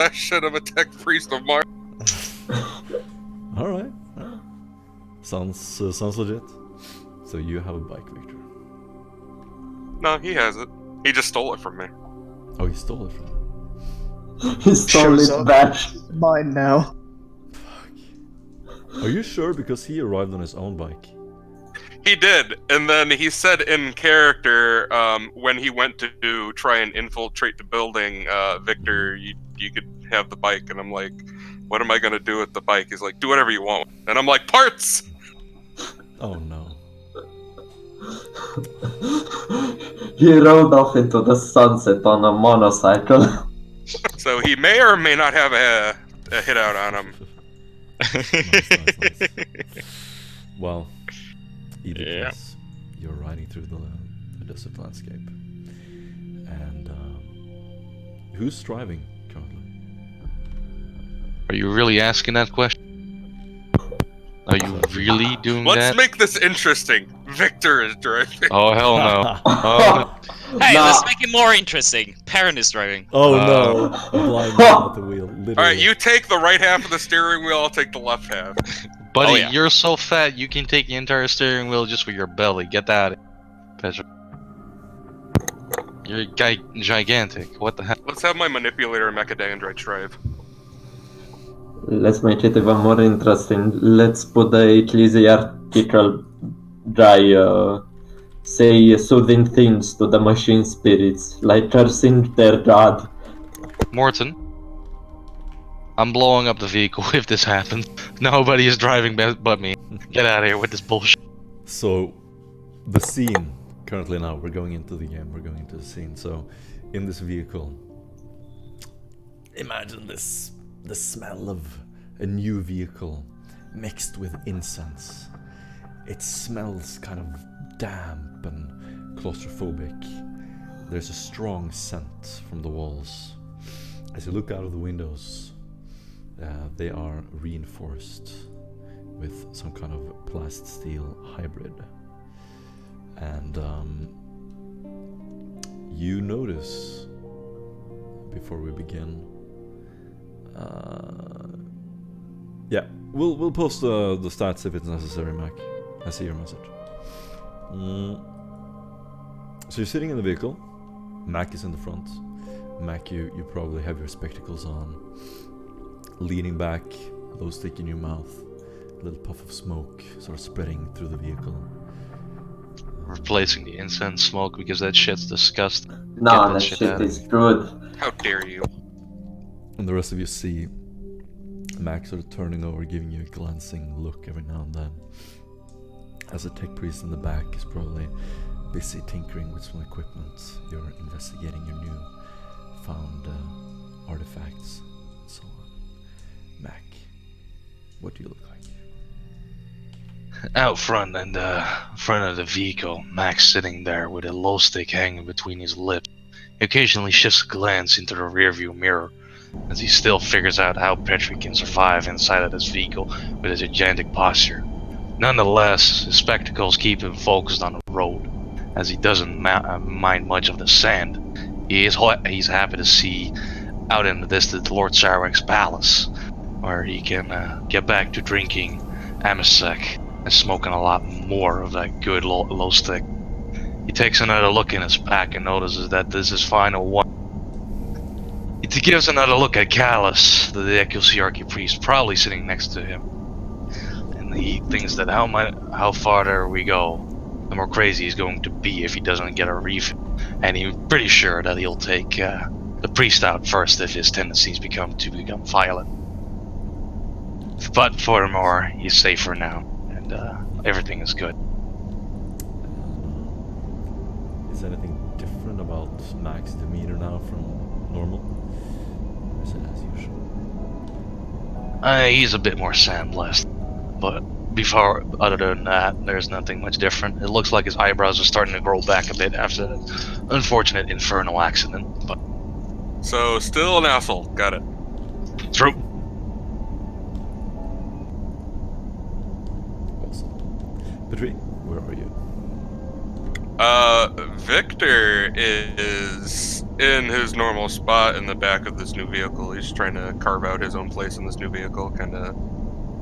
I should have a tech priest of Mars. Alright. Sounds legit. So you have a bike, Victor. No, he has it. He just stole it from me. Oh, he stole it from you. He stole Shows it up. back. Mine now. Are you sure? Because he arrived on his own bike. He did, and then he said in character, when he went to try and infiltrate the building, Victor, you could have the bike, and I'm like, what am I gonna do with the bike? He's like, do whatever you want, and I'm like, parts! Oh no. He rode off into the sunset on a motorcycle. So he may or may not have a hit out on him. Nice. Well, either Yeah. case, you're riding through the desert landscape. And who's driving currently? Are you really asking that question? Are you really doing Let's that? make this interesting. Victor is driving. Oh hell no! Oh, Hey, Nah. let's make it more interesting. Perrin is driving. Oh no! A blind man at the wheel. Literally. Alright, you take the right half of the steering wheel, I'll take the left half. buddy, Oh, yeah. you're so fat you can take the entire steering wheel just with your belly. Get that, Petra. You're gigantic. What the hell? Let's have my manipulator and Mechadendrite drive. Let's make it even more interesting. Let's put the ecclesiastical guy say soothing things to the machine spirits, like cursing their god. Morton, I'm blowing up the vehicle if this happens. Nobody is driving but me. Get out of here with this bullshit. So, the scene currently now, we're going into the game, we're going into the scene. So, in this vehicle, imagine this, the smell of a new vehicle mixed with incense. It smells kind of damp and claustrophobic. There's a strong scent from the walls. As you look out of the windows, they are reinforced with some kind of plast-steel hybrid. And you notice, before we begin, yeah, we'll post the stats if it's necessary, Mac. I see your message. So you're sitting in the vehicle. Mac is in the front. Mac, you probably have your spectacles on, leaning back, low stick in your mouth, a little puff of smoke sort of spreading through the vehicle. Replacing the incense smoke because that shit's disgusting. Nah, Get that shit shit out of is good. How dare you? And the rest of you see Mac sort of turning over, giving you a glancing look every now and then. As the tech priest in the back is probably busy tinkering with some equipment. You're investigating your new found artifacts and so on. Mac, what do you look like? Out front and front of the vehicle, Max sitting there with a glow stick hanging between his lips. He occasionally shifts a glance into the rearview mirror as he still figures out how Petri can survive inside of this vehicle with his gigantic posture. Nonetheless, his spectacles keep him focused on the road, as he doesn't mind much of the sand. He's happy to see out in the distance Lord Sarwing's palace, where he can get back to drinking Amasek and smoking a lot more of that good low stick. He takes another look in his pack and notices that this is final one. He gives another look at Callus, the Ecclesi Archipriest, probably sitting next to him. And he thinks that how farther we go, the more crazy he's going to be if he doesn't get a refill. And he's pretty sure that he'll take the priest out first if his tendencies become violent. But furthermore, he's safer now, and everything is good. Is anything different about Mac's demeanor now from normal? Or is it as usual? He's a bit more sandblessed, but other than that, there's nothing much different. It looks like his eyebrows are starting to grow back a bit after that unfortunate infernal accident, but... So, still an asshole. Got it. True. Awesome. Petri, where are you? Victor is in his normal spot in the back of this new vehicle. He's trying to carve out his own place in this new vehicle, kind of.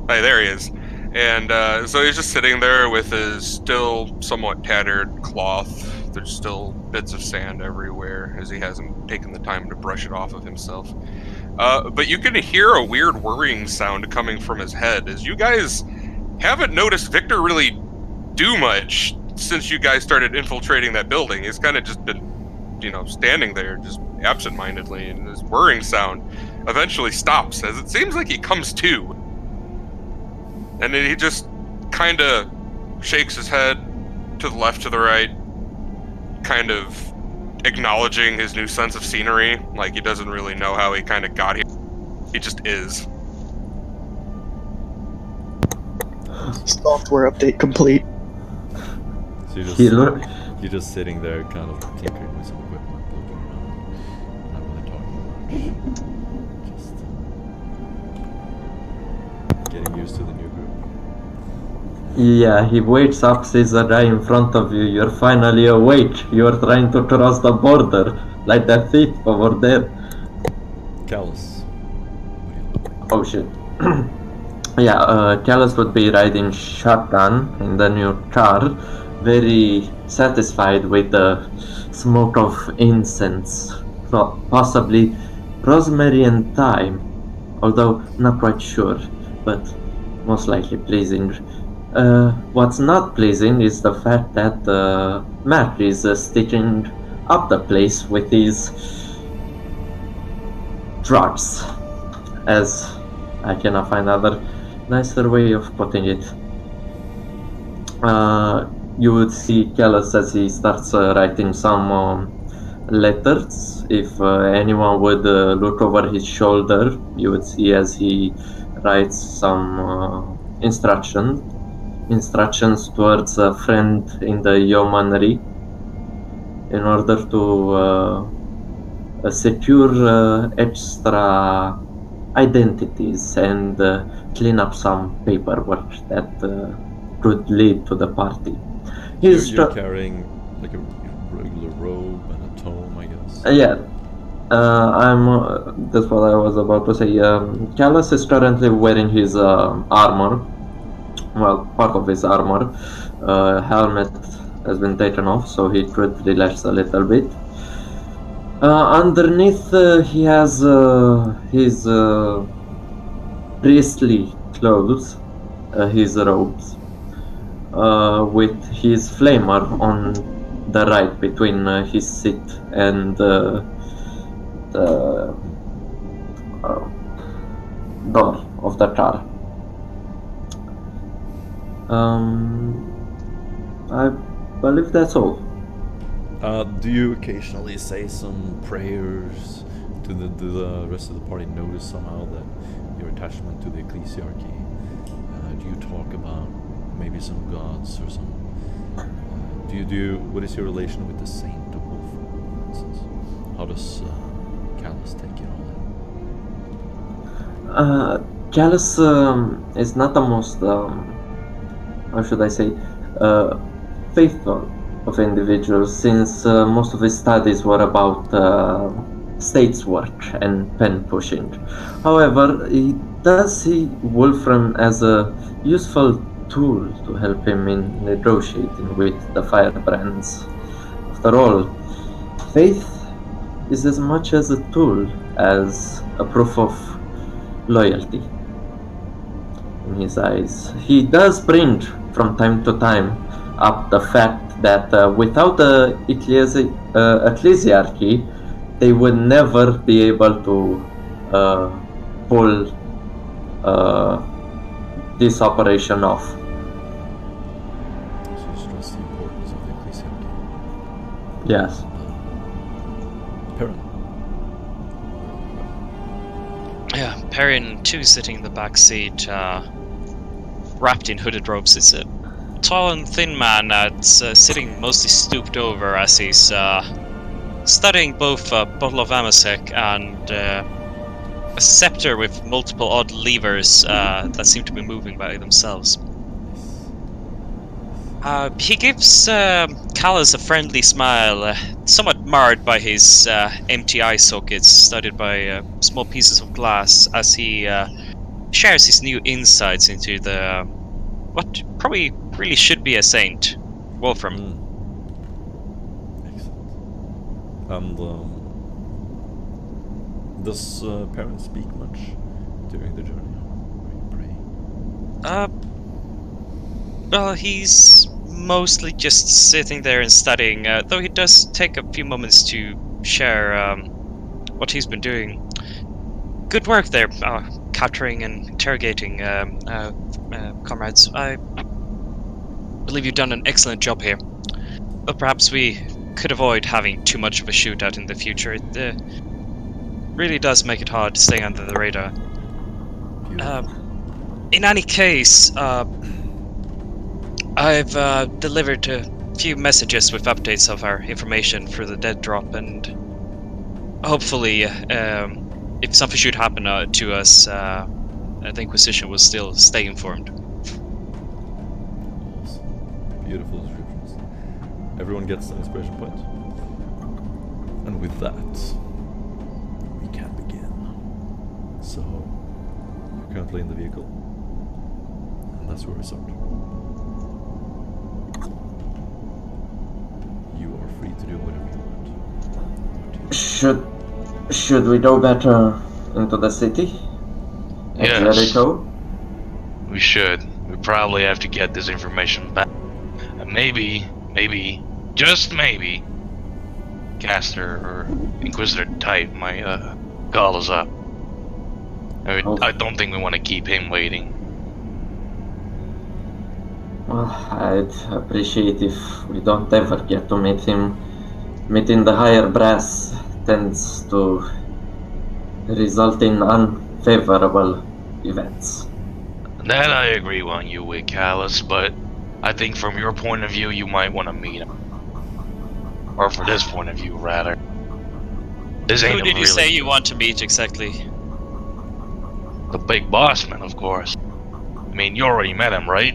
Hey, there he is. And so he's just sitting there with his still somewhat tattered cloth. There's still bits of sand everywhere, as he hasn't taken the time to brush it off of himself. But you can hear a weird whirring sound coming from his head, as you guys haven't noticed Victor really do much since you guys started infiltrating that building. He's kind of just been, standing there just absentmindedly, and this whirring sound eventually stops, as it seems like he comes to. And then he just kind of shakes his head to the left, to the right, kind of acknowledging his new sense of scenery, like he doesn't really know how he kind of got here. He just is. Software update complete. So you're just sitting there, kind of tinkering with some equipment, looking around, not really talking much. Just getting used to the new group. Yeah, he wakes up, sees a guy in front of you. You're finally awake. You're trying to cross the border, like that thief over there. Callus. Oh shit. Yeah, Callus would be riding shotgun in the new car, very satisfied with the smoke of incense, possibly rosemary and thyme, although not quite sure, but most likely pleasing. What's not pleasing is the fact that Mac is sticking up the place with his drugs, as I cannot find other nicer way of putting it. You would see Callus as he starts writing some letters. If anyone would look over his shoulder, you would see as he writes some instructions towards a friend in the yeomanry in order to secure extra identities and clean up some paperwork that could lead to the party. You're carrying like a regular robe and a tome, I guess. Yeah. That's what I was about to say. Callus is currently wearing his armor. Well, part of his armor. Helmet has been taken off, so he could relax a little bit. Underneath, he has his priestly clothes, his robes, with his flamer on the right between his seat and the door of the car. I believe that's all. Do you occasionally say some prayers? Do the rest of the party notice somehow that your attachment to the ecclesiarchy? Do you talk about maybe some gods or some? What is your relation with the Saint of Wolfram, for instance? How does Callus take it all in? Callus is not the most, how should I say, faithful of individuals, since most of his studies were about states work and pen pushing. However, he does see Wolfram as a useful tool to help him in negotiating with the firebrands. After all, faith is as much as a tool as a proof of loyalty in his eyes. He does bring from time to time up the fact that without the ecclesiarchy, they would never be able to pull this operation off. So you stress the importance of the ecclesiarchy. Yes. Perrin. Yeah, Perrin too, sitting in the back seat, wrapped in hooded robes. It's a tall and thin man that's sitting mostly stooped over as he's studying both a bottle of Amasec and a scepter with multiple odd levers that seem to be moving by themselves. He gives Callus a friendly smile, somewhat marred by his empty eye sockets studded by small pieces of glass, as he shares his new insights into the what probably really should be a saint, Wolfram. Excellent. And does Perrin speak much during the journey? Or you pray? Well, he's mostly just sitting there and studying, though he does take a few moments to share what he's been doing. Good work there, capturing and interrogating comrades. I believe you've done an excellent job here. But perhaps we could avoid having too much of a shootout in the future. It really does make it hard to stay under the radar. In any case, I've delivered a few messages with updates of our information for the dead drop, and hopefully, if something should happen to us, the Inquisition will still stay informed. Awesome. Beautiful descriptions. Everyone gets an inspiration point. And with that, we can begin. So, you're currently in the vehicle. And that's where we start. You are free to do whatever you want. Should we go better into the city? At Yes. Jericho? We should. We probably have to get this information back. And maybe, just maybe, Caster or Inquisitor type might call us up. I don't think we want to keep him waiting. Well, I'd appreciate if we don't ever get to meet him. Meeting the higher brass tends to result in unfavorable events. That I agree on you with, Callus, but I think from your point of view, you might want to meet him. Or from this point of view, rather. This ain't Who did you really say you want to meet exactly? the big boss man, of course. I mean, you already met him, right?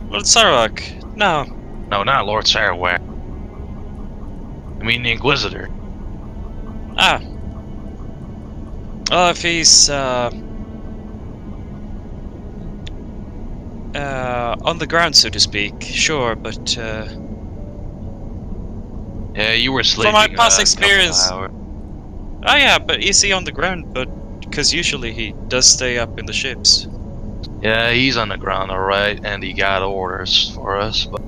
Lord Sarlacc? No. No, not Lord Sarawak. I mean the Inquisitor. Ah. Well, if he's on the ground, so to speak, sure, but Yeah, you were sleeping. my past a couple experience- hours. oh yeah, but is he on the ground? But because usually he does stay up in the ships. Yeah, he's on the ground, alright, and he got orders for us, but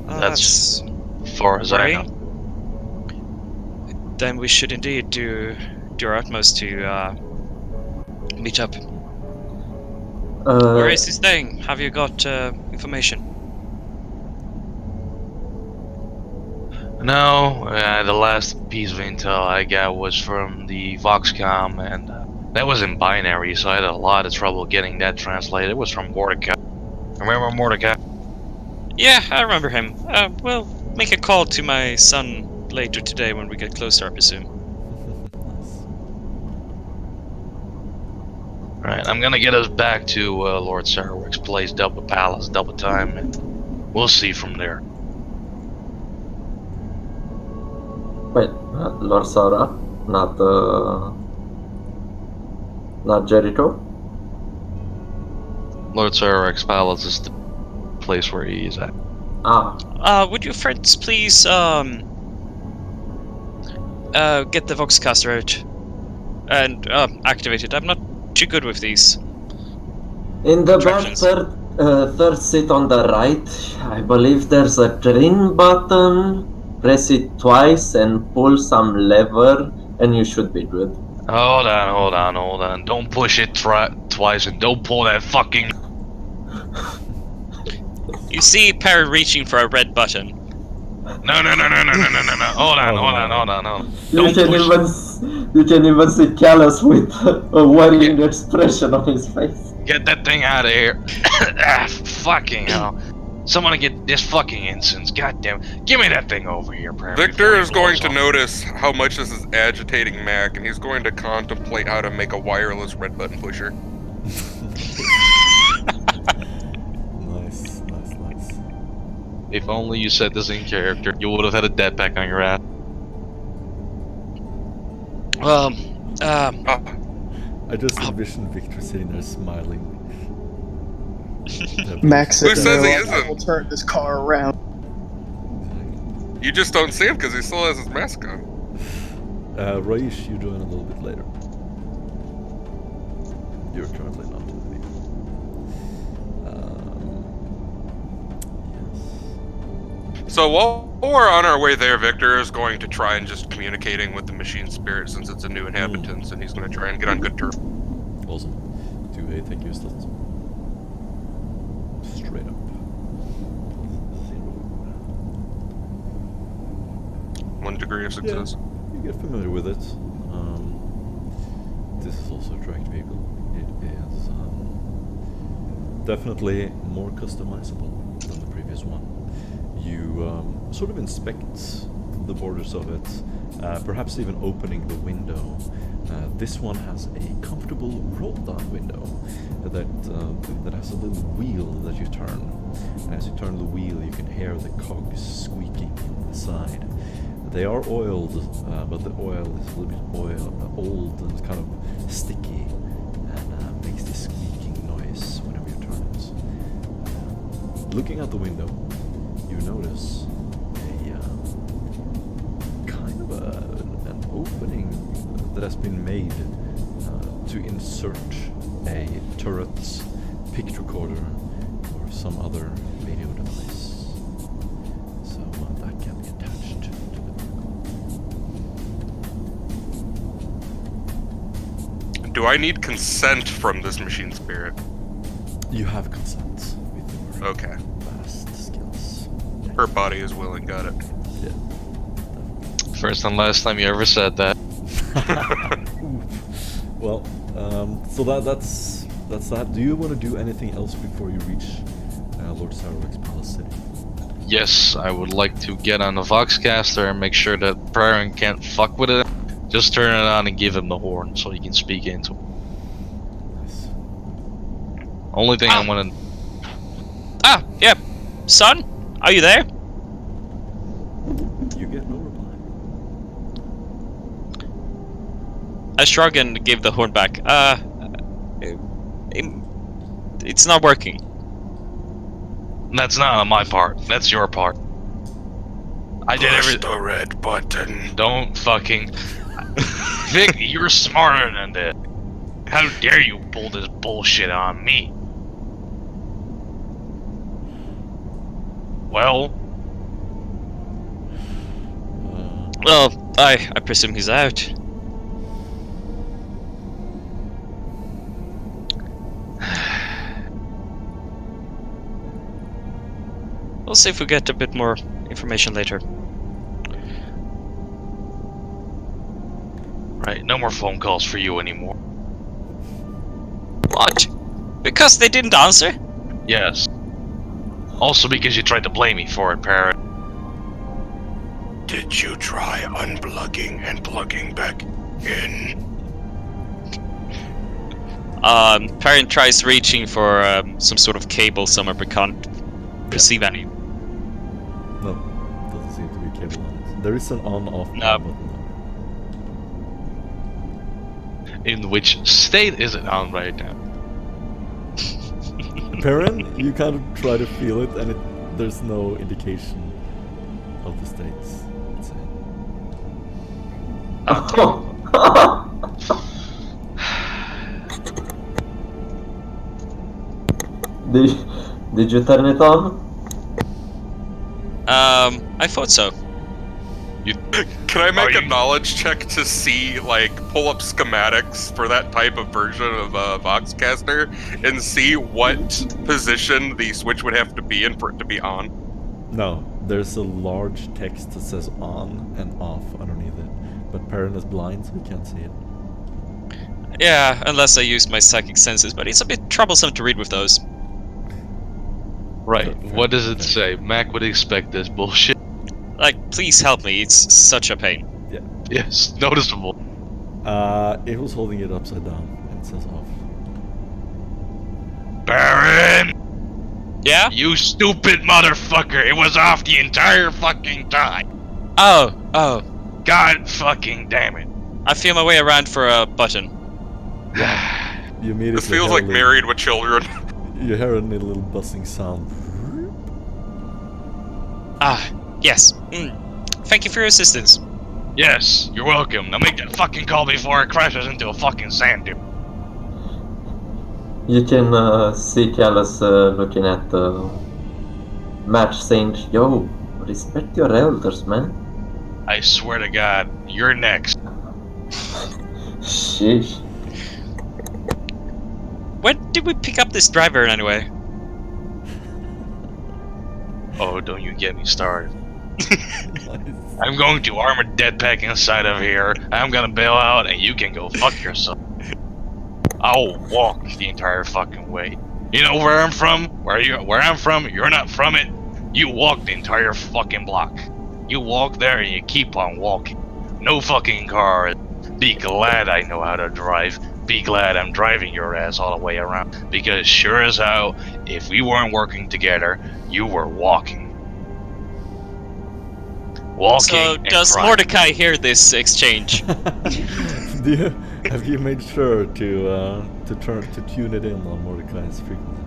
That's- as far as I worrying. know. Then we should indeed do our utmost to meet up. Where is he staying? Have you got information? No, the last piece of intel I got was from the Voxcom, and that was in binary, so I had a lot of trouble getting that translated. It was from Mordecai. Remember Mordecai? Yeah, I remember him. We'll make a call to my son later today when we get closer, I presume. Nice. Right, I'm gonna get us back to Lord Sarawak's place, double palace, double time, and we'll see from there. Wait, Lord Sara? Not Jericho? Lord Sarawak's palace is the place where he is at. Would you friends please get the Voxcaster out and activate it? I'm not too good with these. In the back Instructions. third seat on the right, I believe there's a green button. Press it twice and pull some lever, and you should be good. Hold on. Don't push it twice and don't pull that fucking... You see Perrin reaching for a red button. No. Hold on. You Don't can push. even see Callus with a worrying expression on his face. Get that thing out of here. Fucking hell. Someone get this fucking incense. Goddamn. Give me that thing over here, Perrin. Victor is going to know. notice how much this is agitating Mac, and he's going to contemplate how to make a wireless red button pusher. Nice. If only you said this in character, you would have had a dead pack on your ass. Well, Ah, I just envision Victor sitting there smiling. Max Who sitting says there he like, I isn't? will turn this car around. you just don't see him because he still has his mask on. Raish, you join a little bit later. You're currently not in the video. Yes. So while we're on our way there, Victor is going to try and just communicating with the machine spirit since it's a new inhabitant, and he's going to try and get on good terms. Awesome. Do a thank you stats. Straight up. 1 degree of success. You get familiar with it. This is also a tracked vehicle. It is definitely more customizable than the previous one. You sort of inspect the borders of it, perhaps even opening the window. This one has a comfortable roll-down window that has a little wheel that you turn. And as you turn the wheel, you can hear the cogs squeaking inside. They are oiled, but the oil is a little bit old and kind of sticky, and makes this squeaking noise whenever you turn it. Looking out the window, you notice an opening that has been made to insert a turret, picture recorder, or some other video device. So that can be attached to the vehicle. Do I need consent from this machine spirit? You have consent with your Okay. vast skills. Her body is willing, got it. Yeah. First and last time you ever said that. Well, so that's that. Do you want to do anything else before you reach Lord Sarawak's Palace City? Yes, I would like to get on the Voxcaster and make sure that Perrin can't fuck with it. Just turn it on and give him the horn so he can speak into it. Nice. Only thing I'm gonna... Ah, yeah. Son, are you there? You get no reply. I shrug and give the horn back. It's not working. That's not on my part. That's your part. I did everything. the red button. Don't fucking... Vic, you're smarter than that. How dare you pull this bullshit on me? Well, Well, I presume he's out. We'll see if we get a bit more information later. right, no more phone calls for you anymore. What? Because they didn't answer? Yes. Also because you tried to blame me for it, Parrot. Did you try unplugging and plugging back in? Parent tries reaching for some sort of cable somewhere but can't perceive any. No, doesn't seem to be cable on it. There is an on-off No. button. In which state is it on right now? Perrin, you kind of try to feel it, and there's no indication of the states. It's Did you turn it on? I thought so. Can I make Are a you- knowledge check to see, like, pull up schematics for that type of version of Voxcaster and see what position the switch would have to be in for it to be on? No, there's a large text that says on and off underneath it, but Perrin is blind, so he can't see it. Yeah, unless I use my psychic senses, but it's a bit troublesome to read with those. Right, Fair, what does it fair. say? Mac would expect this bullshit. Like, please help me, it's such a pain. Yes, noticeable. It was holding it upside down, and it says off. Baron! Yeah? You stupid motherfucker! It was off the entire fucking time! Oh. God fucking damn it. I feel my way around for a button. You immediately This feels hear like a little- Married with Children. You hear a little buzzing sound. Yes. Thank you for your assistance. Yes, you're welcome. Now make that fucking call before it crashes into a fucking sand dune. You can see Callus looking at Match saying, "Yo, respect your elders, man." I swear to God, you're next. Sheesh. When did we pick up this driver anyway? Oh, don't you get me started. Nice. I'm going to armor deadpack inside of here. I'm gonna bail out and you can go fuck yourself. I'll walk the entire fucking way. You know where I'm from? Where I'm from, you're not from it. You walk the entire fucking block. You walk there and you keep on walking. No fucking car. Be glad I know how to drive. Be glad I'm driving your ass all the way around. Because sure as hell, if we weren't working together, you were walking. Walking So and does crying. Mordecai hear this exchange? Have you made sure to tune it in on Mordecai's frequency?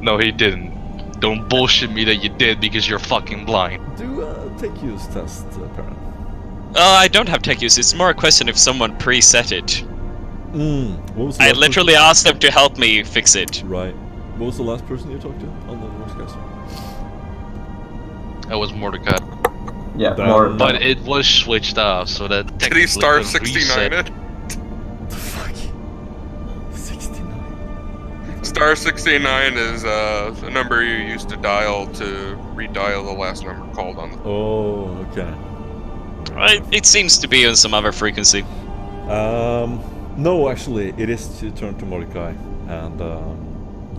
No, he didn't. Don't bullshit me that you did because you're fucking blind. Do take use test, Perrin. I don't have tech use. It's more a question if someone preset it. What was the I last literally asked them to help me fix it. person? Right. What was the last person you talked to on the Mordecai? That was Mordecai. Yeah, Then- more. But it was switched off, so that Did technically he star was 69 reset. it? The fuck? 69. Star 69 is a number you used to dial to redial the last number called on the. Oh, okay. It seems to be on some other frequency. No, actually, it is to turn to Mordecai, and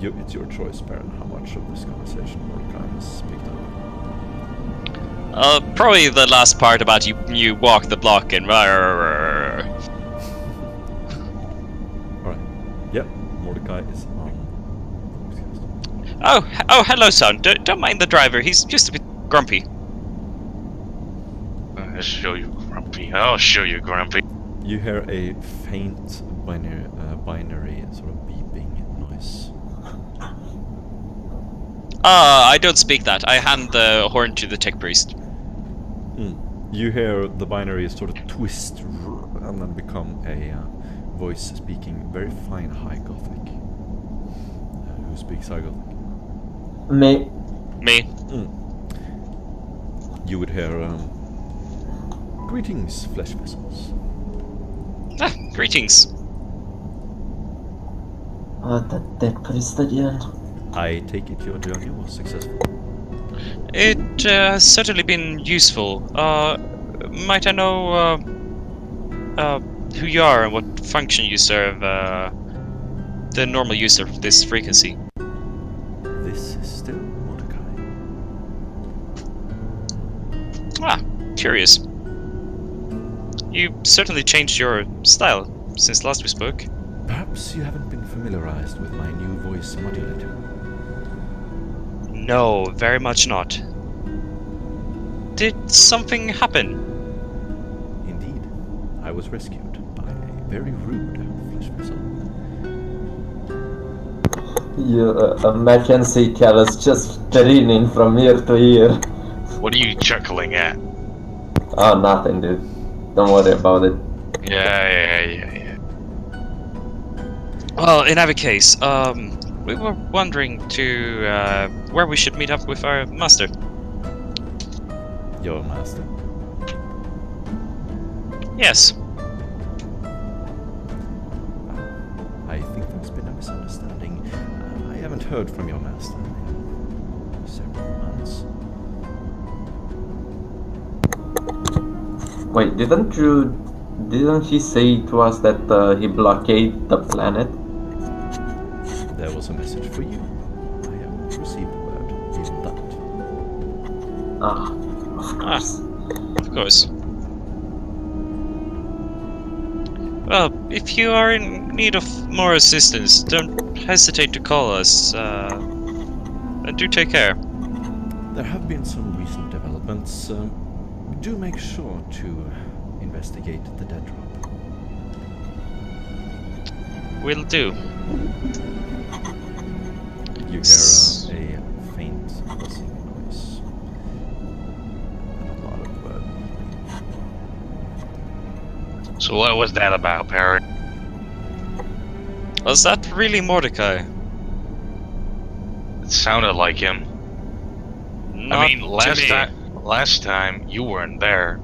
it's your choice, Perrin, how much of this conversation Mordecai has picked up. Probably the last part about you walk the block and. Alright. Yep, Mordecai is on. Oh, hello, son. Don't mind the driver. He's just a bit grumpy. I'll show you, Grumpy. I'll show you, Grumpy. You hear a faint binary sort of beeping noise. I don't speak that. I hand the horn to the tech priest. You hear the binary sort of twist and then become a voice speaking very fine High Gothic. Who speaks High Gothic? Me. Me. You would hear, greetings, flesh vessels. Greetings. The dead priest again. I take it your journey was successful. It has certainly been useful. Might I know who you are and what function you serve? The normal user of this frequency. This is still Mordecai. Curious. You certainly changed your style since last we spoke. Perhaps you haven't been familiarized with my new voice modulator. No, very much not. Did something happen? Indeed, I was rescued by a very rude flesh vessel. I can see Callus just grinning from ear to ear. What are you chuckling at? Oh, nothing, dude. Don't worry about it. Yeah. Well, in every case, we were wondering where we should meet up with our master. Your master. Yes. I think there's been a misunderstanding. I haven't heard from your master in several months. Wait, didn't he say to us that he blockaded the planet? There was a message for you. I haven't received word in that. Ah, of course. Of course. Well, if you are in need of more assistance, don't hesitate to call us. do take care. There have been some recent developments. Do make sure to investigate the dead drop. Will do. You hear a faint buzzing noise. And a lot of So what was that about, Perry? Was that really Mordecai? It sounded like him. Not I mean, to me. last time you weren't there.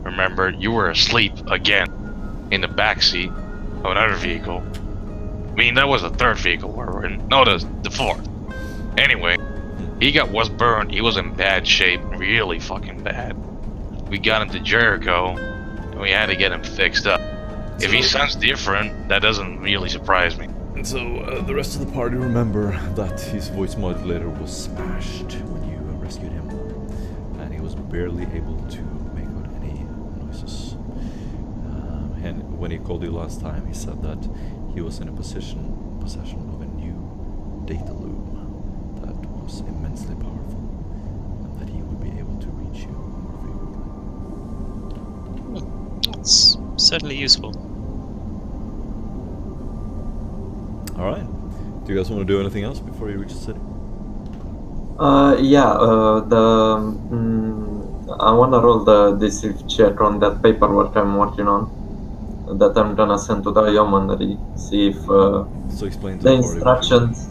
Remember, you were asleep again in the backseat of another vehicle. I mean, that was the third vehicle we were in. No, the fourth. Anyway, was burned. He was in bad shape, really fucking bad. We got him to Jericho, and we had to get him fixed up. If he sounds different, that doesn't really surprise me. So the rest of the party remember that his voice modulator was smashed when you rescued him, and he was barely able to make out any noises. And when he called you last time, he said that he was in a possession of a new data loom that was immensely powerful, and that he would be able to reach you more frequently. It's certainly useful. Alright. Do you guys want to do anything else before you reach the city? I wanna roll the deceive check on that paperwork I'm working on. That I'm gonna send to the yeomanry. See if So explain to the the party what you're doing. instructions.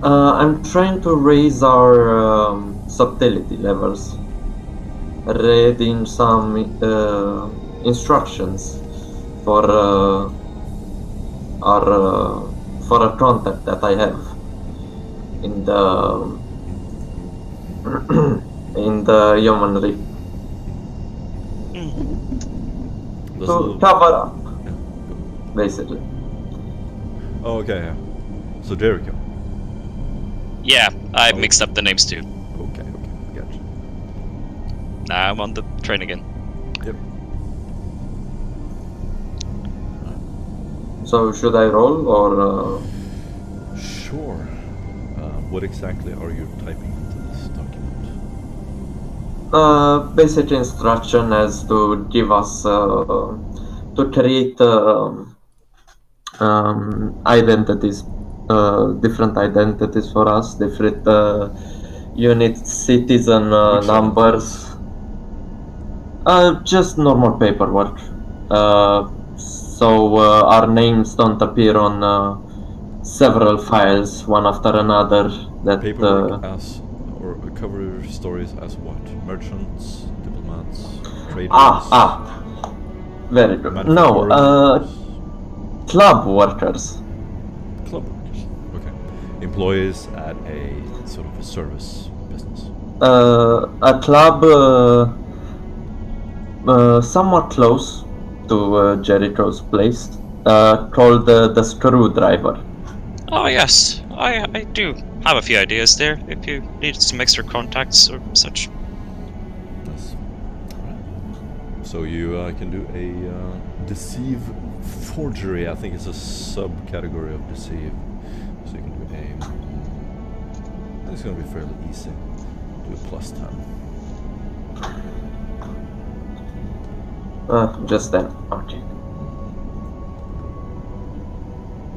I'm trying to raise our subtlety levels. Reading some instructions for for a contact that I have in the in the yeomanry Does to it- cover up, Yeah, go. basically. Oh, okay, yeah. So Jericho. Yeah, I mixed up the names too. Okay, gotcha. Now I'm on the train again. Yep. So should I roll or? Sure. What exactly are you typing into this document? Basic instruction as to give us to create identities, different identities for us, different unit citizen Which numbers. Just normal paperwork. So our names don't appear on several files, one after another. That Paperwork as, or cover stories as what? Merchants, diplomats, traders? Very good. No, manufacturers? club workers. Club workers. Okay. Employees at a sort of a service business. A club somewhat close to Jericho's place, called the Screwdriver. Oh yes, I do have a few ideas there. If you need some extra contacts or such. Yes. Alright. So you can do a deceive forgery. I think it's a subcategory of deceive. So you can do a. I think it's going to be fairly easy. Do a +10. Just then. Okay.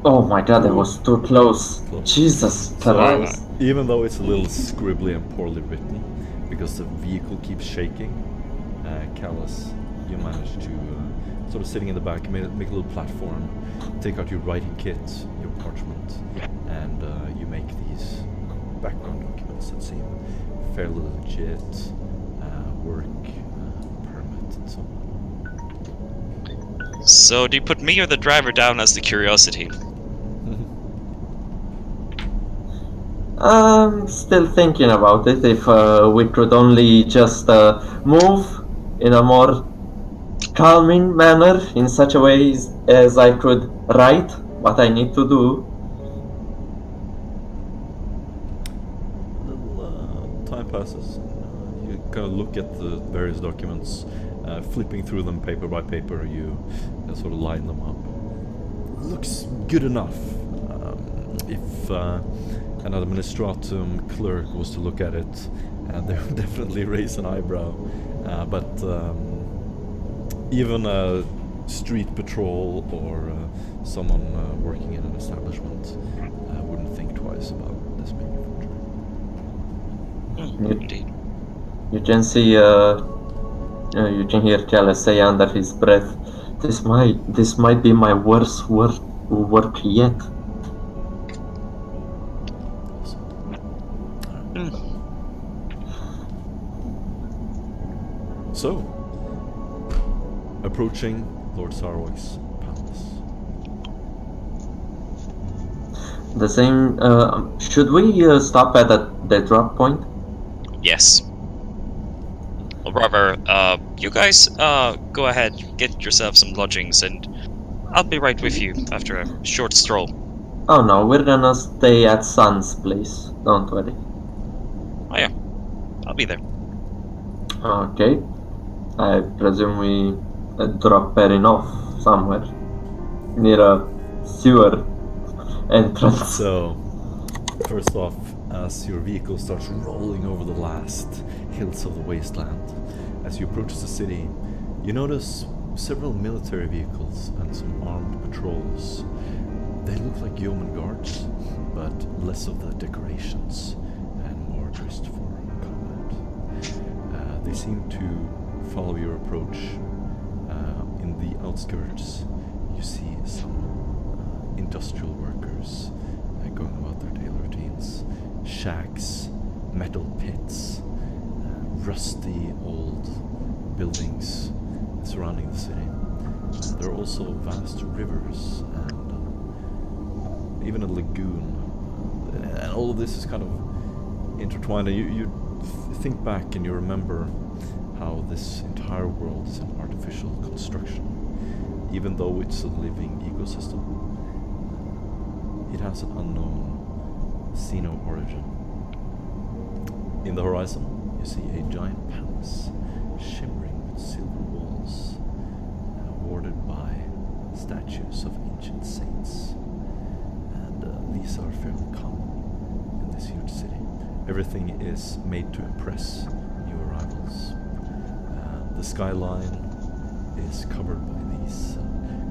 Oh my god, it was too close. Close. Jesus Christ. Even though it's a little scribbly and poorly written, because the vehicle keeps shaking, Callus, you manage to, sort of sitting in the back, make a little platform, take out your writing kit, your parchment, and you make these background documents that seem fairly legit, work, permit, and so on. So do you put me or the driver down as the curiosity? I'm still thinking about it. If we could only just move in a more calming manner, in such a way as I could write what I need to do. Little time passes. You kind of look at the various documents, flipping through them paper by paper. You sort of line them up. Looks good enough. If an administratum clerk was to look at it, they would definitely raise an eyebrow. But even a street patrol or someone working in an establishment wouldn't think twice about this being a forgery. Indeed. You can see, you can hear Jealous say under his breath, this might be my worst work yet. So, approaching Lord Sarwak's palace. The same. Should we stop at the drop point? Yes. Or rather, you guys go ahead, get yourself some lodgings, and I'll be right with you after a short stroll. Oh no, we're gonna stay at Sun's place. Don't worry. Oh yeah, I'll be there. Okay. I presume we drop Perrin off somewhere near a sewer entrance. So, first off, as your vehicle starts rolling over the last hills of the wasteland, as you approach the city, you notice several military vehicles and some armed patrols. They look like yeoman guards, but less of the decorations and more dressed for combat. They seem to follow your approach. In the outskirts, you see some industrial workers going about their daily routines. Shacks, metal pits, rusty old buildings surrounding the city. There are also vast rivers and even a lagoon. And all of this is kind of intertwined. And you think back and you remember how this entire world is an artificial construction. Even though it's a living ecosystem, it has an unknown Xeno origin. In the horizon, you see a giant palace shimmering with silver walls, warded by statues of ancient saints. And these are fairly common in this huge city. Everything is made to impress new arrivals. The skyline is covered by these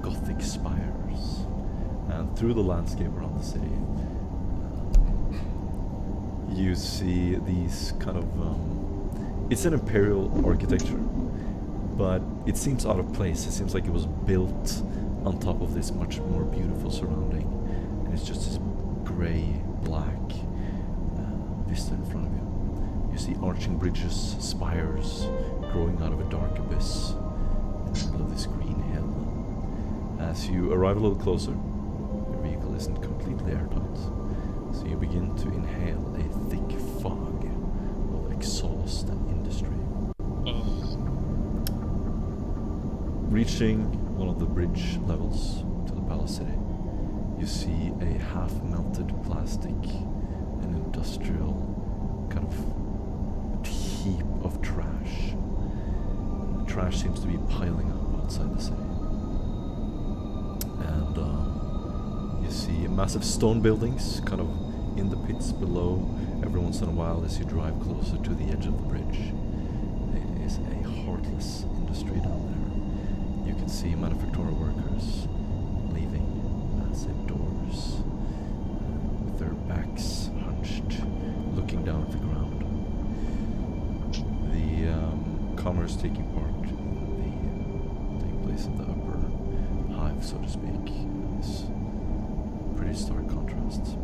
Gothic spires, and through the landscape around the city, you see these kind of. It's an imperial architecture, but it seems out of place. It seems like it was built on top of this much more beautiful surrounding, and it's just this grey, black vista in front of you. You see arching bridges, spires growing out of a dark abyss in the middle of this green hill. As you arrive a little closer, your vehicle isn't completely airtight, so you begin to inhale a thick fog of exhaust and industry. Reaching one of the bridge levels to the palace city, you see a half-melted plastic and industrial kind of heap of trash. Trash seems to be piling up outside the city. And you see massive stone buildings kind of in the pits below. Every once in a while, as you drive closer to the edge of the bridge, it is a heartless industry down there. You can see manufacturing workers leaving massive doors with their backs hunched, looking down at the ground. The commerce taking place in the upper hive, so to speak, is pretty stark contrast.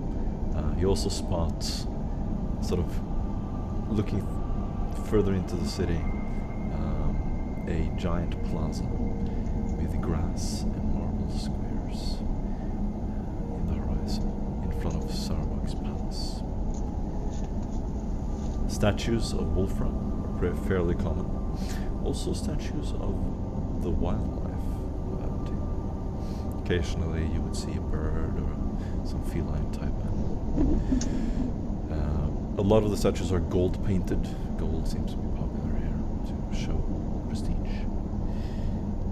You also spot, sort of looking further into the city, a giant plaza with grass and marble squares in the horizon in front of Sarwak's palace. Statues of Wolfram are fairly common. Also statues of the wildlife. Occasionally you would see a bird or some feline type animal. A lot of the statues are gold painted. Gold seems to be popular here to show prestige.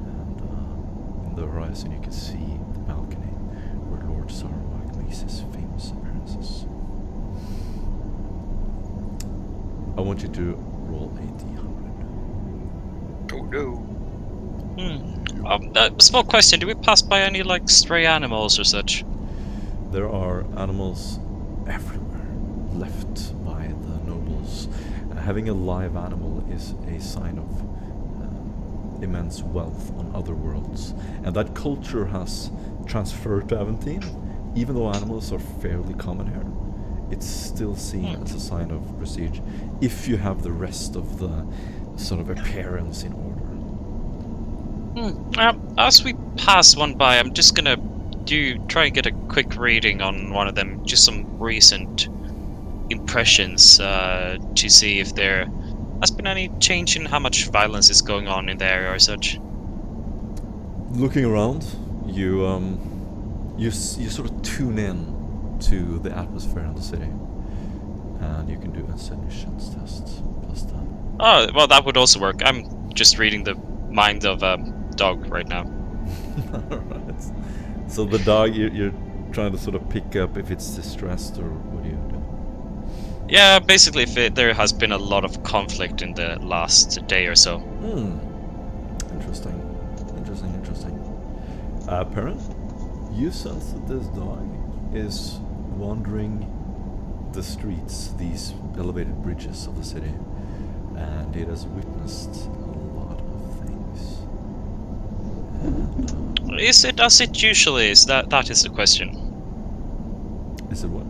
And in the horizon you can see the balcony where Lord Sarwak makes his famous appearances. I want you to roll a d100. Oh no. A small question: do we pass by any like stray animals or such? There are animals everywhere left by the nobles. Having a live animal is a sign of immense wealth on other worlds, and that culture has transferred to Aventine. Even though animals are fairly common here, it's still seen as a sign of prestige if you have the rest of the sort of appearance in order. As we pass one by, I'm just gonna try and get a quick reading on one of them, just some recent impressions to see if there has been any change in how much violence is going on in the area or such. Looking around, you sort of tune in to the atmosphere in the city, and you can do a seductions test plus 10. Oh, well, that would also work. I'm just reading the mind of a dog right now. Alright. So the dog, you're trying to sort of pick up if it's distressed, or what do you do? Yeah, basically, if there has been a lot of conflict in the last day or so. Interesting. Perrin, you sense that this dog is wandering the streets, these elevated bridges of the city, and it has witnessed a lot of things. And, Is it as it usually is? That is the question. is it what?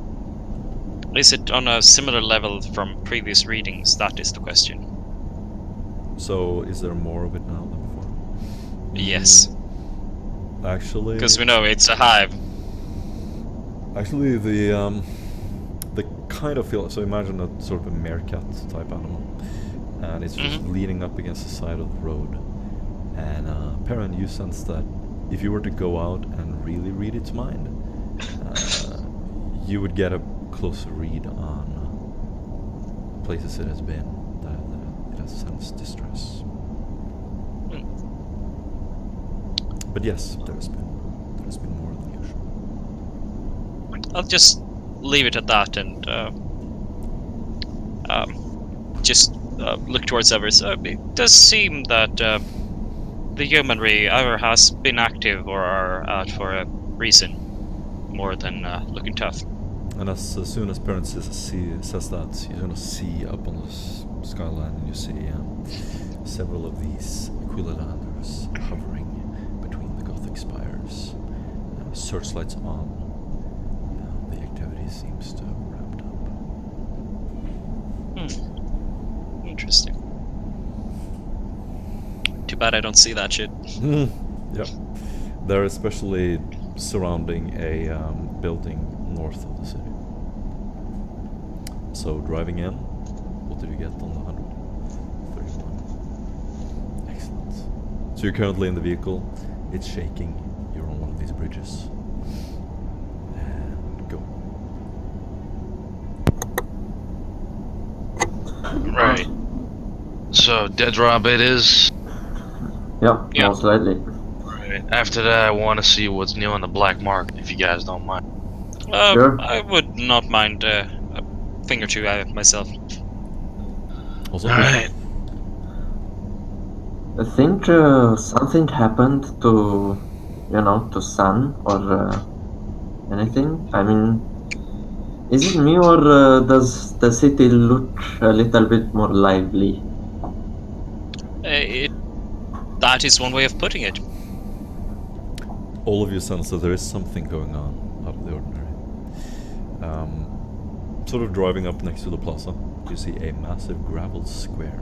Is it on a similar level from previous readings? That is the question. So, is there more of it now than before? Yes. Actually, Because we know it's a hive. Actually, the kind of feel. So imagine a sort of a meerkat type animal, and it's just leaning up against the side of the road. And Perrin, you sense that if you were to go out and really read its mind, you would get a closer read on places it has been, that it has sensed distress. But yes, there's been more than usual. I'll just leave it at that and just look towards others. It does seem that the yeomanry either has been active or are out for a reason, more than looking tough. And as soon as Perrin says that, you're gonna see up on the skyline, and you see several of these Aquilanders hovering between the Gothic spires, searchlights on. The activity seems to have ramped up. Interesting. Too bad I don't see that shit. Yep. They're especially surrounding a building north of the city. So driving in, what did you get on the 100? 31. Excellent. So you're currently in the vehicle. It's shaking. You're on one of these bridges. And go. Right. So, dead drop it is. Yeah, Yeah. most likely. Right. After that, I want to see what's new on the black market, if you guys don't mind. Sure. I would not mind a thing or two myself. Also, Alright. I think something happened to, to Sun or anything. I mean, is it me or does the city look a little bit more lively? That is one way of putting it. all of you sense that there is something going on out of the ordinary. Sort of driving up next to the plaza, you see a massive gravel square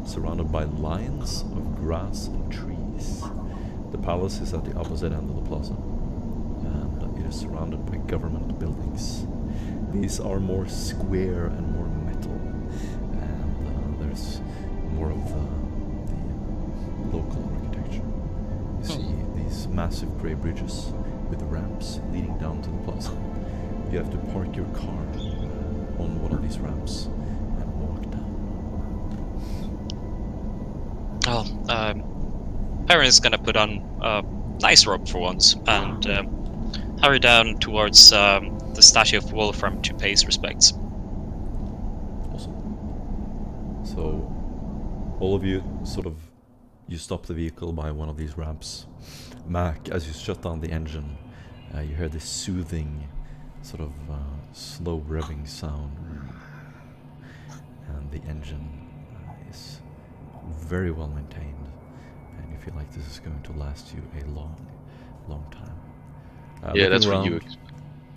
surrounded by lines of grass and trees. The palace is at the opposite end of the plaza, and it is surrounded by government buildings. These are more square and more metal, and there's more of the local architecture. You see these massive grey bridges with ramps leading down to the plaza. You have to park your car on one of these ramps and walk down. Well, Perrin is gonna put on a nice robe for once and hurry down towards the statue of Wolfram to pay his respects. Awesome. So all of you you stop the vehicle by one of these ramps. Mac, as you shut down the engine, you hear this soothing slow revving sound, and the engine is very well maintained, and you feel like this is going to last you a long time. Yeah, that's around, what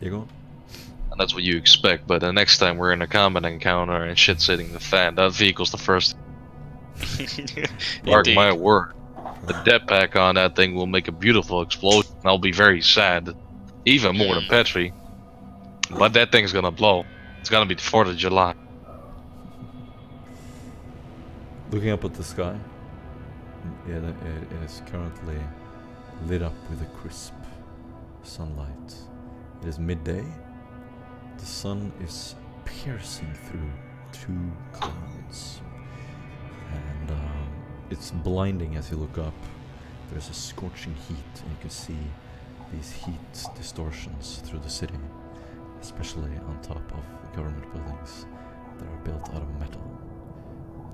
you and that's what you expect, but the next time we're in a combat encounter and shit's hitting the fan, that vehicle's the first. Mark my word. The dead pack on that thing will make a beautiful explosion. I'll be very sad. Even more than Petri. But that thing's gonna blow. It's gonna be the 4th of July. Looking up at the sky, it is currently lit up with a crisp sunlight. It is midday. The sun is piercing through 2 clouds, and it's blinding as you look up. There's a scorching heat, and you can see these heat distortions through the city, especially on top of the government buildings that are built out of metal.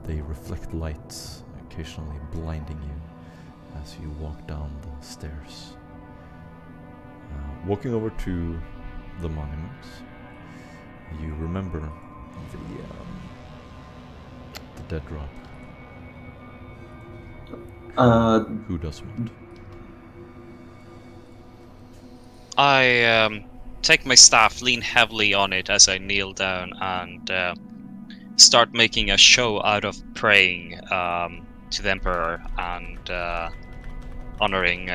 They reflect light, occasionally blinding you as you walk down the stairs. Walking over to the monument, you remember the dead drop. Who doesn't? I take my staff, lean heavily on it as I kneel down, and start making a show out of praying to the Emperor and honoring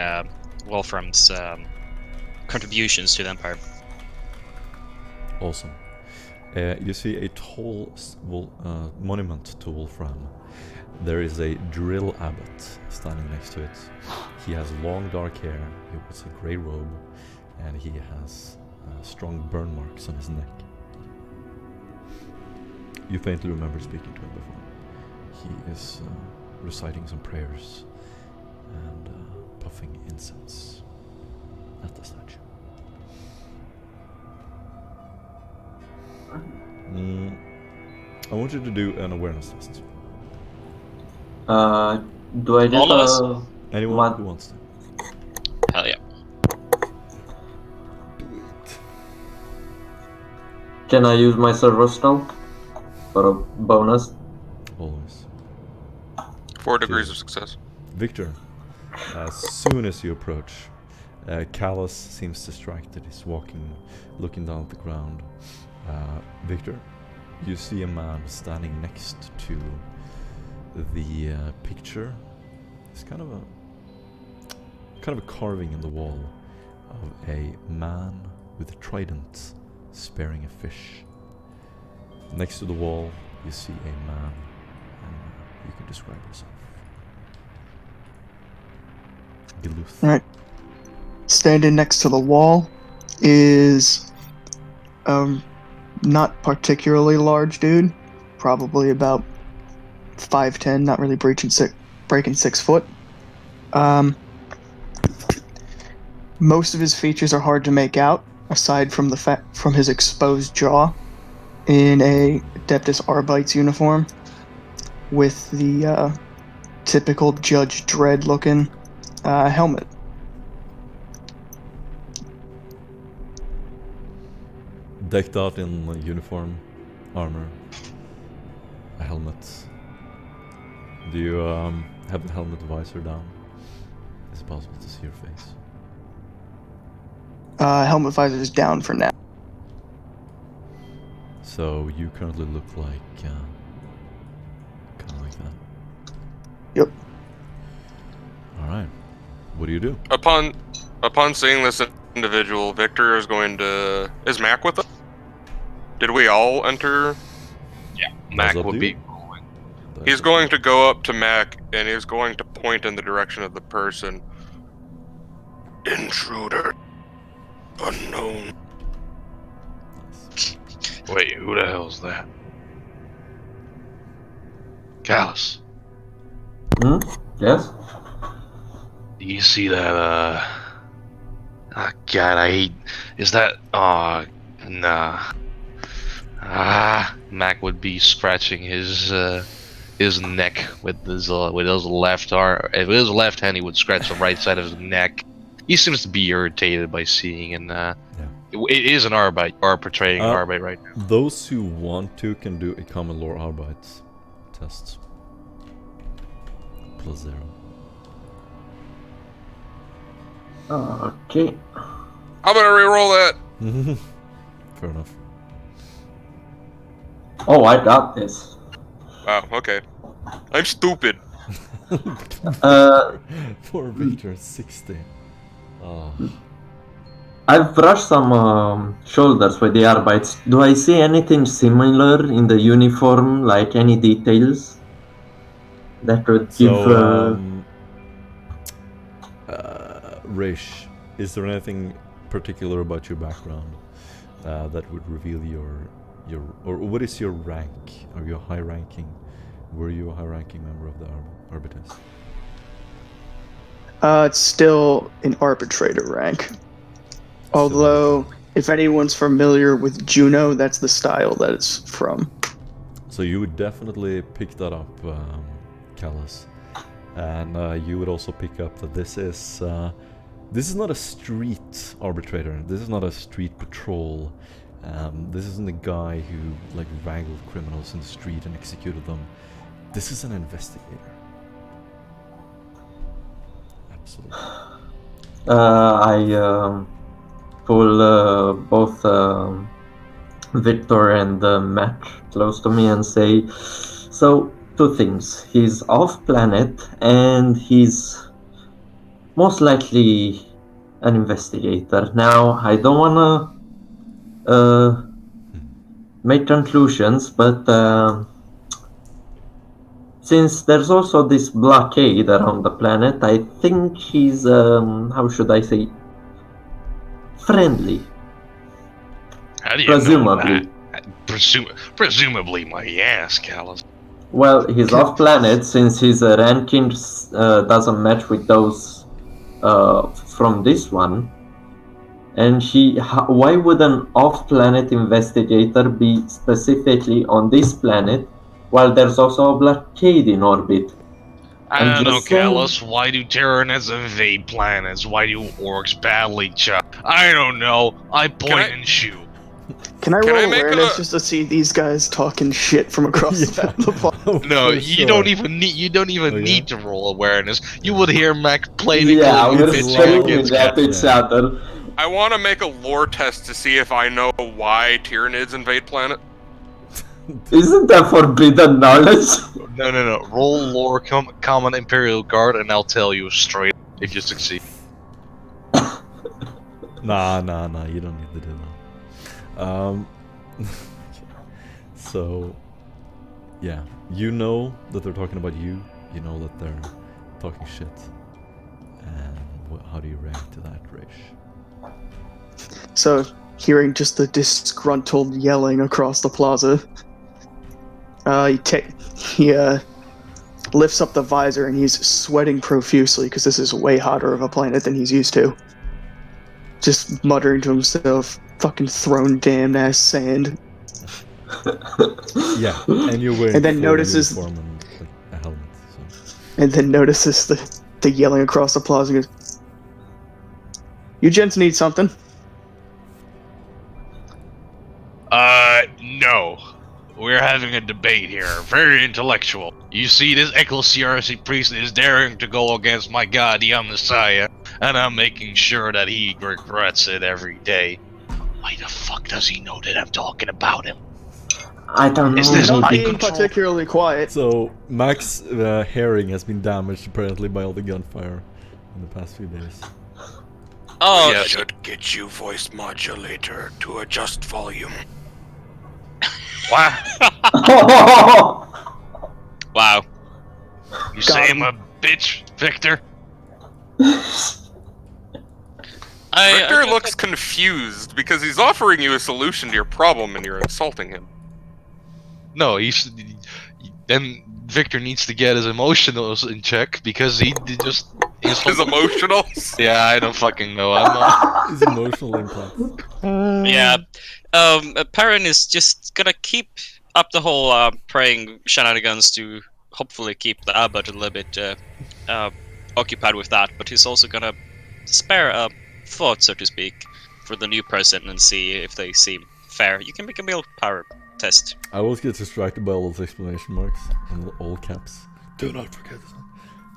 Wolfram's contributions to the Empire. Awesome. You see a tall monument to Wolfram. There is a drill abbot standing next to it. He has long dark hair, he wears a grey robe, and he has strong burn marks on his neck. You faintly remember speaking to him before. He is reciting some prayers and puffing incense at the statue. I want you to do an awareness test. Do I All of us? get Anyone who wants to. Hell yeah. Do it. Can I use my servo stroke for a bonus? Always. 4 degrees of success. Victor, as soon as you approach, Callus seems distracted. He's looking down at the ground. Victor, you see a man standing next to the picture. It's kind of a carving in the wall of a man with a trident spearing a fish. Next to the wall, you see a man, and you can describe yourself. Giluth. Alright. Standing next to the wall is not particularly large dude, probably about 5'10", not really breaking 6 foot. Most of his features are hard to make out, aside from from his exposed jaw, in a Adeptus Arbites uniform, with the typical Judge Dredd looking helmet. Decked out in uniform, armor, a helmet. Do you have the helmet visor down? Is it possible to see your face? Helmet visor is down for now. So you currently look like kind of like that. Yep. All right. What do you do? Upon seeing this individual, Victor is going to... Is Mac with us? Did we all enter? Yeah, Mac up would to be. you. He's going to go up to Mac, and he's going to point in the direction of the person. Intruder. Unknown. Wait, who the hell's that? Callus. Yes? Do you see that, God, I hate... Is that... Nah. Mac would be scratching his his neck with his left arm. If it was left hand, he would scratch the right side of his neck. He seems to be irritated by seeing, and it is an Arbite, or portraying an Arbite right now. Those who want to can do a common lore Arbite test. +0. Okay. I'm gonna reroll that. Fair enough. Oh, I got this. Wow. Okay. I'm stupid. For Victor, 60. Oh. I've brushed some shoulders with the Arbites. Do I see anything similar in the uniform, like any details that would give? Rish, is there anything particular about your background that would reveal your or what is your rank? Are you a high-ranking? Were you a high-ranking member of the Arbites? It's still an arbitrator rank. Although, if anyone's familiar with Juno, that's the style that it's from. So you would definitely pick that up, Callus, and you would also pick up that this is not a street arbitrator. This is not a street patrol. This isn't a guy who like wrangled criminals in the street and executed them. This is an investigator. Absolutely. I pull both Victor and Matt close to me and say, so, two things. He's off-planet and he's most likely an investigator. Now, I don't want to make conclusions, but since there's also this blockade around the planet, I think he's, how should I say, friendly. How do you presumably. know that? Presumably my ass, Callus. Well, he's off-planet since his ranking doesn't match with those from this one. And why would an off-planet investigator be specifically on this planet while there's also a blockade in orbit? I don't know, Callus. Why do Terranists invade planets? Why do orcs badly chop? I don't know. I point and shoot. Can I roll awareness just to see these guys talking shit from across the planet? No, you don't even need to roll awareness. You would hear Mac playing we're screaming at each other. I want to make a lore test to see if I know why Tyranids invade planet. Isn't that forbidden knowledge? No. Roll lore common Imperial Guard and I'll tell you straight if you succeed. Nah, you don't need to do that. So, yeah, you know that they're talking about you. You know that they're talking shit. And how do you rank to that, Rish? So, hearing just the disgruntled yelling across the plaza, he lifts up the visor and he's sweating profusely because this is way hotter of a planet than he's used to. Just muttering to himself, fucking thrown damn ass sand. Yeah, and you're wearing and then notices uniform and a helmet. So. And then notices the yelling across the plaza and goes, "You gents need something?" No. We're having a debate here. Very intellectual. You see, this Ecclesiarchy priest is daring to go against my god, the Messiah, and I'm making sure that he regrets it every day. Why the fuck does he know that I'm talking about him? I don't know. Is this Not mind being control? particularly quiet. So, Mac's hearing has been damaged apparently by all the gunfire in the past few days. Oh, Yeah, should get you voice modulator to adjust volume. Wow. Wow. You say I'm a bitch, Victor? Victor looks confused because he's offering you a solution to your problem and you're insulting him. No, then Victor needs to get his emotionals in check because he just... His emotionals? Yeah, I don't fucking know. I'm not... His emotional impact. Yeah. Perrin is just gonna keep up the whole praying shenanigans to hopefully keep the abbot a little bit occupied with that, but he's also gonna spare a thought, so to speak, for the new person and see if they seem fair. You can make a willpower test. I always get distracted by all those exclamation marks in all caps. Do not forget this.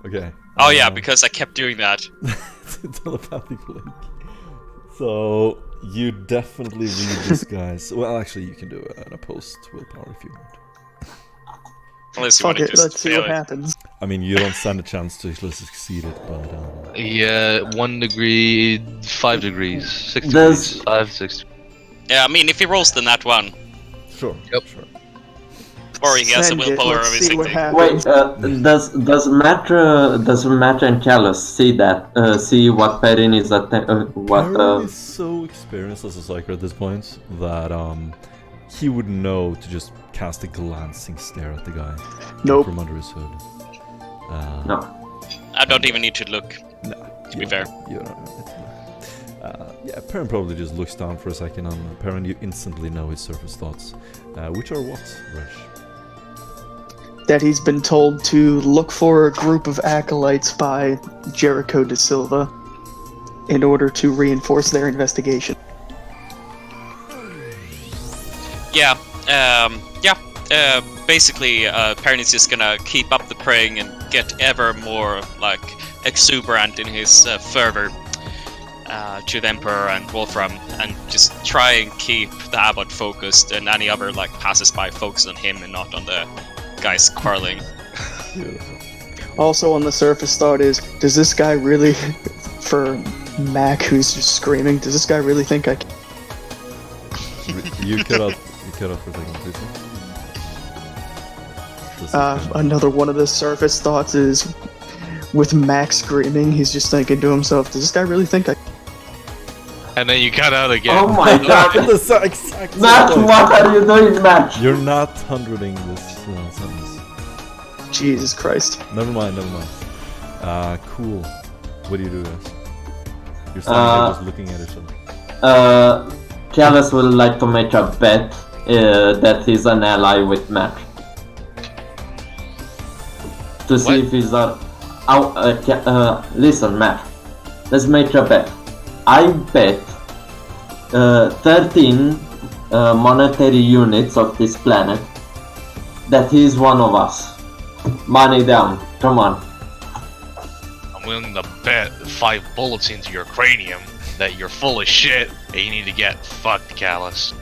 Okay. Oh yeah, because I kept doing that. Telepathic link. So you definitely read this guy's. Well, actually, you can do an opposed willpower if you want. Unless you Fuck want to it, just let's see fail what it. happens. I mean, you don't stand a chance to actually succeed it, but Yeah, 1 degree, 5 degrees, 6 Does- degrees, 5, 6. Yeah, I mean, if he rolls the nat 1, sure. Yep. Sure. or he has a Send it, willpower let's of his see what 60. happens. Wait, does Matt and Callus see that? See what Perrin is Perrin is so experienced as a psyker at this point that he would know to just cast a glancing stare at the guy Nope. from under his hood. No. I don't even need to look. Nah, To be fair. You don't know. Yeah, Perrin probably just looks down for a second, and Perrin, you instantly know his surface thoughts, which are what, Rush? That he's been told to look for a group of acolytes by Jericho da Silva in order to reinforce their investigation. Yeah, basically, Perrin is just gonna keep up the praying and get ever more, like, exuberant in his fervor to the Emperor and Wolfram, and just try and keep the abbot focused and any other, like, passers-by focused on him and not on the guys quarreling. Beautiful. Also on the surface thought is, does this guy really, for Mac who's just screaming, does this guy really think I can... You cut off for a second, please. Another one of the surface thoughts is, with Max screaming, he's just thinking to himself, does this guy really think I... And then you cut out again. Oh my god! Exact Matt, same what are you doing, Matt? You're not hundreding this sentence. Jesus Christ. Never mind. Cool. What do you do, guys? You're standing there just looking at each other. Callus would like to make a bet that he's an ally with Matt. To see What? if he's listen, Matt. Let's make a bet. I bet 13 monetary units of this planet that he's one of us. Money down. Come on. I'm willing to bet 5 bullets into your cranium that you're full of shit and you need to get fucked, Callus.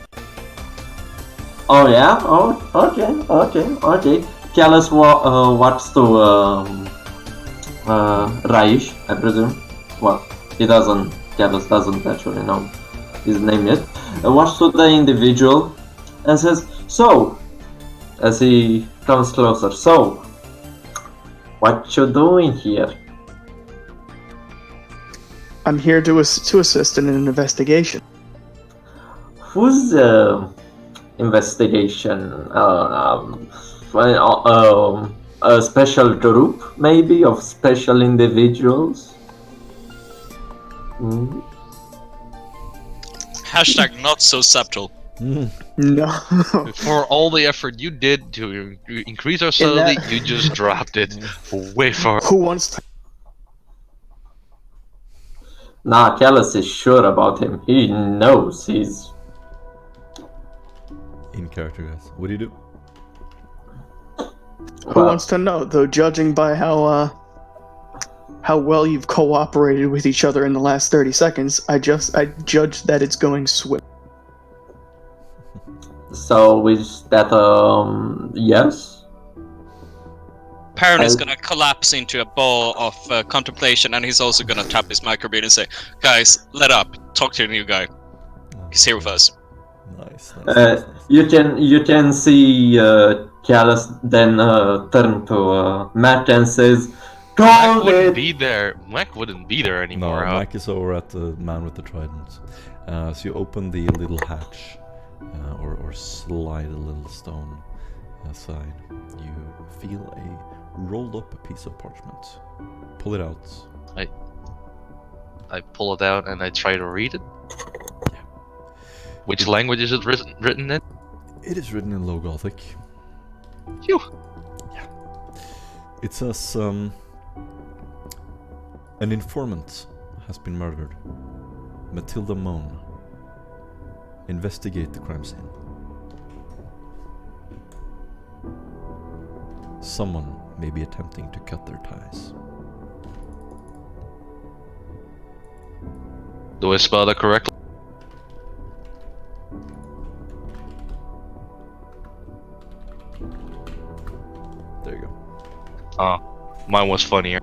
Oh yeah? Oh, okay. Callus wants to Raish, I presume. Well, Callus doesn't actually know his name yet. Walks to the individual and says, "So," as he comes closer, "So, what you doing here?" I'm here to assist in an investigation. Whose investigation? A special group, maybe, of special individuals? Hmm? Hashtag not so subtle. No. For all the effort you did to increase our subtlety, you just dropped it way far. Who wants to... Nah, Callus is sure about him. He knows he's... In character, guys. What do you do? Who wants to know, though, judging by how well you've cooperated with each other in the last 30 seconds, I judge that it's going swift. So is that, yes? Perrin is gonna collapse into a ball of contemplation, and he's also gonna tap his microbead and say, "Guys, let up. Talk to the new guy. He's here with us." Nice. You can see Callus then turn to Matt and says, Mac "Call wouldn't it!" be there. Mac wouldn't be there No, anymore. huh? Mac is over at the man with the trident. So you open the little hatch, or slide a little stone aside. You feel a rolled up piece of parchment. Pull it out. I pull it out and I try to read it. Yeah. Which language is it written in? It is written in Low Gothic. Phew. It says an informant has been murdered. Matilda Moan. Investigate the crime scene. Someone may be attempting to cut their ties. Do I spell that correctly? There you go. Oh, mine was funnier.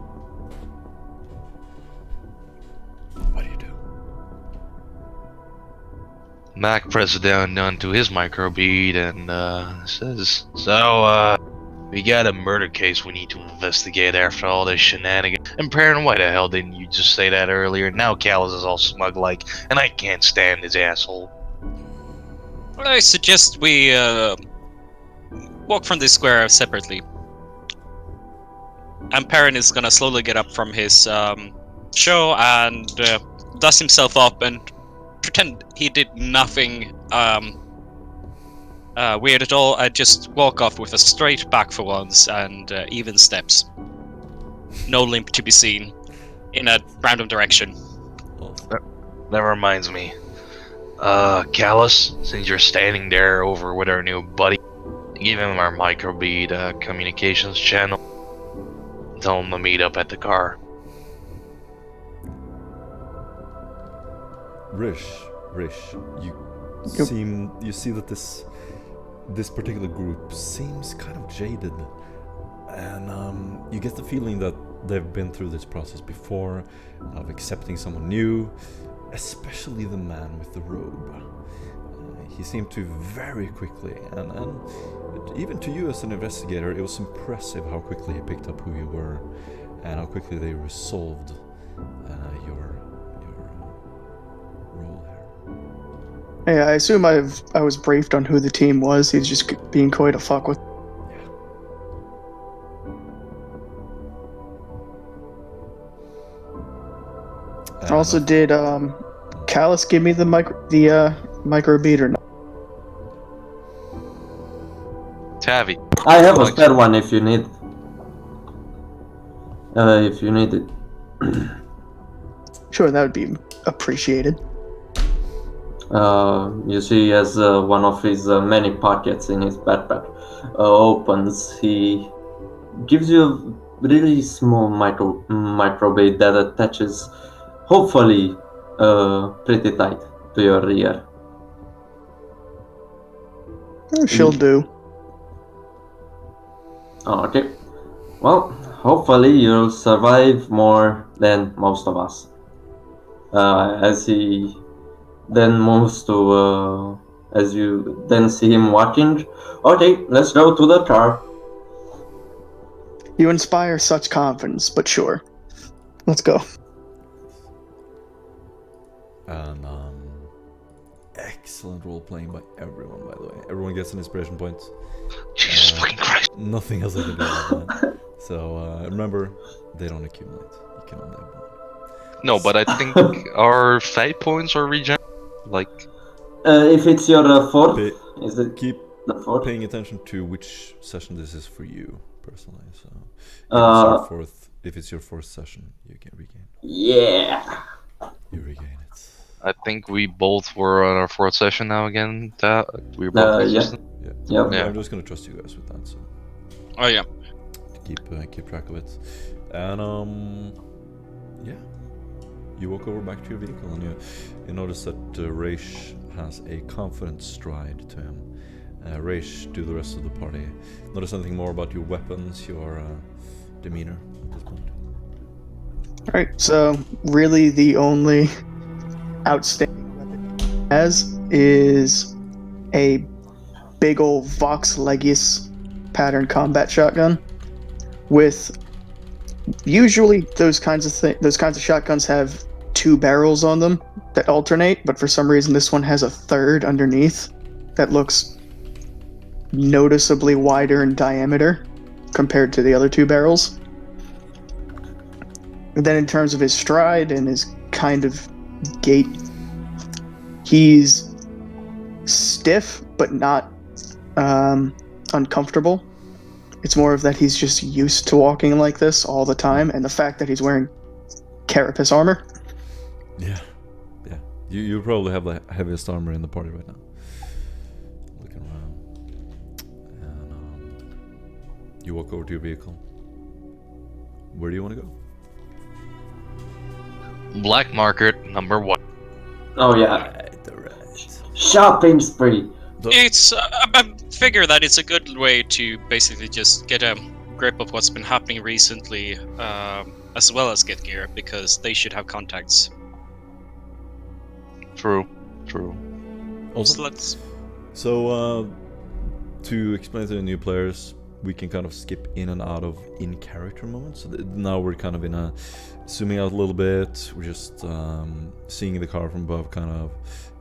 What do you do? Mac presses down onto his microbead and says, "So, we got a murder case we need to investigate after all this shenanigans. And Perrin, why the hell didn't you just say that earlier? Now Callus is all smug like, and I can't stand this asshole." I suggest we walk from this square separately. And Perrin is gonna slowly get up from his show and dust himself up and pretend he did nothing weird at all. And just walk off with a straight back for once and even steps. No limp to be seen in a random direction. That reminds me. Callus, since you're standing there over with our new buddy, give him our microbead communications channel. Tell him to meet up at the car. Rish, you see that this particular group seems kind of jaded, and you get the feeling that they've been through this process before of accepting someone new, especially the man with the robe. He seemed to very quickly, and even to you as an investigator, it was impressive how quickly he picked up who you were, and how quickly they resolved your role here. Hey, I assume I was briefed on who the team was. He's just being coy to fuck with. Yeah. Also, did Callus give me the microbead or not? Tavi. I have a spare one if you need. If you need it. Sure, that would be appreciated. You see, as one of his many pockets in his backpack opens, he gives you a really small microbead that attaches, hopefully, pretty tight to your rear. She'll do. Okay. Well, hopefully you'll survive more than most of us. As he then moves to, as you then see him walking. Okay, let's go to the car. You inspire such confidence, but sure. Let's go. And excellent role playing by everyone, by the way. Everyone gets an inspiration point. Jesus fucking Christ. Nothing else I can do about that. So remember, they don't accumulate. You can only have one. No, but I think our fate points are regen. Like, If it's your fourth, is it Keep the fourth? paying attention to which session this is for you personally. So if it's your fourth session, you can regain. Yeah. You regain it. I think we both were on our fourth session now again. We were both Yeah. resistant. Yep. Yeah. I'm just gonna trust you guys with that. So Oh yeah. keep track of it. And yeah, you walk over back to your vehicle and you notice that Raish has a confident stride to him. Raish, do the rest of the party notice anything more about your weapons, your demeanor at this point? Alright, so really the only outstanding weapon he has is a big old Vox Legius pattern combat shotgun with usually those kinds of shotguns have two barrels on them that alternate, but for some reason this one has a third underneath that looks noticeably wider in diameter compared to the other two barrels. And then in terms of his stride and his kind of gait, he's stiff but not uncomfortable. It's more of that he's just used to walking like this all the time, and the fact that he's wearing carapace armor. Yeah. You probably have the heaviest armor in the party right now. Looking around. And you walk over to your vehicle. Where do you want to go? Black market number 1. Oh yeah, Right. shopping spree. It's I figure that it's a good way to basically just get a grip of what's been happening recently, as well as get gear, because they should have contacts. True. Also, so to explain to the new players, we can kind of skip in and out of in-character moments. So now we're kind of in a zooming out a little bit. We're just seeing the car from above, kind of,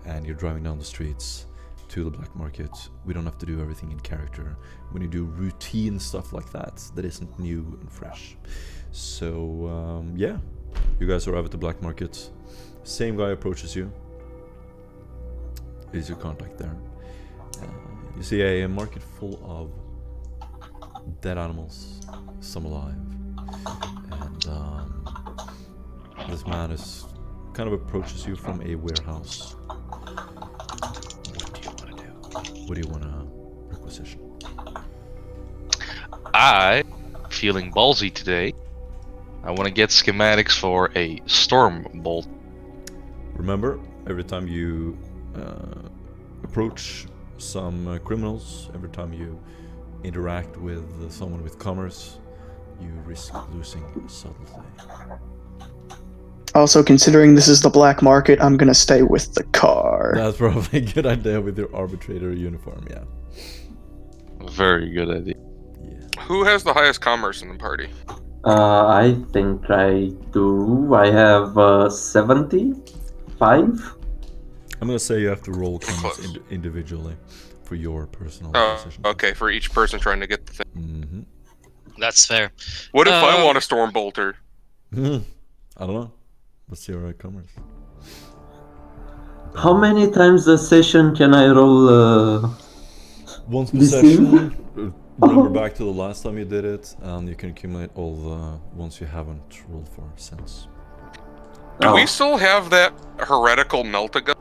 and you're driving down the streets to the black market. We don't have to do everything in character. When you do routine stuff like that isn't new and fresh. So yeah, you guys arrive at the black market. Same guy approaches you. Is your contact there? You see a market full of dead animals, some alive, and this man is kind of approaches you from a warehouse. What do you want to do? What do you want to requisition? I, feeling ballsy today, I want to get schematics for a storm bolt. Remember, every time you approach some criminals, every time you interact with someone with commerce, you risk losing subtlety. Also, considering this is the black market, I'm gonna stay with the car. That's probably a good idea with your arbitrator uniform, yeah. Very good idea. Yeah. Who has the highest commerce in the party? I think I do. I have 75. I'm gonna say you have to roll commerce Close. individually for your personal Oh, decision. okay, for each person trying to get the thing. Mm-hmm. That's fair. What if I want a storm bolter? I don't know. What's your commerce? How many times a session can I roll? Once per This session. Remember back to the last time you did it, and you can accumulate all the ones you haven't rolled for since. Do Oh. we still have that heretical meltagun?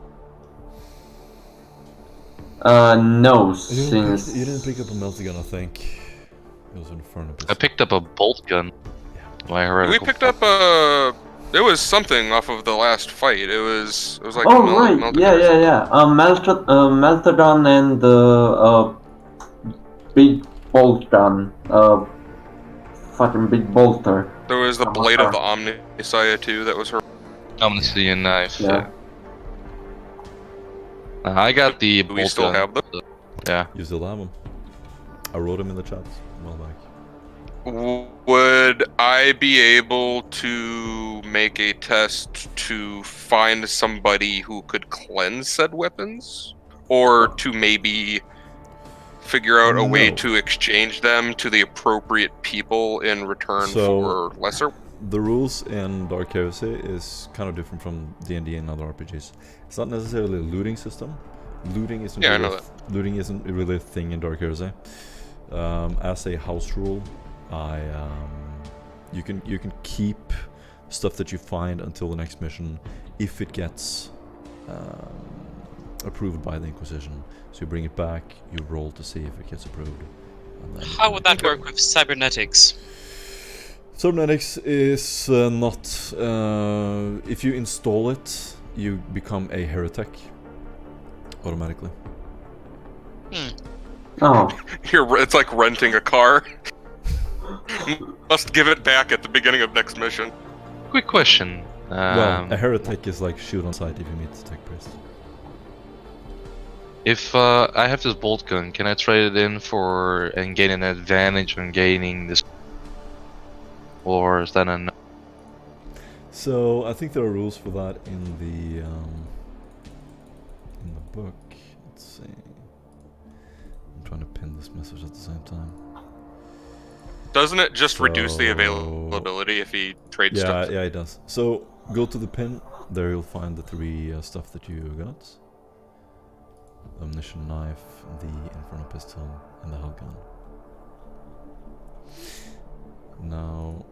No, You since didn't pick up a melting gun, I think. It was an Inferno pistol. I picked up a bolt gun. My We heretical picked up a. It was something off of the last fight. It was like. oh a right, meltagun yeah, or something. Meltodon and big bolt gun, fucking big bolter. There was the blade of the Omniscia too. That was her. Omniscient knife. Yeah. I got the Do we bolt still gun. have them? Yeah. You still have them. I wrote them in the chat a while back. Would I be able to make a test to find somebody who could cleanse said weapons? Or to maybe figure out a way No. to exchange them to the appropriate people in return So- for lesser? The rules in Dark Heresy is kind of different from D&D and other RPGs. It's not necessarily a looting system. Looting isn't Yeah, I really know looting isn't really a thing in Dark Heresy. As a house rule, you can keep stuff that you find until the next mission if it gets approved by the Inquisition. So you bring it back, you roll to see if it gets approved. And then How would that work with cybernetics? Cybernetics is not. If you install it, you become a heretic automatically. Oh, It's like renting a car. Must give it back at the beginning of next mission. Quick question. Well, a heretic is like shoot on sight if you meet the tech priest. If I have this bolt gun, can I trade it in for and gain an advantage on gaining this? Or is that a no? So I think there are rules for that in the book. Let's see. I'm trying to pin this message at the same time. Doesn't it just reduce the So- availability if he trades Yeah, stuff? yeah, it does. So go to the pin. There you'll find the three stuff that you got: Omniscient knife, the Inferno pistol, and the Hell gun. Now,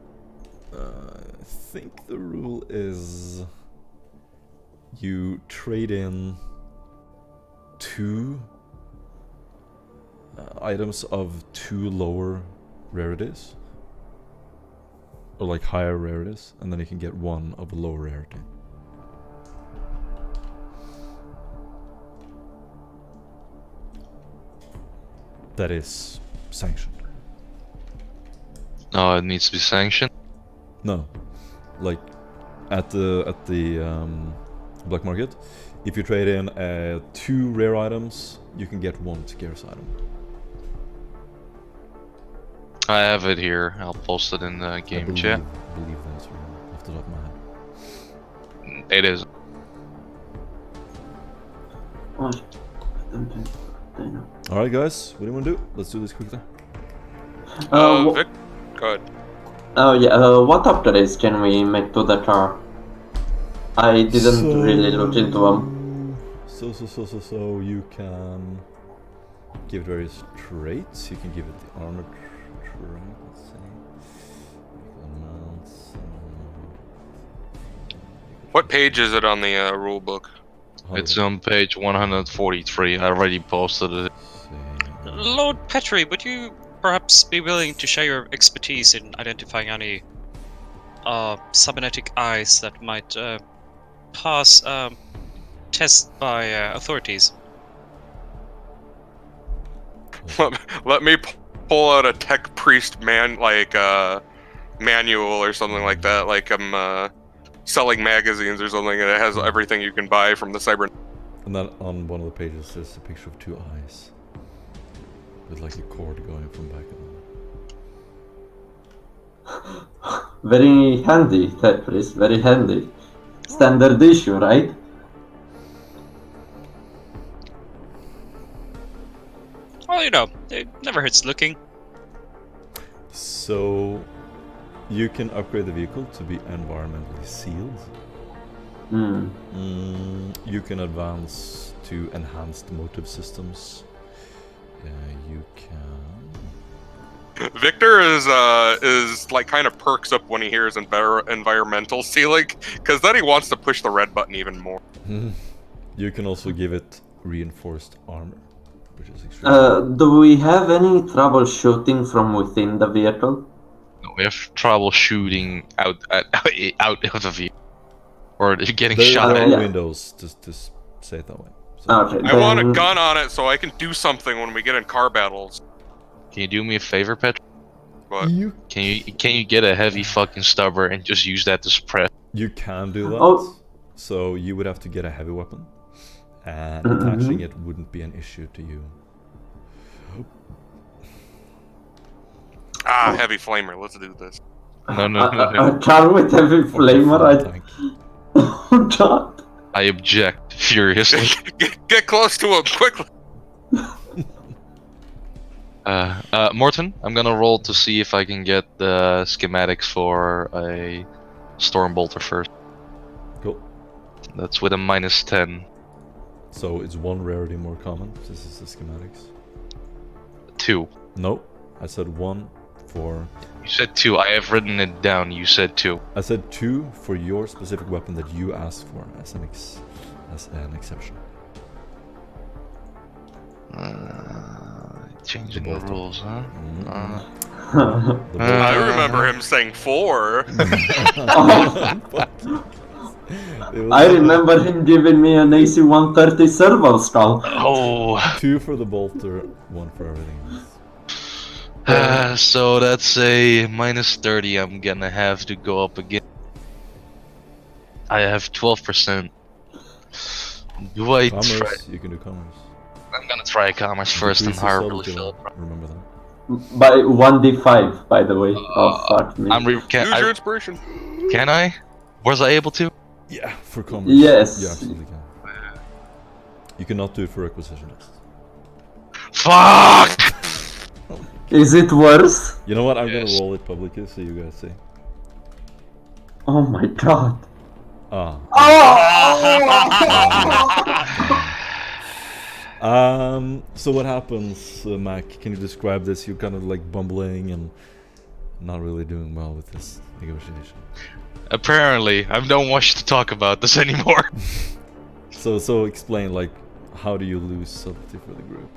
I think the rule is you trade in 2 items of 2 lower rarities, or like higher rarities, and then you can get 1 of a lower rarity. That is sanctioned. No, it needs to be sanctioned. No, like at the black market, if you trade in 2 rare items, you can get 1 scarce item. I have it here. I'll post it in the game chat. I believe that's real, off the top of my head. It is. Alright guys, what do you want to do? Let's do this quickly. Vic, go ahead. Oh yeah, what upgrades can we make to the car? I didn't really look into them. So you can give it various traits. You can give it the armor trait, let's see. Amounts, What page is it on the rule book? It's on page 143. I already posted it. Lord Petrie, would you perhaps be willing to share your expertise in identifying any cybernetic eyes that might pass tests by authorities? Let me pull out a tech priest manual or something like that, like I'm selling magazines or something, and it has everything you can buy from the cyber. And then on one of the pages there's a picture of 2 eyes with like a cord going from back of them. Very handy, Tetris, very handy. Standard issue, right? Well, you know, it never hurts looking. So you can upgrade the vehicle to be environmentally sealed. You can advance to enhanced motive systems. You can. Victor is like kind of perks up when he hears environmental sealing, because then he wants to push the red button even more. You can also give it reinforced armor, which is extremely. Do we have any troubleshooting from within the vehicle? No, we have trouble shooting out of the vehicle. Or getting There shot are at. yeah. windows, just say it that way. So Okay, I want a then- gun on it so I can do something when we get in car battles. Can you do me a favor, Pet? But you Can you get a heavy fucking stubber and just use that to suppress? you can do that. Oh. So you would have to get a heavy weapon, and Mhm. attaching it wouldn't be an issue to you. heavy flamer. Let's do this. No. A car with heavy flamer, Tank. Oh god. I object furiously. Get close to him quickly. Morton, I'm gonna roll to see if I can get the schematics for a storm bolter first. Cool. That's with a -10. So it's 1 rarity more common. This is the schematics. 2. No, I said 1 for. You said 2. I have written it down. You said 2. I said 2 for your specific weapon that you asked for as an exception. Changing The the bolter. rules, huh? The I remember him saying 4. It was I remember him giving me an AC-130 servo skull. Oh. 2 for the bolter, 1 for everything else. So that's a -30. I'm gonna have to go up again. I have 12%. Do I try? Commerce, you can do commerce. I'm gonna try commerce first and Increase the hardly subtlety, fill it. remember that. By 1d5, by the way. Oh fuck me. Use your inspiration. Can I? Was I able to? Yeah, for commerce. Yes. You absolutely can. You cannot do it for requisition list. Fuck! Is it worse? You know what? I'm Yes. gonna roll it publicly so you guys see. Oh my god. Ah. Oh! So what happens, Mac? Can you describe this? You're kind of like bumbling and not really doing well with this negotiation. Apparently, I don't want you to talk about this anymore. So explain, like, how do you lose subtlety for the group?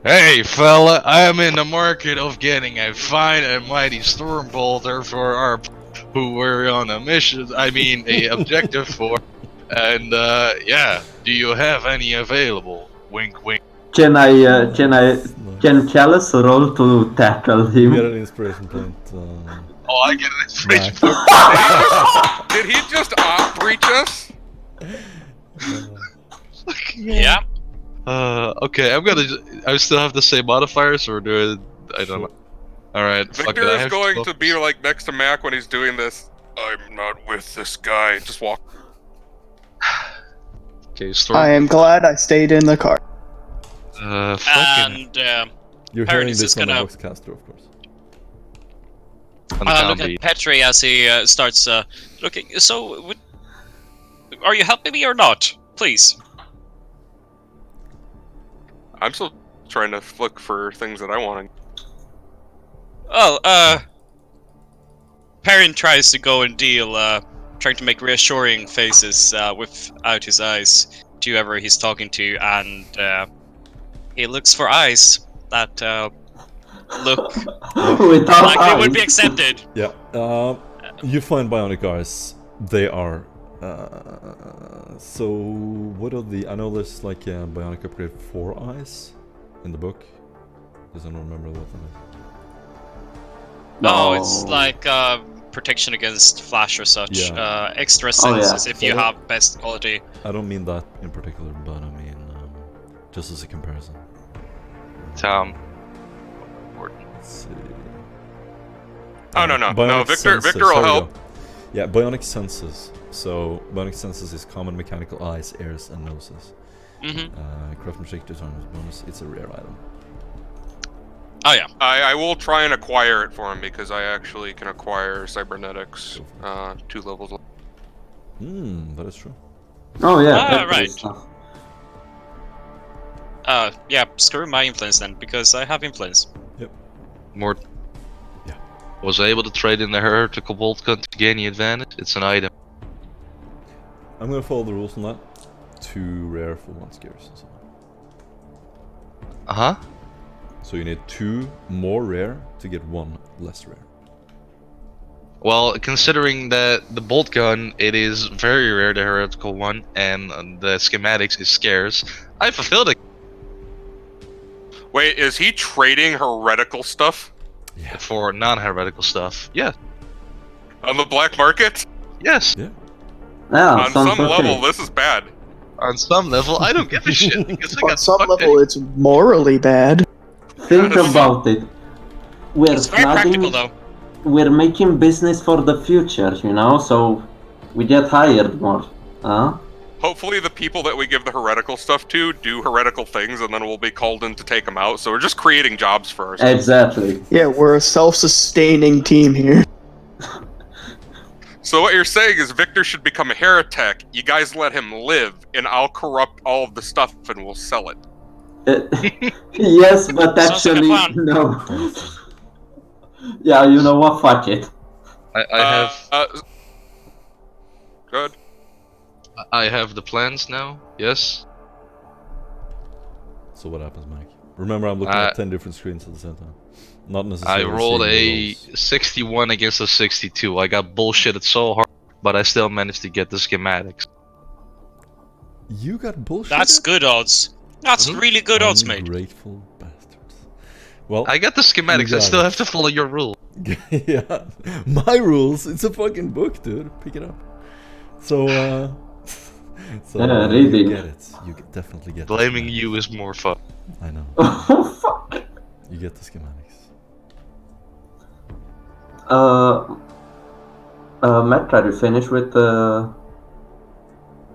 Hey, fella, I am in the market of getting a fine and mighty Stormbolter for our who we're on a mission. I mean, a objective for. And yeah, do you have any available? Wink, wink. Can Chalice roll to tackle You get him? an inspiration point. Oh, I get an inspiration Max. point. Did he just breach us? Yeah. Okay, I still have the same modifiers, or do I don't know. Alright, fuck it. Victor I is have going 12. to be like next to Mac when he's doing this. I'm not with this guy. Just walk. Okay, Storm. I am glad I stayed in the car. Fucking. And You're Perrin hearing is this just on the gonna- Voxcaster, of course. On the count look B. at Petri as he starts looking. So, are you helping me or not? Please. I'm still trying to look for things that I want. Oh, Perrin tries to go and deal, trying to make reassuring faces without his eyes to whoever he's talking to, and he looks for eyes that look Without like they would be eyes. accepted. Yeah. You find Bionic Eyes. They are. So what are the? I know there's like a Bionic upgrade 4 eyes in the book. Does anyone remember what that is? No, it's like protection against flash or such. Yeah. Extra Oh, yeah. senses if you So- have best quality. I don't mean that in particular, but I mean just as a comparison. Tom. Let's see. Oh no. Bionic Victor senses, will there we help. go. Yeah, Bionic senses. So Bionic senses is common mechanical eyes, ears, and noses. Craftsmanship determines bonus. It's a rare item. Oh yeah. I will try and acquire it for him because I actually can acquire cybernetics 2 levels. That is true. Oh yeah, Ah, that right. stuff. Yeah, screw my influence then, because I have influence. Mort. Yeah. Was I able to trade in the heretical bolt gun to gain the advantage? It's an item. I'm gonna follow the rules on that. 2 rare for 1 scarce. And so on. Uh-huh. So you need 2 more rare to get 1 less rare. Well, considering that the bolt gun, it is very rare, the heretical one, and the schematics is scarce, I fulfilled it Wait, is he trading heretical stuff Yeah. for non-heretical stuff. Yeah. on the black market? Yes. Yeah. Yeah, On sounds some okay. level, this is bad. On some level, I don't give a shit because I On got some fucked level, it's morally bad. Think about it. We're It's very practical flooding. though. We're making business for the future, you know. So we get hired more. Huh? Hopefully the people that we give the heretical stuff to do heretical things and then we'll be called in to take them out. So we're just creating jobs for ourselves. Exactly. Yeah, we're a self-sustaining team here. So what you're saying is Victor should become a heretic, you guys let him live, and I'll corrupt all of the stuff and we'll sell it. Yes, but Sounds like a actually, plan. no. Yeah, you know what? Fuck it. Good. I have the plans now. Yes. So what happens, Mike? Remember, I'm looking at 10 different screens at the same time. Not I necessarily. rolled a seeing the rules. 61 against a 62. I got bullshitted so hard, but I still managed to get the schematics. You got bullshit. That's good odds. That's really good odds, mate. Ungrateful bastards. Well, I got the schematics. I got still it. have to follow your rule. yeah, my rules. It's a fucking book, dude. Pick it up. So, Yeah, you reading. get it. You definitely get. the Blaming schematics. you is more fun. I know. Oh fuck. You get the schematics. Matt, try to finish with the.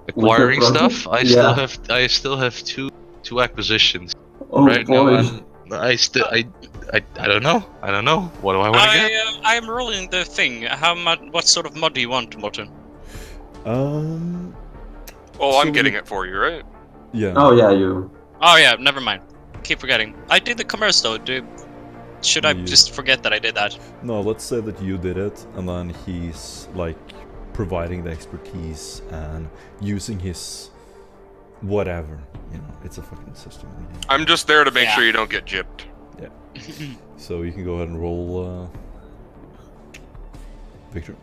Acquiring project? stuff. Yeah. I still have two acquisitions Oh right now. boy. I don't know. I don't know. What do I want to get? I am rolling the thing. What sort of mod do you want, Morton? Oh, So I'm getting it for you, right? Yeah. Oh yeah, you. Oh yeah, never mind. Keep forgetting. I did the commerce though. should I You- just forget that I did that? No, let's say that you did it, and then he's like providing the expertise and using his whatever. You know, it's a fucking system. in the game. I'm just there to make Yeah. sure you don't get gypped. So you can go ahead and roll, Victor.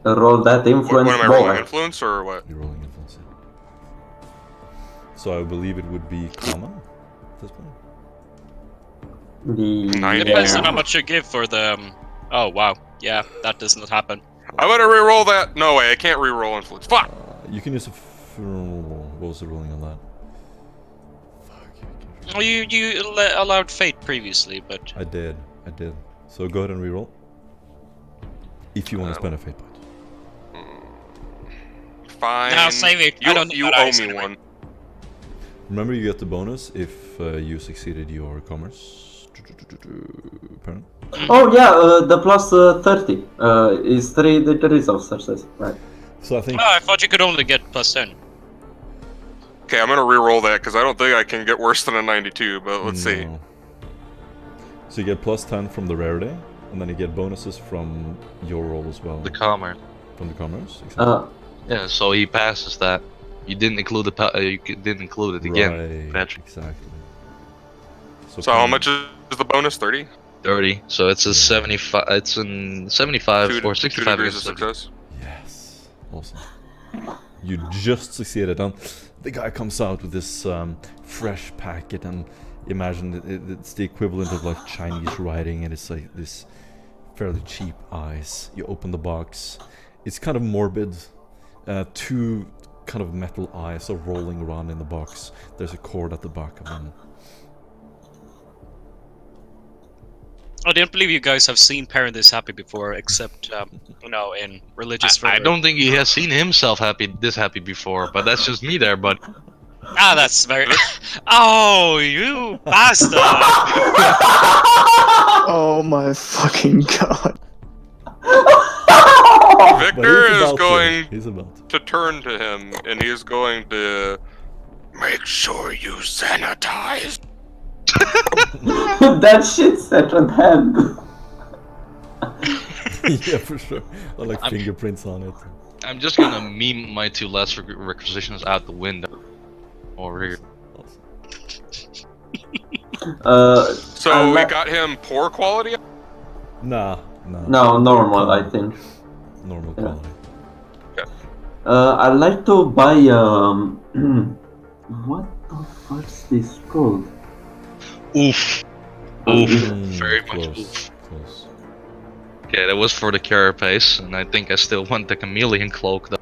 Roll that What influence am I more. rolling? Influence or what? You're rolling influence. Yeah. So I believe it would be common at this point. Nine. Depends Yeah. on how much you give for the. Oh wow, yeah, that does not happen. I want to re-roll that. No way, I can't re-roll influence. Fuck. You can use a. What was the ruling on that? Fuck. Well, you allowed fate previously, but I did. So go ahead and reroll. If you want to spend a fate point. Fine. now save it. I don't need You that owe ice me anyway. one. Remember, you get the bonus if you succeeded your commerce. Parent. Oh yeah, the plus 30 is 3 degrees of success. Right. So I think Oh, I thought you could only get +10. Okay, I'm gonna re-roll that because I don't think I can get worse than a 92. But let's see. No. So you get plus 10 from the rarity, and then you get bonuses from your roll as well. The commerce. From the commerce. Exactly. Yeah, so he passes that. You didn't include you didn't include it again, Right. Patrick. Exactly. So how much is the bonus? 30. 30. So it's a 75. It's in 75 Two, or 2 65 degrees of against success. Yes. Awesome. You just succeeded. And the guy comes out with this fresh packet, and imagine it's the equivalent of like Chinese writing, and it's like this fairly cheap eyes. You open the box. It's kind of morbid. Two kind of metal eyes are rolling around in the box. There's a cord at the back of them. I didn't believe you guys have seen Perrin this happy before, except in religious. I fervor. don't think he has seen himself this happy before, but that's just me there, but Ah, that's very. Oh, you bastard! Oh my fucking god. But Victor he's is about going He's about to turn to him, and he's going to make sure you sanitize. That shit second hand. Yeah, for sure. Or like fingerprints on it. I'm just gonna meme my 2 last requisitions out the window over here. So we got him poor quality. Nah. No, normal, I think. Normal Yeah. quality. I'd like to buy what the fuck's this called? Oof. Very much close. oof. Close. Okay, that was for the carapace, and I think I still want the chameleon cloak though.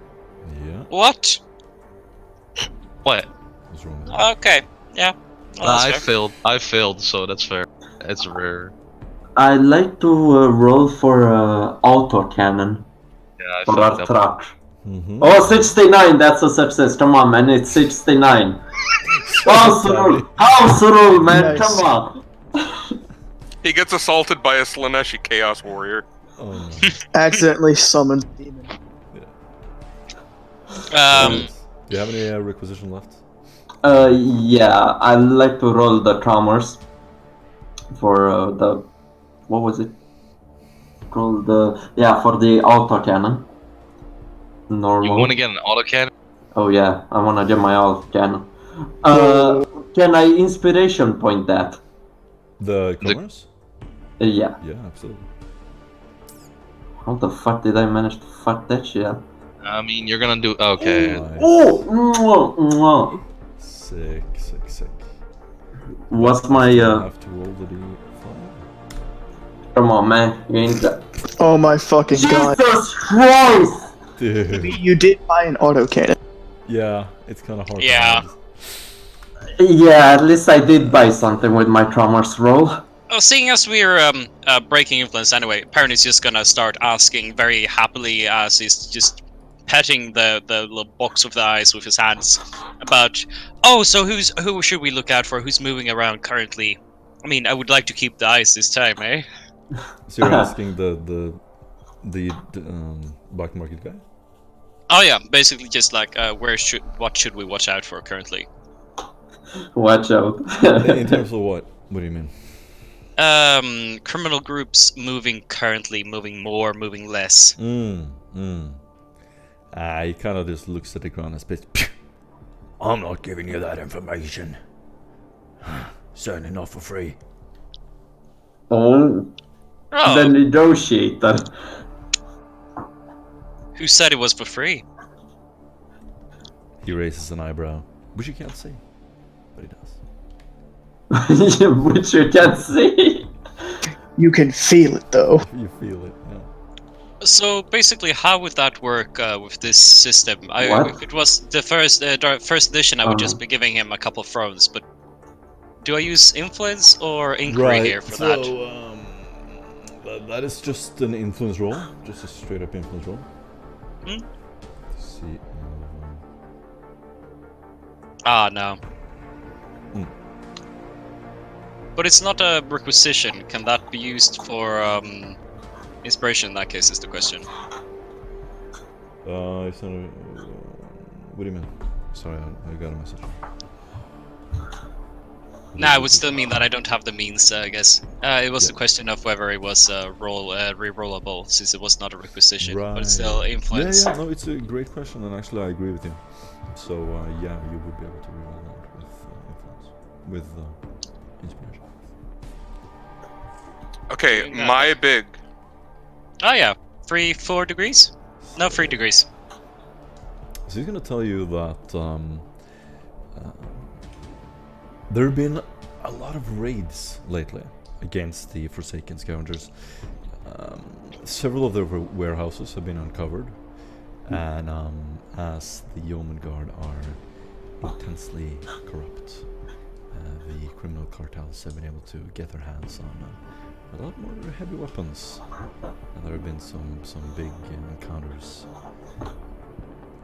Yeah. What? What? What's wrong with that? Okay, yeah. Well, that's I fair. failed, so that's fair. It's rare. I'd like to roll for Autocannon Yeah, I for fucked our up. truck. Mm-hmm. Oh, 69, that's a success. Come on, man, it's 69. House rule, man, Nice. come on. He gets assaulted by a Slaneshi Chaos Warrior. Oh no. Accidentally summoned the demon. Um, Do you have any requisition left? Yeah, I'd like to roll the commerce for the, what was it called? For the autocannon. Normal. You want to get an autocannon? Oh yeah, I wanna get my autocannon. Can I inspiration point that? The commerce? Yeah. Yeah, absolutely. How the fuck did I manage to fuck that shit up? I mean, you're gonna do okay. Nice. Oh! Mwah, mwah. Sick. What's my You have to roll the d5. Come on, man, you ain't that. Oh my fucking god. Jesus Christ! Dude. You did buy an autocannon. Yeah, it's kind of hard. Yeah. To Yeah, at least I did buy something with my commerce roll. well, seeing as we're breaking influence anyway, Perrin is just gonna start asking very happily as he's just petting the little box of the eyes with his hands about, oh, so who should we look out for? Who's moving around currently? I mean, I would like to keep the eyes this time, eh? So you're asking the black market guy? Oh yeah, basically just like what should we watch out for currently? Watch out. In terms of what? What do you mean? Criminal groups moving currently, moving more, moving less. He kind of just looks at the ground and spits. I'm not giving you that information. Certainly not for free. Oh, the Oh, negotiator. who said it was for free? He raises an eyebrow, which you can't see, but he does. Which you can see. You can feel it though. You feel it, yeah. So basically, how would that work with this system? What? If it was the first edition, I would just be giving him a couple of thrones. But do I use influence or inquiry here for that? That is just an influence roll, just a straight up influence roll. Hmm? Let's see. Ah, no. Hmm. But it's not a requisition. Can that be used for inspiration in that case, is the question. It's not a, what do you mean? Sorry, I got a message. Nah, it would still mean that I don't have the means, I guess. It was a question of whether it was re-rollable, since it was not a requisition, but it's still influence. Yeah, no, it's a great question, and actually I agree with you. So, yeah, you would be able to re-roll that with influence, with inspiration. Okay, my big. Oh yeah, 4 degrees? No, 3 degrees. So he's gonna tell you that there have been a lot of raids lately against the Forsaken Scavengers. Several of their warehouses have been uncovered, and as the Yeoman Guard are intensely corrupt, the criminal cartels have been able to get their hands on a lot more heavy weapons, and there have been some big encounters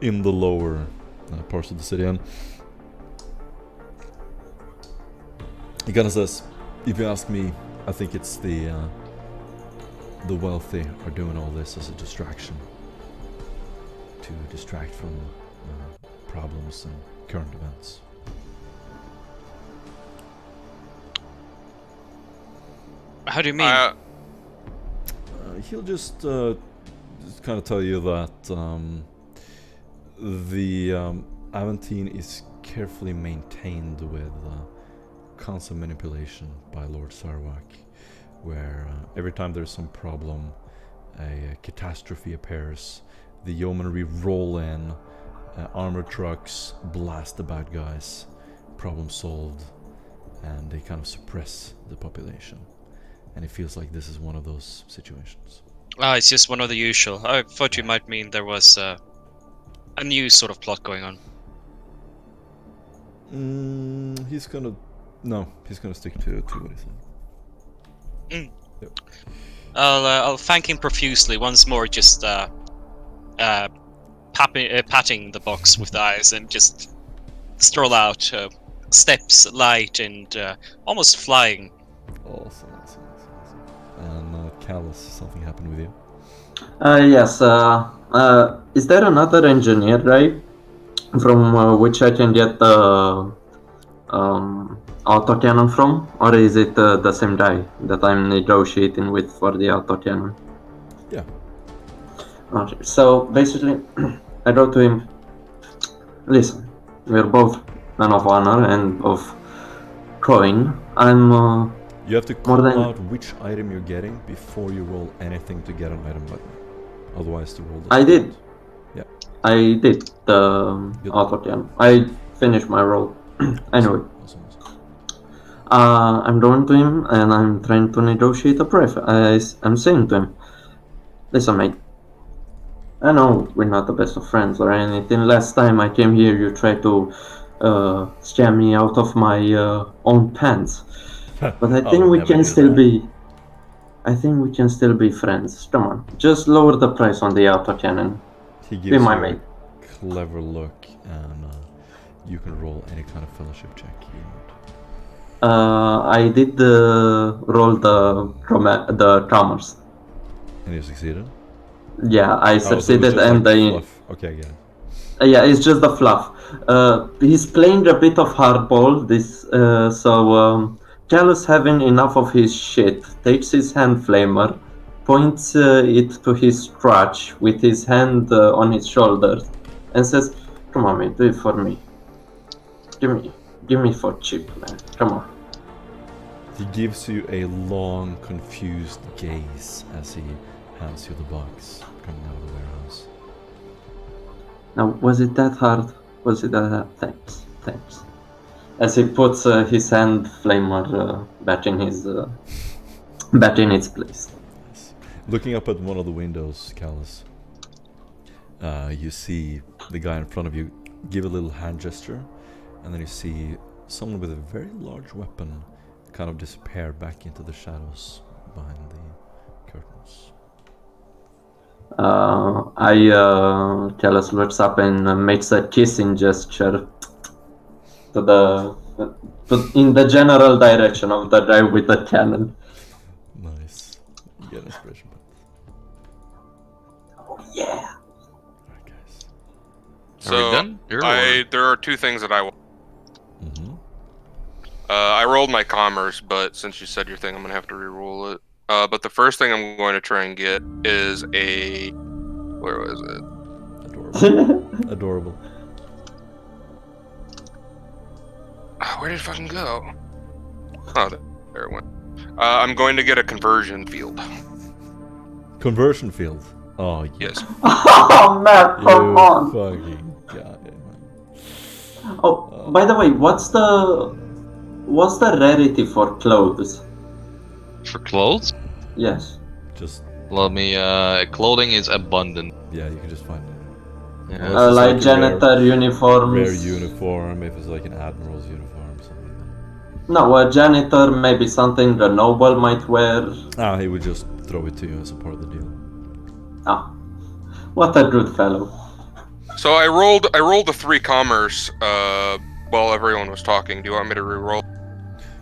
in the lower parts of the city. And he kind of says, if you ask me, I think it's the wealthy are doing all this as a distraction, to distract from problems and current events. How do you mean? He'll just kind of tell you that the Aventine is carefully maintained with constant manipulation by Lord Sarwak, where every time there's some problem, a catastrophe appears, the yeomanry roll in, armored trucks blast the bad guys, problem solved, and they kind of suppress the population. And it feels like this is one of those situations. It's just one of the usual. I thought you might mean there was a new sort of plot going on. He's gonna stick to what he said. Yep. I'll thank him profusely once more, just patting the box with the eyes and just stroll out, steps light and almost flying. Awesome. And Callus, something happened with you? Yes. Is there another engineer, right? From which I can get the autocannon from, or is it the same guy that I'm negotiating with for the autocannon? Yeah. Okay. So basically, I go to him. Listen, we're both men of honor and of coin. You have to call out which item you're getting before you roll anything to get an item button. Otherwise, the roll doesn't I did. count. Yeah. I did the autocannon. I finished my roll. Anyway. Awesome. I'm going to him and I'm trying to negotiate a price. I'm saying to him, listen mate, I know we're not the best of friends or anything. Last time I came here you tried to scam me out of my own pants. But I think we can still be... I think we can still be friends. Come on, just lower the price on the autocannon. He gives Be my you mate. a clever look, and you can roll any kind of fellowship check you want. I did roll the commerce. And you succeeded? Yeah, I succeeded, so it was just and like I... fluff. Okay, I get it. Yeah, it's just the fluff. He's playing a bit of hardball. Callus, having enough of his shit, takes his hand flamer, points it to his crotch with his hand on his shoulder, and says, "Come on, man, do it for me. Give me for cheap, man. Come on." He gives you a long, confused gaze as he hands you the box coming out of the warehouse. Now, was it that hard? Was it that hard? Thanks. As he puts his hand flamer back in its place. Yes. Looking up at one of the windows, Callus, you see the guy in front of you give a little hand gesture, and then you see someone with a very large weapon kind of disappear back into the shadows behind the curtains. Callus looks up and makes a kissing gesture in the general direction of the guy with the cannon. Nice. You get an inspiration point. Oh yeah. Alright, guys. So Are we done? Or- there are two things that I want. Mm-hmm. I rolled my commerce, but since you said your thing, I'm gonna have to re-roll it. But the first thing I'm going to try and get is a... Where was it? Adorable. Adorable. Where did it fucking go? Oh, there it went. I'm going to get a conversion field. Conversion field. Oh, Yes. Oh man, come You on. fucking got it, man. Oh, by the way, what's the rarity for clothes? For clothes? Yes. Just, Let me, clothing is abundant. yeah, you can just find it. Yeah. Unless it's Like a janitor uniforms. rare uniform, if it's like an admiral's uniform, something like that. No, a janitor, maybe something a noble might wear. Ah, he would just throw it to you as a part of the deal. Ah, what a good fellow. So I rolled the 3 commerce while everyone was talking. Do you want me to re-roll?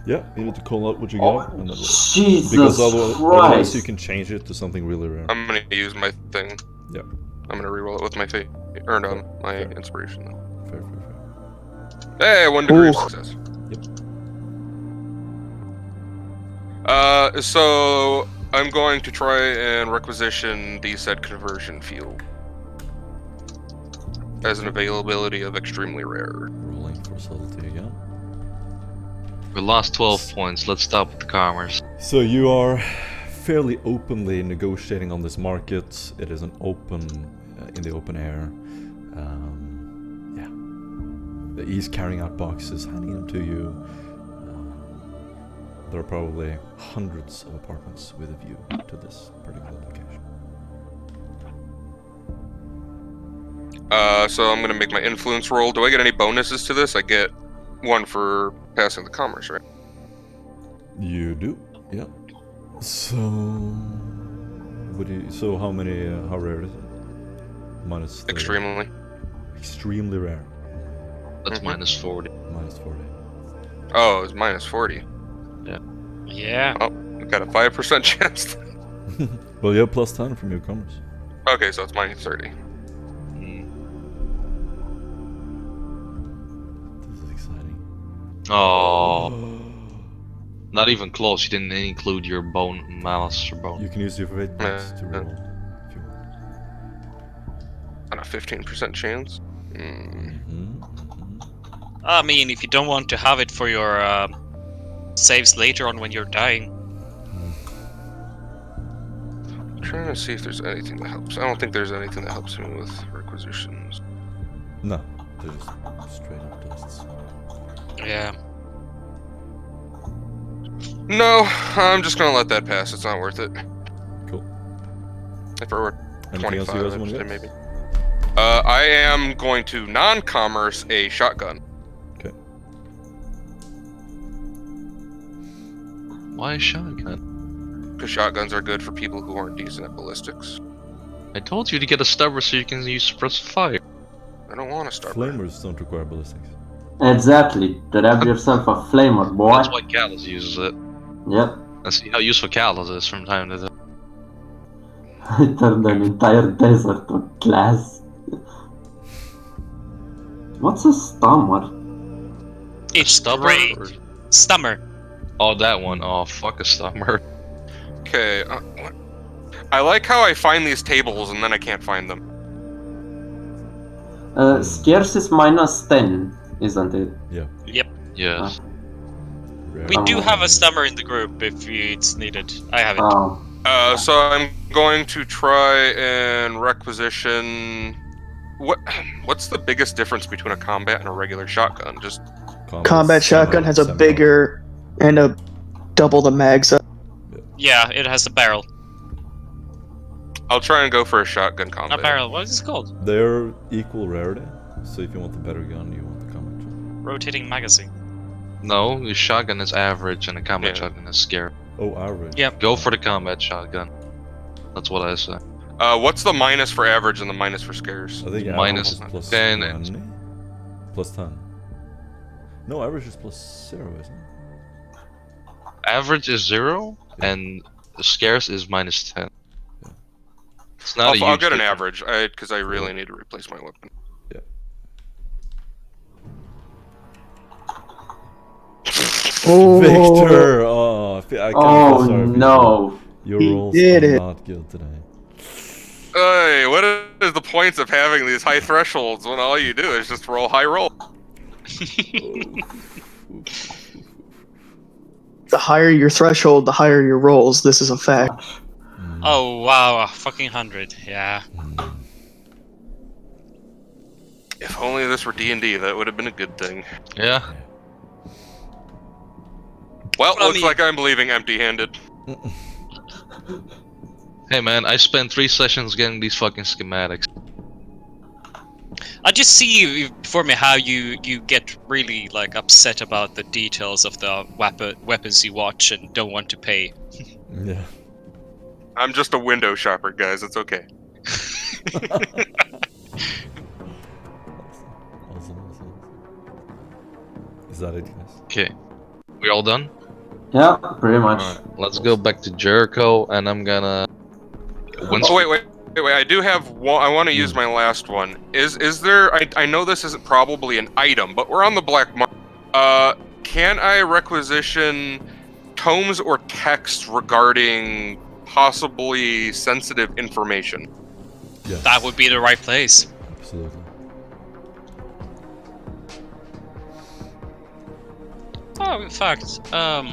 Yeah, you need to call out what you got, and then Jesus because otherwise Christ. you can change it to something really rare. I'm gonna use my thing. Yep. I'm gonna re-roll it with my fate, or no, my Fair. inspiration. Fair. Hey, 1 degree of Ooh. success. Yep. So I'm going to try and requisition the said conversion field as an availability of extremely rare. Rolling for subtlety again. We lost 12 points. Let's stop with the commerce. So you are fairly openly negotiating on this market. It is an open, in the open air. Yeah. He's carrying out boxes, handing them to you. There are probably hundreds of apartments with a view to this particular location. So I'm gonna make my influence roll. Do I get any bonuses to this? I get 1 for passing the commerce, right? You do, yeah. So, what do you? So how many? How rare is it? Minus 30. Extremely. Extremely rare. That's Mhm. minus 40. Minus 40. Oh, it's minus 40. Yeah. Oh, I've got a 5% chance. Well, you have plus 10 from your commerce. Okay, so it's minus 30. This is exciting. Oh, not even close. You didn't include your malice or bone. You can use your fate points to roll if you want. On a 15% chance. I mean, if you don't want to have it for your saves later on when you're dying. I'm trying to see if there's anything that helps. I don't think there's anything that helps me with requisitions. No, they're just straight up dusts. Yeah. No, I'm just gonna let that pass. It's not worth it. Cool. If it were Anything else 25, you guys I'd want to say get? maybe. I am going to non-commerce a shotgun. Okay. Why shotgun? Because shotguns are good for people who aren't decent at ballistics. I told you to get a stubber so you can use suppressive fire. I don't want to start. Flamers don't require ballistics. Exactly. Grab yourself a flamer, boy. That's why Callus uses it. Yep. And see how useful Callus is from time to time. I turned an entire desert to glass. What's a stammer? It's Stubber? great. Or- Stammer. Oh, that one. Oh, fuck a stomach. Okay. What? I like how I find these tables and then I can't find them. Scarce is -10, isn't it? Yeah. Yep. Yes. Rare. We do have a stammer in the group if it's needed. I have it. Oh. So I'm going to try and requisition. What's the biggest difference between a combat and a regular shotgun? Just Combat shotgun has a bigger and a double the mags up. Yeah, it has a barrel. I'll try and go for a shotgun combat. Not barrel. What is it called? They're equal rarity, so if you want the better gun, you want the combat. Rotating magazine. No, the shotgun is average and the combat shotgun is scary. Oh, average. Yep. Go for the combat shotgun. That's what I say. What's the minus for average and the minus for scares? I think Minus average is plus 10 20, plus 10. No, average is plus 0, isn't it? Average is 0 and the scarce is -10. It's not a I'll huge get an difference. average, because I really need to replace my weapon. Oh, Victor! Oh, I kinda feel Oh sorry for you. no. Your He rolls did are it. not good today. Hey, what is the points of having these high thresholds when all you do is just roll high roll? The higher your threshold, the higher your rolls. This is a fact. Oh wow, a fucking 100. Yeah. If only this were D&D, that would have been a good thing. Yeah. Well, But I looks mean- like I'm leaving empty-handed. Hey man, I spent 3 sessions getting these fucking schematics. I just see for me how you get really like upset about the details of the weapons you watch and don't want to pay. Yeah. I'm just a window shopper, guys. It's okay. Awesome. Is that it, guys? Okay. We all done? Yeah, pretty much. Alright, let's go back to Jericho and I'm gonna... Once Oh, wait. I do have one. I want to use my last one. Is there... I know this isn't probably an item, but we're on the black market. Can I requisition tomes or text regarding possibly sensitive information? Yes. That would be the right place. Absolutely. Oh, in fact,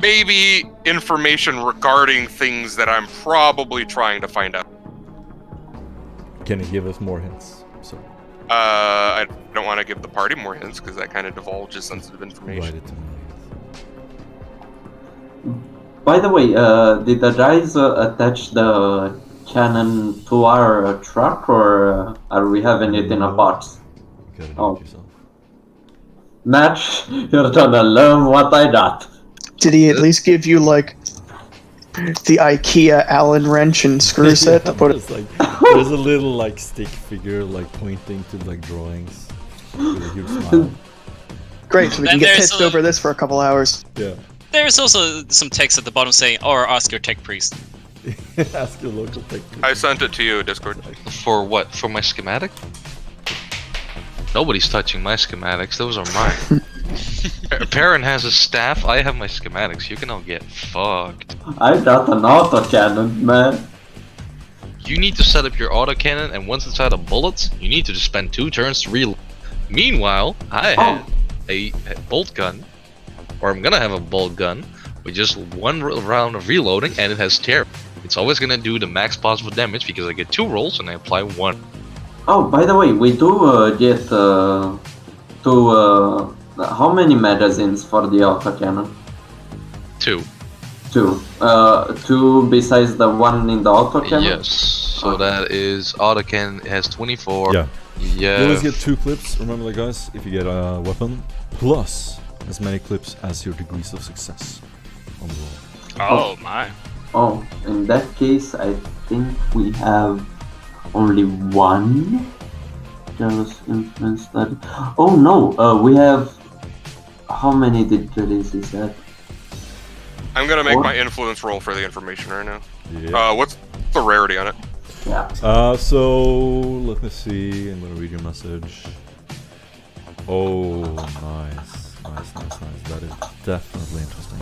Maybe information regarding things that I'm probably trying to find out. Can you give us more hints? So, I don't want to give the party more hints because that kind of divulges sensitive write information. it to me. By the way, did the guys attach the cannon to our truck, or are we having it in a box? You gotta do Oh. it yourself. Match, you're gonna learn what I got. Did he at least give you like the IKEA Allen wrench and screw set to put it? It's like, there's a little like stick figure like pointing to like drawings with a huge smile. Great, so we Then can get there's pissed a- over this for a couple hours. Yeah. there's also some text at the bottom saying, or ask your tech priest. Ask your local tech. I sent it to you, Discord. For what? For my schematic? Nobody's touching my schematics, those are mine. Perrin has a staff, I have my schematics, you can all get fucked. I got an autocannon, man. You need to set up your autocannon, and once it's out of bullets, you need to just spend 2 turns to reload. Meanwhile, I had a bolt gun, or I'm gonna have a bolt gun, with just 1 round of reloading, and it has tear. It's always gonna do the max possible damage because I get 2 rolls and I apply 1. Oh, by the way, we do get how many magazines for the autocannon? 2. 2. 2 besides the one in the autocannon? Yes. So that is autocannon. It has 24. Yeah. Yeah. You always get 2 clips, remember that, guys? If you get a weapon, plus as many clips as your degrees of success on the roll. Oh my. Oh, in that case, I think we have only 1. Jealous influence study. Oh no, we have. How many degrees is that? I'm gonna make What? my influence roll for the information right now. Yeah. What's the rarity on it? Yeah. So let me see. I'm gonna read your message. Oh, nice. That is definitely interesting.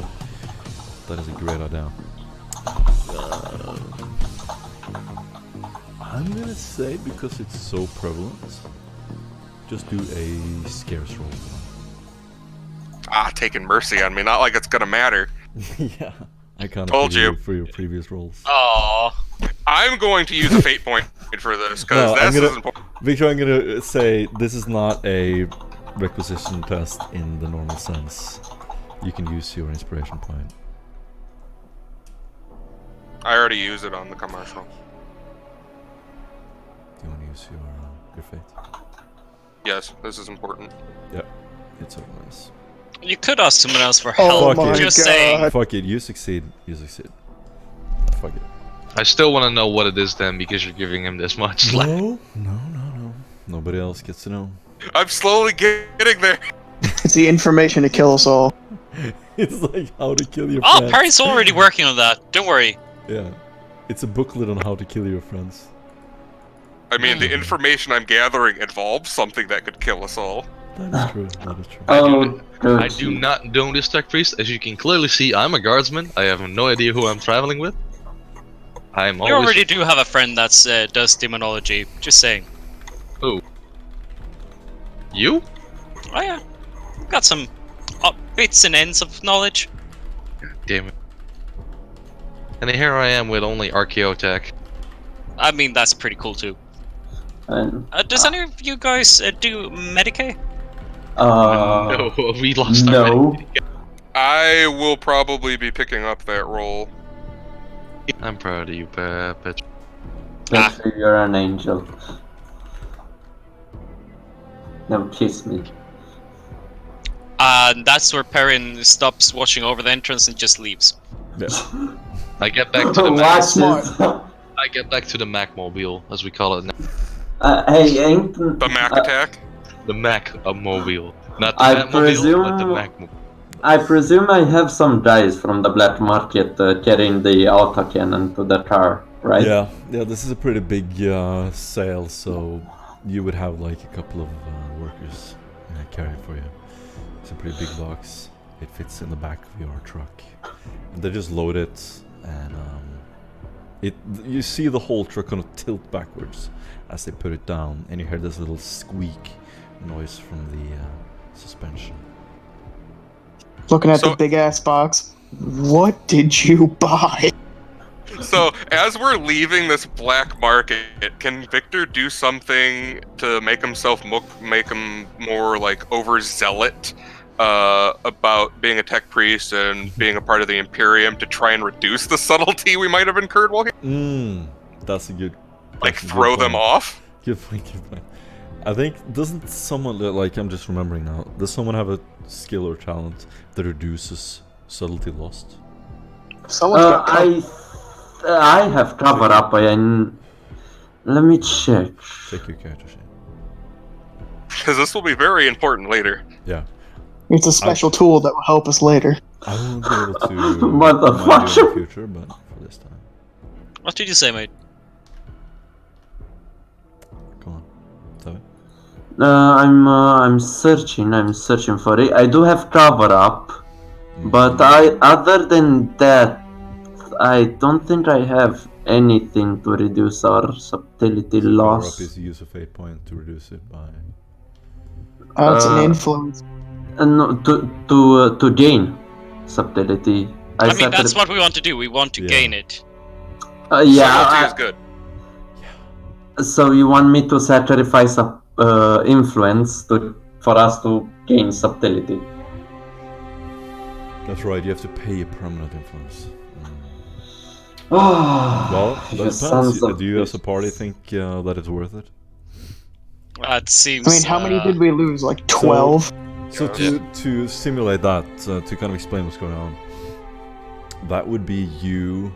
That is a great idea. I'm gonna say, because it's so prevalent, just do a scarce roll. Taking mercy on me. Not like it's gonna matter. Yeah, I kind of Told you. for your previous rolls. Aww. I'm going to use a fate point for this, because No, this is important. Victor, I'm gonna say this is not a requisition test in the normal sense. You can use your inspiration point. I already used it on the commercial. Do you want to use your fate? Yes, this is important. Yep, it certainly is. You could ask someone else for Oh help. my Just God. saying. Fuck it, you succeed. You succeed. Fuck it. I still want to know what it is then, because you're giving him this much. No. Nobody else gets to know. I'm slowly getting there. It's the information to kill us all. It's like how to kill your Oh, friends. Perry's already working on that. Don't worry. Yeah. It's a booklet on how to kill your friends. I mean, the information I'm gathering involves something that could kill us all. That is true. That is true. Oh, good. I do not know this tech priest. As you can clearly see, I'm a guardsman. I have no idea who I'm traveling with. I'm You always... already do have a friend that does demonology. Just saying. Who? You? Oh yeah. Got some bits and ends of knowledge. Damn it. And here I am with only archaeotech. I mean, that's pretty cool too. And, Does any of you guys do Medicaid? No, we lost our no. many. I will probably be picking up that role. I'm proud of you, bitch. Spencer, you're an angel. Now kiss me. And that's where Perrin stops watching over the entrance and just leaves. Yeah. I get back to the Mac. Watch this. I get back to the Mac-mobile, as we call it now. Hey, ain't The Mac attack. The Mac-mobile. Not the I Mac-mobile, but the presume- Mac-mobile. I presume I have some dice from the black market carrying the autocannon to the car, right? Yeah, this is a pretty big sale, so you would have like a couple of workers carry it for you. It's a pretty big box. It fits in the back of your truck. And they just load it, and you see the whole truck kind of tilt backwards as they put it down, and you hear this little squeak noise from the suspension. Looking at So- the big ass box. What did you buy? So, as we're leaving this black market, can Victor do something to make himself make him more like overzealot about being a tech priest and being a part of the Imperium to try and reduce the subtlety we might have incurred while here? That's a good. Like, that's a good throw them point. off? Good point. I think, doesn't someone, like, I'm just remembering now, does someone have a skill or talent that reduces subtlety lost? Someone's got I have cover up. Let me check. Check your character sheet. Because this will be very important later. Yeah. It's a special tool that will help us later. I won't be able to remind you in Motherfucker. the future, but for this time. What did you say, mate? Come on. Tell me. I'm searching for it. I do have cover up, but other than that, I don't think I have anything to reduce our subtlety Power up loss. is use a fate point to reduce it by. It's an influence. No, to gain subtlety. I mean, that's what we want to do. We want to Yeah. gain it. Subtlety yeah. is good. So you want me to sacrifice influence for us to gain subtlety? That's right, you have to pay a permanent influence. Oh, Well, that you depends. sons of Do you as a bitches. party think that it's worth it? That seems. I mean, how many did we lose? Like 12? So to simulate that, to kind of explain what's going on, that would be you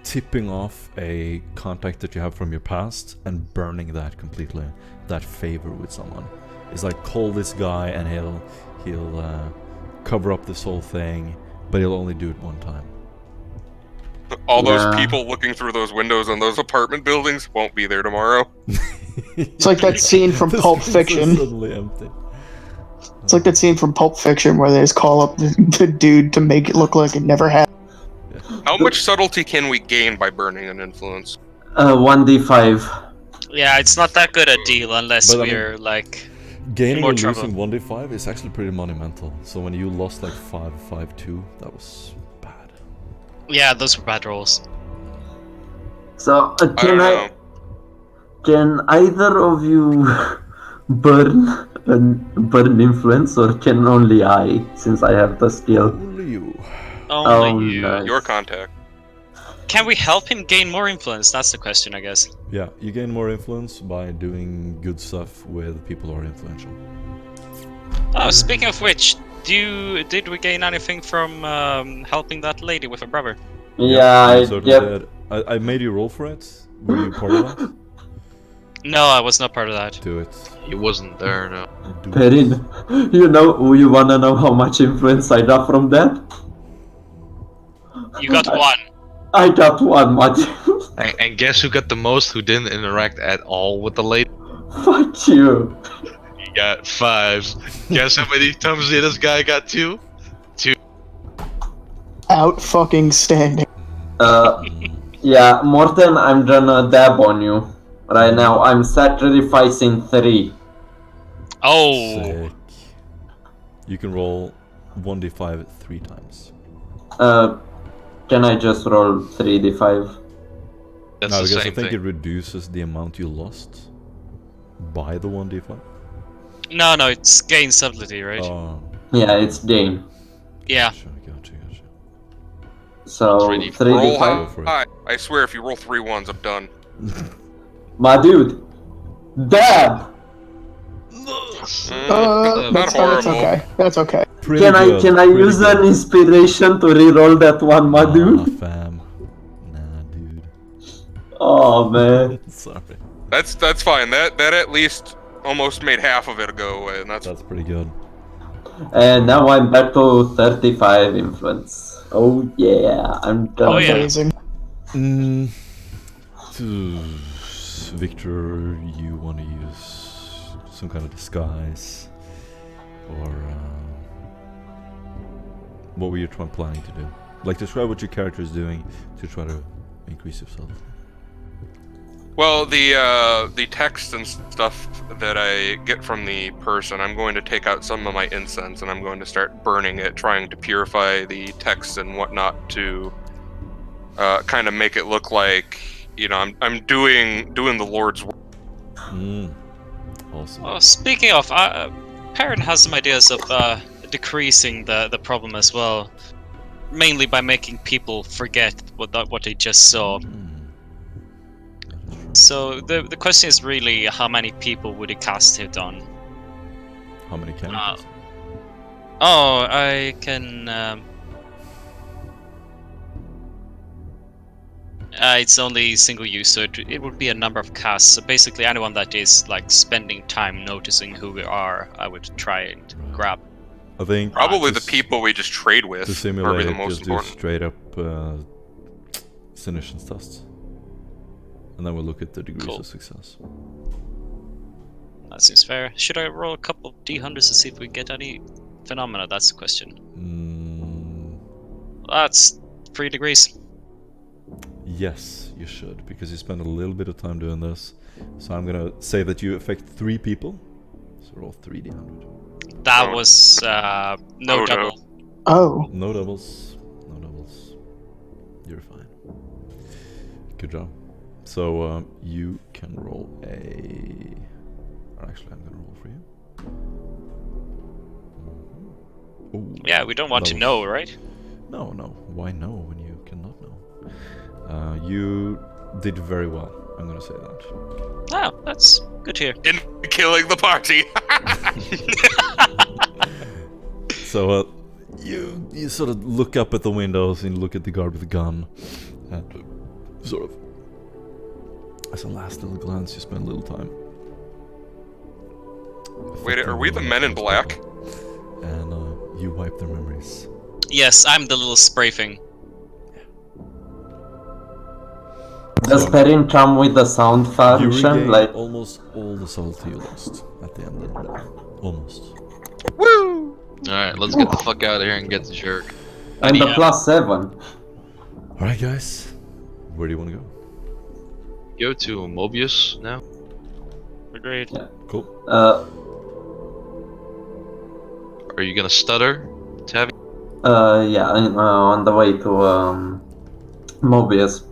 tipping off a contact that you have from your past and burning that completely, that favor with someone. It's like, call this guy and he'll cover up this whole thing, but he'll only do it one time. All those Yeah. people looking through those windows on those apartment buildings won't be there tomorrow. It's like that scene from The Pulp streets are Fiction. suddenly empty. It's like that scene from Pulp Fiction where they just call up the dude to make it look like it never happened. How much subtlety can we gain by burning an influence? 1d5. Yeah, it's not that good a deal unless But I mean, we're like Gaining more or trouble. losing 1d5 is actually pretty monumental. So when you lost like 5, 5, 2, that was bad. Yeah, those were bad rolls. So I don't know. can either of you burn influence, or can only I, since I have the skill? Only you. Only you. Nice. Your contact. Can we help him gain more influence? That's the question, I guess. Yeah, you gain more influence by doing good stuff with people who are influential. Oh, speaking of which, did we gain anything from helping that lady with her brother? Yeah, you certainly yep. did. I made you roll for it. Were you part of that? No, I was not part of that. Do it. He wasn't there, no. Do it. Perrin, you wanna know how much influence I got from that? You got one. I got one, Matthew. And guess who got the most who didn't interact at all with the lady? Fuck you. He got 5. Guess how many times this guy got 2? Out fucking standing. Yeah, Morten, I'm gonna dab on you. Right now, I'm sacrificing 3. Oh, Sick. You can roll 1d5 3 times. Can I just roll 3d5? That's No, the because I same think thing. it reduces the amount you lost by the 1d5. no, it's gain subtlety, right? Oh, Yeah, it's gain. Yeah. gotcha. So, 3d5. Roll 3d5. for it. high. I swear, if you roll 3 ones, I'm done. My dude. Dab! That's Not horrible. okay. That's okay. Pretty Can good, I pretty use good. an inspiration to reroll that one, my Nah, dude? fam. Nah, dude. Oh, man. Sorry. That's fine. That at least almost made half of it go away, and that's Pretty good. And now I'm back to 35 influence. Oh, yeah. I'm done. Oh, yeah. Amazing. Victor, you want to use some kind of disguise, or what were you planning to do? Like, describe what your character is doing to try to increase yourself. well. The text and stuff that I get from the person, I'm going to take out some of my incense and I'm going to start burning it, trying to purify the text and whatnot to kind of make it look like, you know, I'm doing the Lord's work. Awesome. Well, speaking of, Perrin has some ideas of decreasing the problem as well, mainly by making people forget what they just saw. So the question is really, how many people would he cast it on? How many characters? Oh, I can. It's only single use, so it would be a number of casts. So basically, anyone that is like spending time noticing who we are, I would try and grab. I think Probably the to people we just trade with to are simulate the it, most just do important. straight up Senescence tests, and then we'll look at the degrees Cool. of success. That seems fair. Should I roll a couple of d100s to see if we get any phenomena? That's the question. That's 3 degrees. Yes, you should, because you spend a little bit of time doing this. So I'm gonna say that you affect 3 people. So roll 3d100. That Oh. was Oh, no no. double. Oh. No doubles. No doubles. You're fine. Good job. So you can roll a. Or actually, I'm gonna roll for you. Ooh, Yeah, we don't want to that know, was- right? No. Why no when you cannot know? You did very well. I'm gonna say that. Oh, that's good to hear. In killing the party. So you sort of look up at the windows and look at the guard with the gun, and sort of as a last little glance, you spend a little time. Wait, are we the Men in Black? And you wipe their memories. Yes, I'm the little spray thing. Does Perrin come with the sound You function? regain Like, almost all the subtlety you lost at the end of the day. Almost. Woo! Alright, let's get the fuck out of here and get the jerk. and the Yeah. +7. Alright, guys. Where do you want to go? Go to Mobius now. Agreed. Cool. Are you gonna stutter, Tavi? Yeah, on the way to Mobius.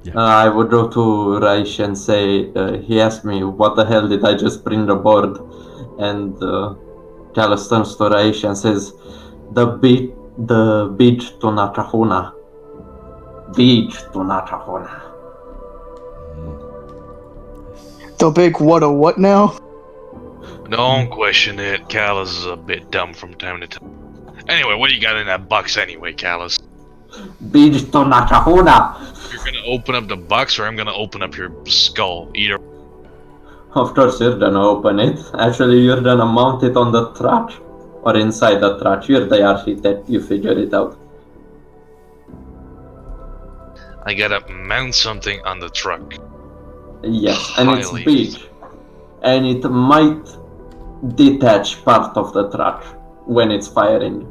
Yeah. I would go to Raish and say, he asked me, what the hell did I just bring aboard? And Callus turns to Raish and says, the beach to Natahuna. Beach to Natahuna. The big what now? Don't question it. Callus is a bit dumb from time to time. Anyway, what do you got in that box anyway, Callus? Beach to Natahuna. You're gonna open up the box, or I'm gonna open up your skull. Either. Of course you're gonna open it. Actually, you're gonna mount it on the truck. Or inside the truck. You're the architect. You figure it out. I gotta mount something on the truck. Yes, and it's Highly. big. And it might detach part of the truck when it's firing.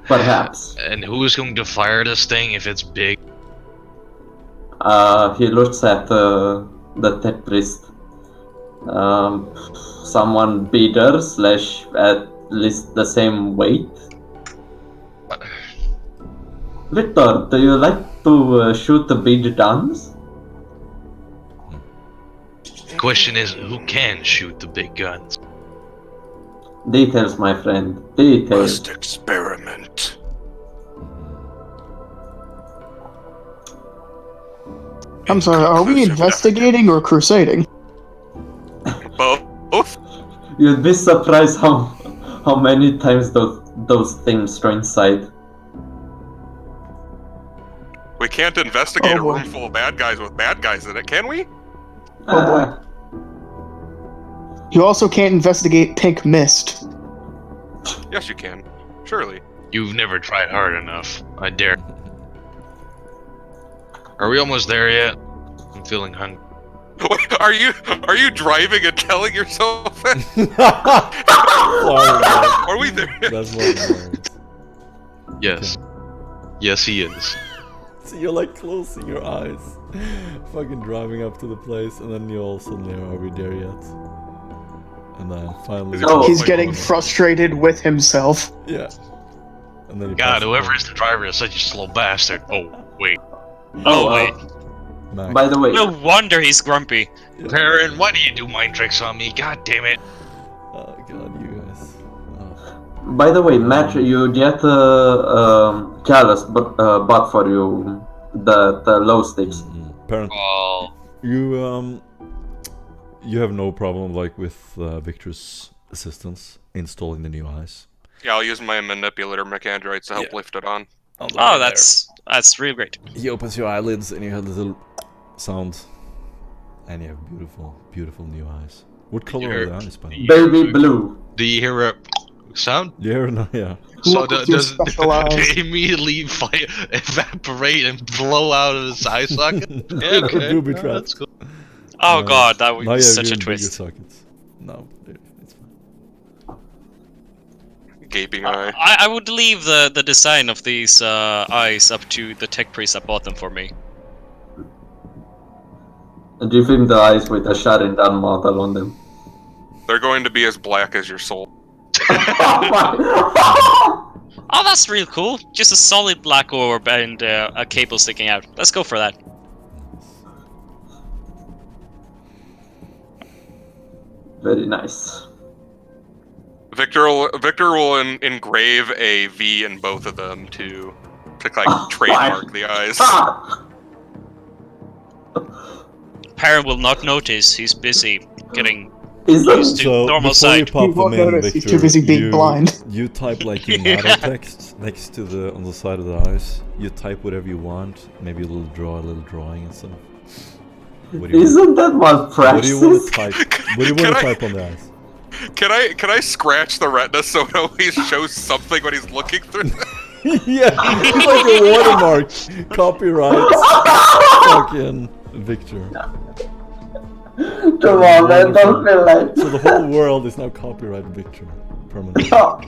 Perhaps. And who's going to fire this thing if it's big? He looks at the tech priest. Someone bigger / at least the same weight. Victor, do you like to shoot the big guns? Question is, who can shoot the big guns? Details, my friend. Details. Must experiment. I'm sorry, are we Inconclusive investigating or crusading? Both? You'd be surprised how many times those things go inside. We can't investigate Oh, a boy. room full of bad guys with bad guys in it, can we? Oh, boy. You also can't investigate pink mist. Yes, you can. Surely. You've never tried hard enough. I dare. Are we almost there yet? I'm feeling hungry. Wait, are you driving and telling yourself that? Sorry, man. Are we there? That's what Yes. Yes, he is. So you're like closing your eyes, fucking driving up to the place, and then you all suddenly are we there yet? And then finally, Oh. He's my getting God. frustrated with himself. yeah. And then you God, pass whoever the is the driver is such a slow bastard. Oh, wait. Oh, wait. Mac. By the way, No wonder he's grumpy. Perrin, why do you do mind tricks on me? God damn it. Oh god, you guys. Oh. Matt, you get Callus bought for you the low sticks. Parent, Oh. you have no problem like with Victor's assistance installing the new eyes. Yeah, I'll use my manipulator mechandroids to help Yeah. lift it on. Oh, that's real great. He opens your eyelids and you have this little sound, and you have beautiful new eyes. What color are the eyes, by the way? Baby blue. Do you hear a sound? Yeah, no, yeah. So Look at your does special eyes. they immediately evaporate and blow out of his eye socket? Yeah, okay. Booby No, trap. that's cool. Oh No, god, that would now be you have such a even bigger twist. sockets. No, dude, it's fine. Gaping eye. I would leave the design of these eyes up to the tech priest that bought them for me. And give him the eyes with a Sharingan model on them. They're going to be as black as your soul. Oh, that's real cool. Just a solid black orb and a cable sticking out. Let's go for that. Very nice. Victor will engrave a V in both of them to like trademark the eyes. Perrin will not notice. He's busy getting Isn't used to So normal before you sight. pop He won't them in, notice, he's Victor, too busy being blind. You type like in Yeah. matter text next to the on the side of the eyes. You type whatever you want. Maybe a little drawing and stuff. What do you want? isn't that What do malpractice? you want to type? What do you want Can to I- type on the eyes? Can I scratch the retina so it always shows something when he's looking through? Yeah, it's like a watermark. Copyright. Fucking Victor. Come on, man, don't feel like. So the whole world is now copyright Victor. Permanently. Oh,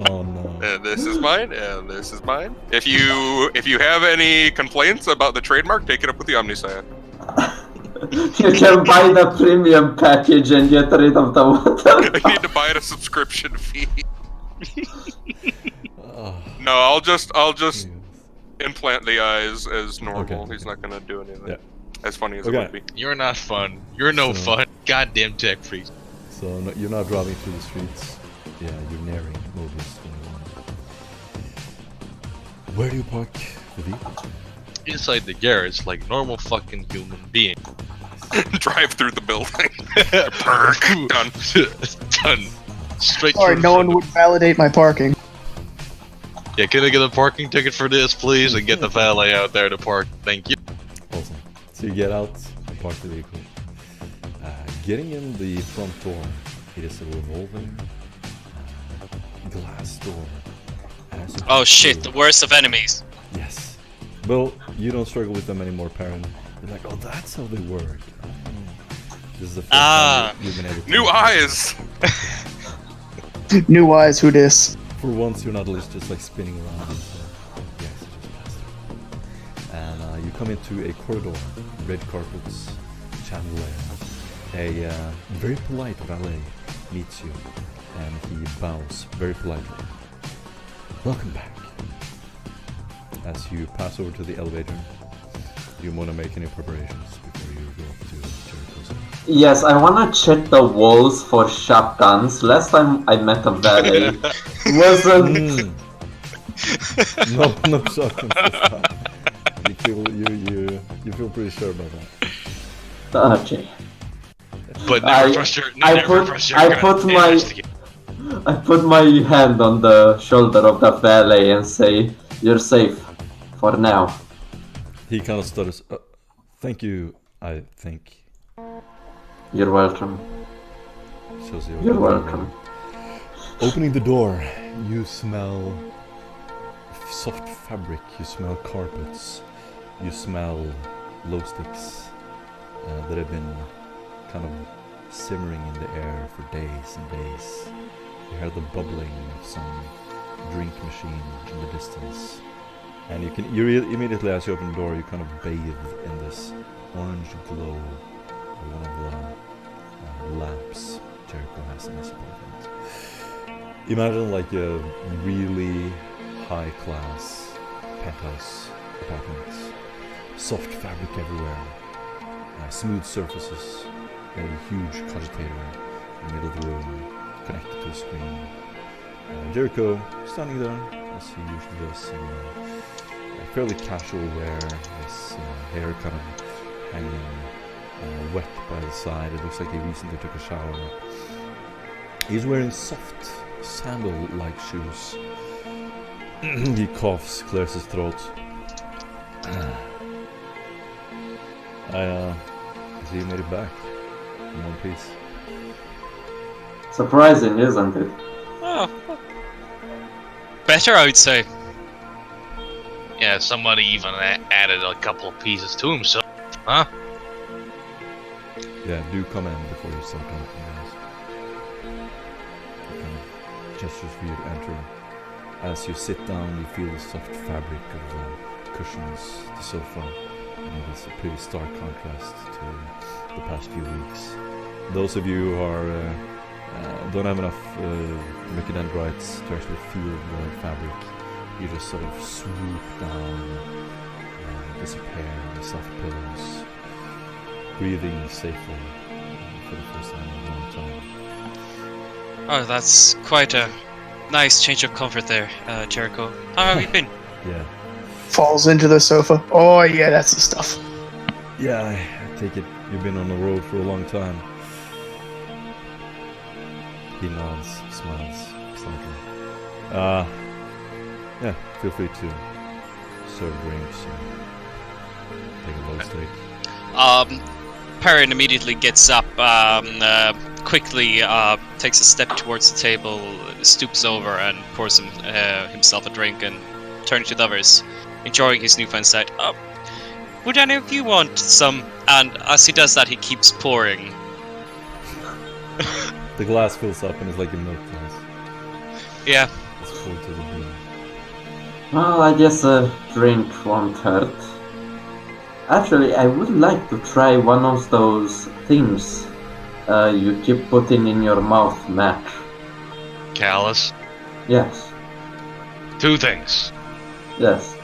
Oh no. And this is mine, and this is mine. If you have any complaints about the trademark, take it up with the Omniscient. You can buy the premium package and get rid of the water. I need to buy it a subscription fee. Oh, No, I'll just Jesus. implant the eyes as normal. Okay. He's not gonna do anything. Yeah. As funny as Okay. it would be. You're not fun. You're no So- fun. Goddamn tech freak. So you're not driving through the streets. Yeah, you're nearing Mobius 21. Where do you park the vehicle? Inside the garage, like normal fucking human being. Drive through the building. Perk. Done. Done. Straight Sorry, through no the one would validate my parking. Yeah, can I get a parking ticket for this, please? And get the valet out there to park. Thank you. Awesome. So you get out and park the vehicle. Getting in the front door, it is a revolving glass door. And as you Oh pass shit, the through- worst of enemies. Yes. Well, you don't struggle with them anymore, Perrin. You're like, oh, that's how they work. This is the first time you've been able to... New eyes. New eyes, who dis? For once, you're not just like spinning around. So yes, you just pass through. And you come into a corridor, red carpets, chandelier. A very polite valet meets you, and he bows very politely. Welcome back. As you pass over to the elevator, do you want to make any preparations before you go up to Jericho's house? Yes, I wanna check the walls for shotguns. Last time I met a valet, wasn't. No shotguns this time. You feel pretty sure about that. Okay. But I- never trust your. I never put- trust your I gun. put my- Investigate. I put my hand on the shoulder of the valet and say, "You're safe, for now." He kind of stutters. Thank you, I think. You're welcome. Shows you You're welcome. Opening the door, you smell soft fabric, you smell carpets, you smell glow sticks that have been kind of simmering in the air for days and days. You hear the bubbling of some drink machine in the distance. And immediately as you open the door, you kind of bathe in this orange glow of one of the lamps Jericho has in his apartment. Imagine like a really high-class penthouse apartment. Soft fabric everywhere, smooth surfaces, a huge cogitator in the middle of the room, connected to a screen. Jericho standing there, as he usually does, in fairly casual wear, his hair kind of hanging wet by the side. It looks like he recently took a shower. He's wearing soft sandal-like shoes. He coughs, clears his throat. I see you made it back in one piece. Surprising, isn't it? Oh. Better, I would say. Yeah, somebody even added a couple of pieces to himself. Huh? Yeah, do come in before you start talking, guys. He kind of gestures for you to enter. As you sit down, you feel the soft fabric of the cushions, the sofa, and it is a pretty stark contrast to the past few weeks. Those of you who are don't have enough mechadendrites to actually feel the fabric, you just sort of swoop down and disappear in the soft pillows, breathing safely for the first time in a long time. Oh, that's quite a nice change of comfort there, Jericho. How have you been? Yeah. Falls into the sofa. Oh yeah, that's the stuff. Yeah, I take it you've been on the road for a long time. He nods, smiles slightly. Yeah, feel free to serve drinks and take a low steak. Perrin immediately gets up, quickly takes a step towards the table, stoops over and pours himself a drink and turning to the others, enjoying his newfound sight. Would any of you want some? And as he does that, he keeps pouring. The glass fills up and it's like a milk glass. Yeah, It's forward to the beer. Well, I guess a drink won't hurt. Actually, I would like to try one of those things you keep putting in your mouth, Mac. Callus, Yes, 2 things. yes.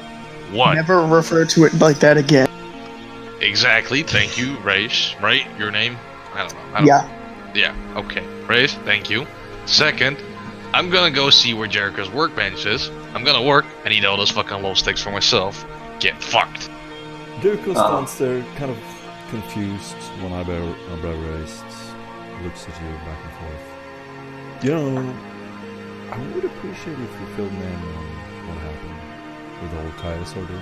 1. Never refer to it like that again. Exactly. Thank you, Raish. Right? Your name? I don't know. Yeah. Yeah. Okay. Raish, thank you. 2nd, I'm gonna go see where Jericho's workbench is. I'm gonna work and eat all those fucking glow sticks for myself. Get fucked. Jericho stands there, kind of confused, one eyebrow raised, looks at you back and forth. You know, I would appreciate if you filled me in on what happened with the whole Caius order.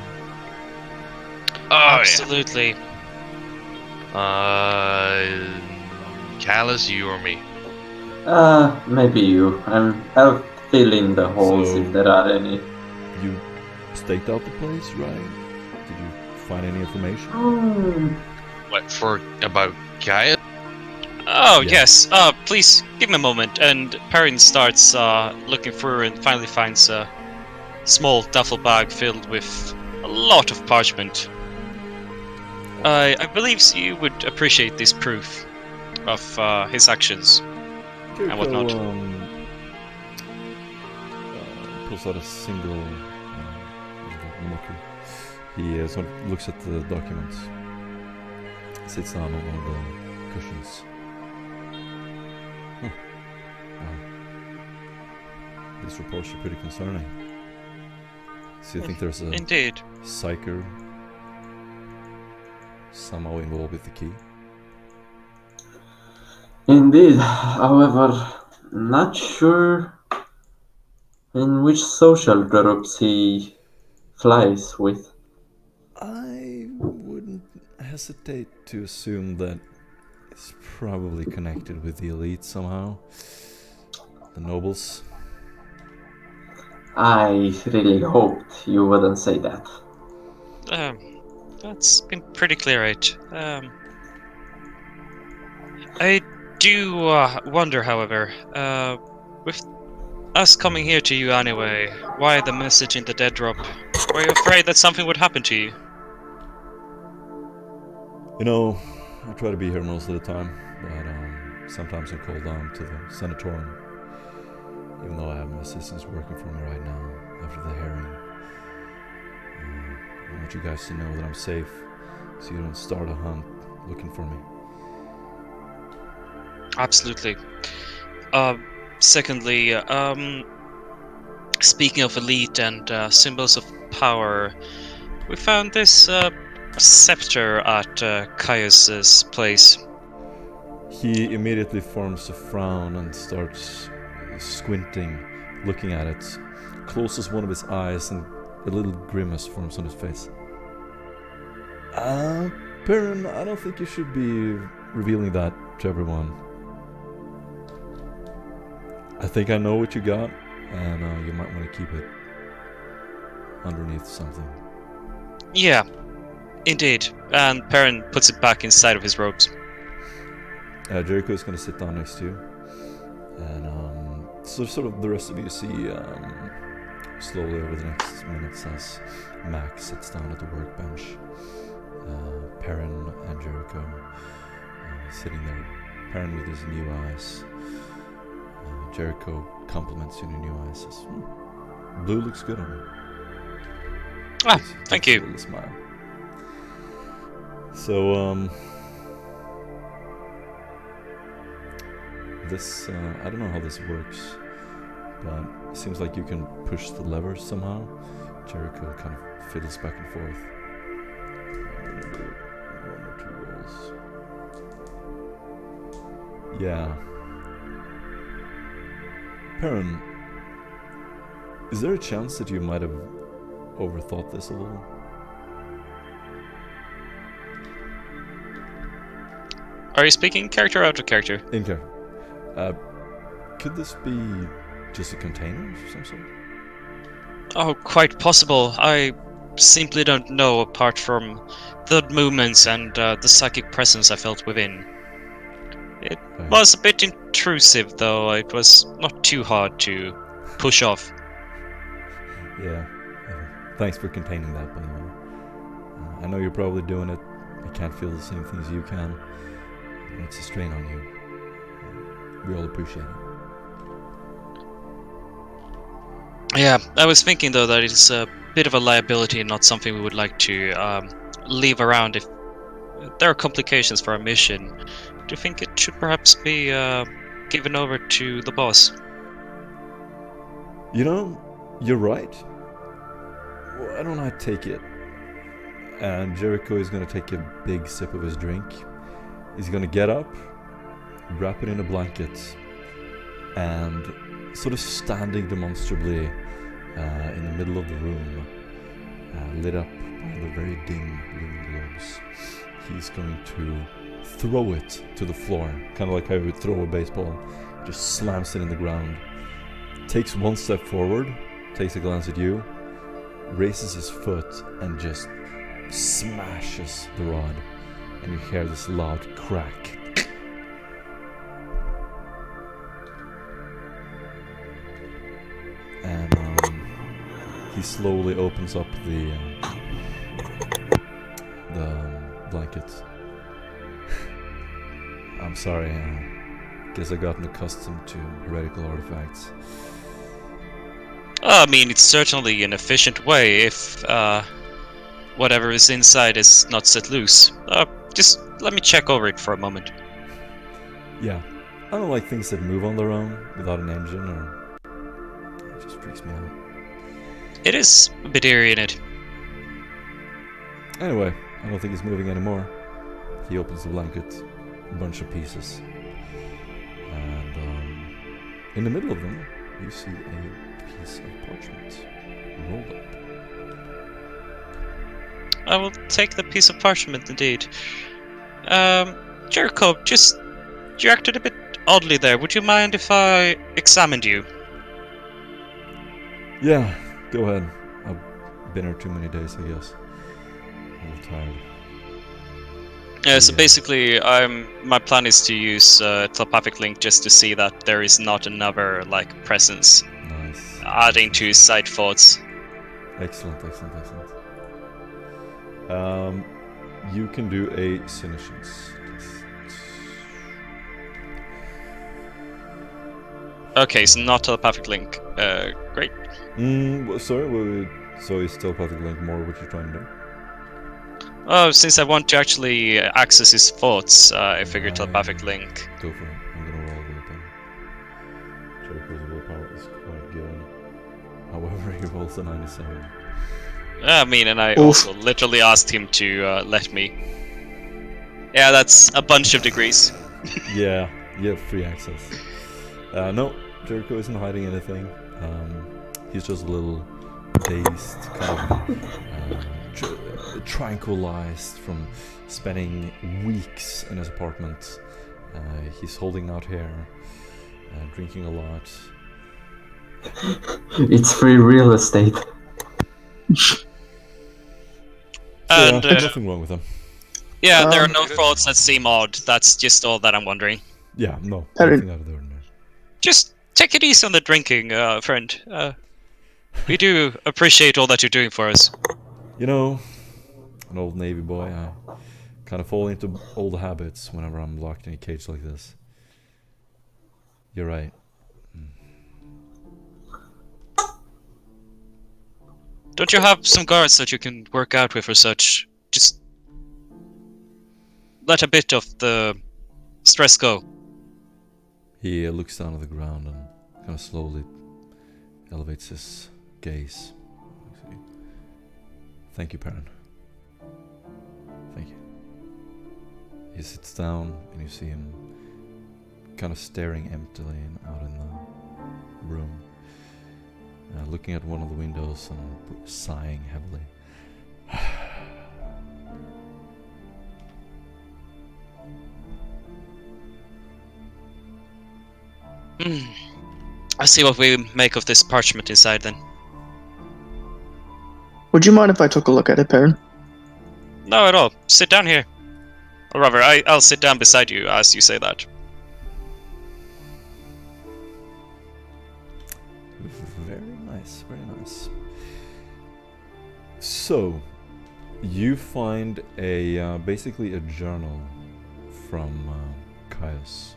Oh, Absolutely. yeah. Callus, you or me? Maybe you. I'll fill in the holes So- if there are any. You staked out the place, right? Did you find any information? What, about Gaia? Oh, Yeah. yes. Please, give me a moment. And Perrin starts looking through and finally finds a small duffel bag filled with a lot of parchment. I believe you would appreciate this proof of his actions. Jericho whatnot. Pulls out a single monocle. He sort of looks at the documents. Sits down on one of the cushions. Huh. Wow. These reports are pretty concerning. So you think there's a Indeed. psyker somehow involved with the key? Indeed, however, not sure in which social groups he flies with. I wouldn't hesitate to assume that it's probably connected with the elite somehow. The nobles. I really hoped you wouldn't say that. That's been pretty clear, right? I do wonder, however, with us coming here to you anyway, why the message in the dead drop? Were you afraid that something would happen to you? You know, I try to be here most of the time, but sometimes I'm called down to the sanatorium. Even though I have my assistants working for me right now after the hearing. I want you guys to know that I'm safe, so you don't start a hunt looking for me. Absolutely. Secondly, speaking of elite and symbols of power, we found this scepter at Caius's place. He immediately forms a frown and starts squinting, looking at it, closes one of his eyes, and a little grimace forms on his face. Perrin, I don't think you should be revealing that to everyone. I think I know what you got, and you might want to keep it underneath something. Yeah, indeed. And Perrin puts it back inside of his robes. Jericho's gonna sit down next to you, and so sort of the rest of you see slowly over the next minutes as Max sits down at the workbench. Perrin and Jericho sitting there. Perrin with his new eyes. Jericho compliments you in your new eyes. Says, "Blue looks good on you." Ah, thank Gives you. a little smile. So this I don't know how this works, but it seems like you can push the lever somehow. Jericho kind of fiddles back and forth. I'm gonna do 1 or 2 rolls. Yeah. Perrin, is there a chance that you might have overthought this a little? Are you speaking character or out of character? In character. Could this be just a container of some sort? Oh, quite possible. I simply don't know apart from the movements and the psychic presence I felt within. It was a bit intrusive, though. It was not too hard to push off. Yeah. Thanks for containing that, by the way. I know you're probably doing it. I can't feel the same things you can. It's a strain on you. We all appreciate it. Yeah, I was thinking though that it's a bit of a liability and not something we would like to leave around if there are complications for our mission. Do you think it should perhaps be given over to the boss? You know, you're right. Why don't I take it? And Jericho is going to take a big sip of his drink. He's going to get up, wrap it in a blanket, and sort of standing demonstrably in the middle of the room, lit up by the very dim Lumen Globes, he's going to throw it to the floor, kind of like how he would throw a baseball. Just slams it in the ground, takes one step forward, takes a glance at you, raises his foot, and just smashes the rod, and you hear this loud crack. And he slowly opens up the blanket. I'm sorry, guess I've gotten accustomed to heretical artifacts. I mean, it's certainly an efficient way if whatever is inside is not set loose. Just let me check over it for a moment. Yeah, I don't like things that move on their own without an engine, or it just freaks me out. It is a bit eerie in it. Anyway, I don't think he's moving anymore. He opens the blanket, a bunch of pieces, and in the middle of them, you see a piece of parchment rolled up. I will take the piece of parchment indeed. Jericho, you acted a bit oddly there. Would you mind if I examined you? Yeah, go ahead. I've been here too many days, I guess. I'm a little tired. So basically, my plan is to use telepathic link just to see that there is not another presence Nice. adding to side thoughts. Excellent. You can do a senescence. Okay, so not telepathic link. Great. Sorry, so is telepathic link more what you're trying to do? Oh, since I want to actually access his thoughts, I figured telepathic link. Go for it. I'm gonna roll willpower. Jericho's willpower is quite good. However, he rolls a 97. I mean, and I also literally asked him to let me. Yeah, that's a bunch of degrees. Yeah, you have free access. No, Jericho isn't hiding anything. He's just a little dazed, kind of tranquilized from spending weeks in his apartment. He's holding out hair, drinking a lot. It's free real estate. And nothing wrong with him. yeah, there are no thoughts that seem odd. That's just all that I'm wondering. Yeah, no, nothing out of the ordinary. Just take it easy on the drinking, friend. We do appreciate all that you're doing for us. You know, an old Navy boy, I kind of fall into old habits whenever I'm locked in a cage like this. You're right. Don't you have some guards that you can work out with or such? Just let a bit of the stress go. He looks down at the ground and kind of slowly elevates his gaze. Thank you, Perrin. Thank you. He sits down and you see him kind of staring emptily out in the room, looking at one of the windows and sighing heavily. I see what we make of this parchment inside then. Would you mind if I took a look at it, Perrin? No, at all. Sit down here. Or rather, I'll sit down beside you as you say that. Very nice, very nice. So, you find a basically a journal from Caius.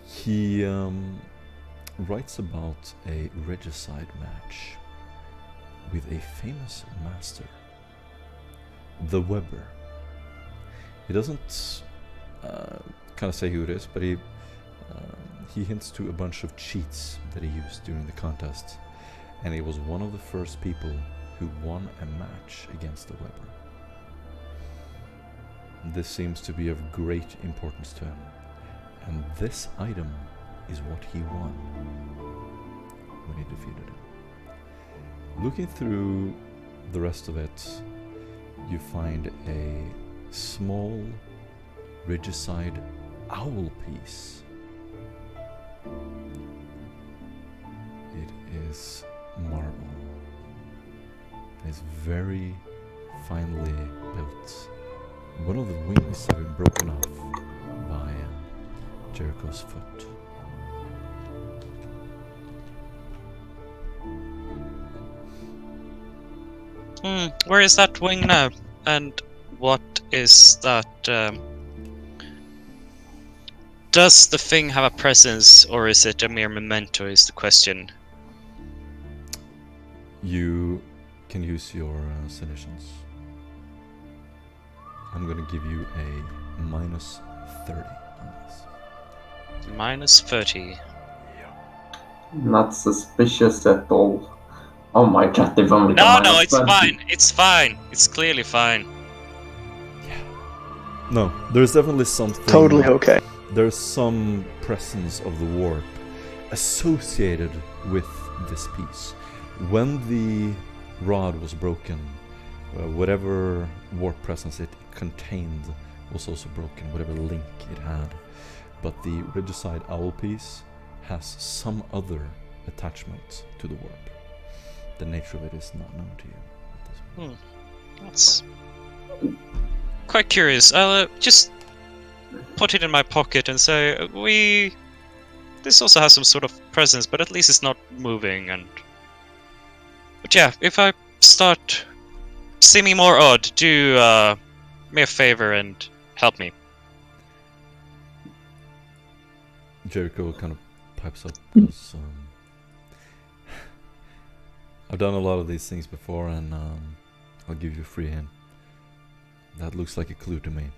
He writes about a regicide match with a famous master, the Weber. He doesn't kind of say who it is, but he hints to a bunch of cheats that he used during the contest, and he was one of the first people who won a match against the Weber. This seems to be of great importance to him, and this item is what he won when he defeated him. Looking through the rest of it, you find a small regicide owl piece. It is marble. It's very finely built. One of the wings have been broken off by Jericho's foot. Where is that wing now? And what is that? Does the thing have a presence, or is it a mere memento? Is the question. You can use your sedations. I'm gonna give you a minus 30 on this. Minus 30. Not suspicious at all. Oh my god, they've only No, got no, minus it's 20. fine. It's fine. It's clearly fine. No, there's definitely something. Totally okay. There's some presence of the warp associated with this piece. When the rod was broken, whatever warp presence it contained was also broken, whatever link it had. But the regicide owl piece has some other attachment to the warp. The nature of it is not known to you at this point. That's quite curious. I'll just put it in my pocket and say, this also has some sort of presence, but at least it's not moving. But yeah, if I start seeming more odd, do me a favor and help me. Jericho kind of pipes up because I've done a lot of these things before, and I'll give you a free hint. That looks like a clue to me.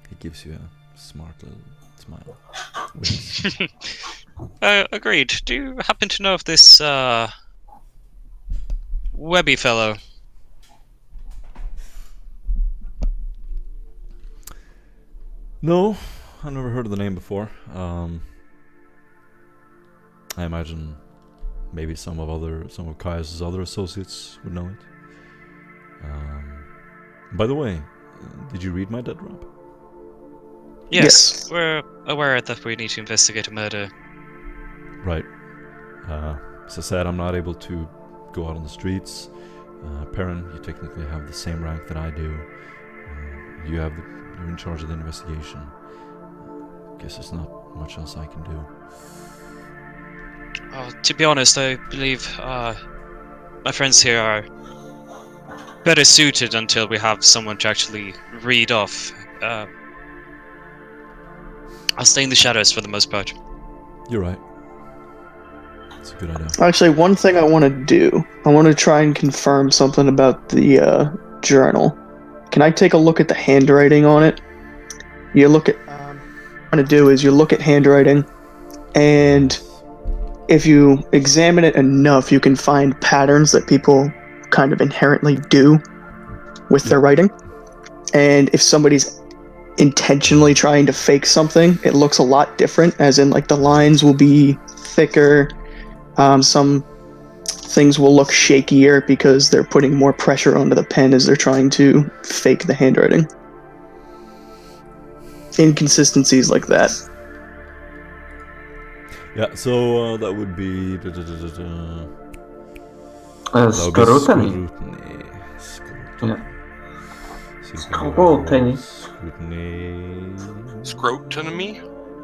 He gives you a smart little smile. Agreed. Do you happen to know of this Webby fellow? No, I've never heard of the name before. I imagine maybe some of Caius' other associates would know it. By the way, did you read my dead drop? Yes, we're aware that we need to investigate a murder. Right. As I said, I'm not able to go out on the streets. Perrin, you technically have the same rank that I do. You're in charge of the investigation. Guess there's not much else I can do. To be honest, I believe my friends here are better suited until we have someone to actually read off. I'll stay in the shadows for the most part. You're right. It's a good idea. Actually, one thing I want to do, I want to try and confirm something about the journal. Can I take a look at the handwriting on it? You look at... what I want to do is you look at handwriting, and if you examine it enough, you can find patterns that people kind of inherently do with their writing. And if somebody's intentionally trying to fake something, it looks a lot different, as in like the lines will be thicker, some things will look shakier because they're putting more pressure onto the pen as they're trying to fake the handwriting. Inconsistencies like that. Yeah, so that would be... Scrutiny. Yeah. Scrutiny. Scrutiny?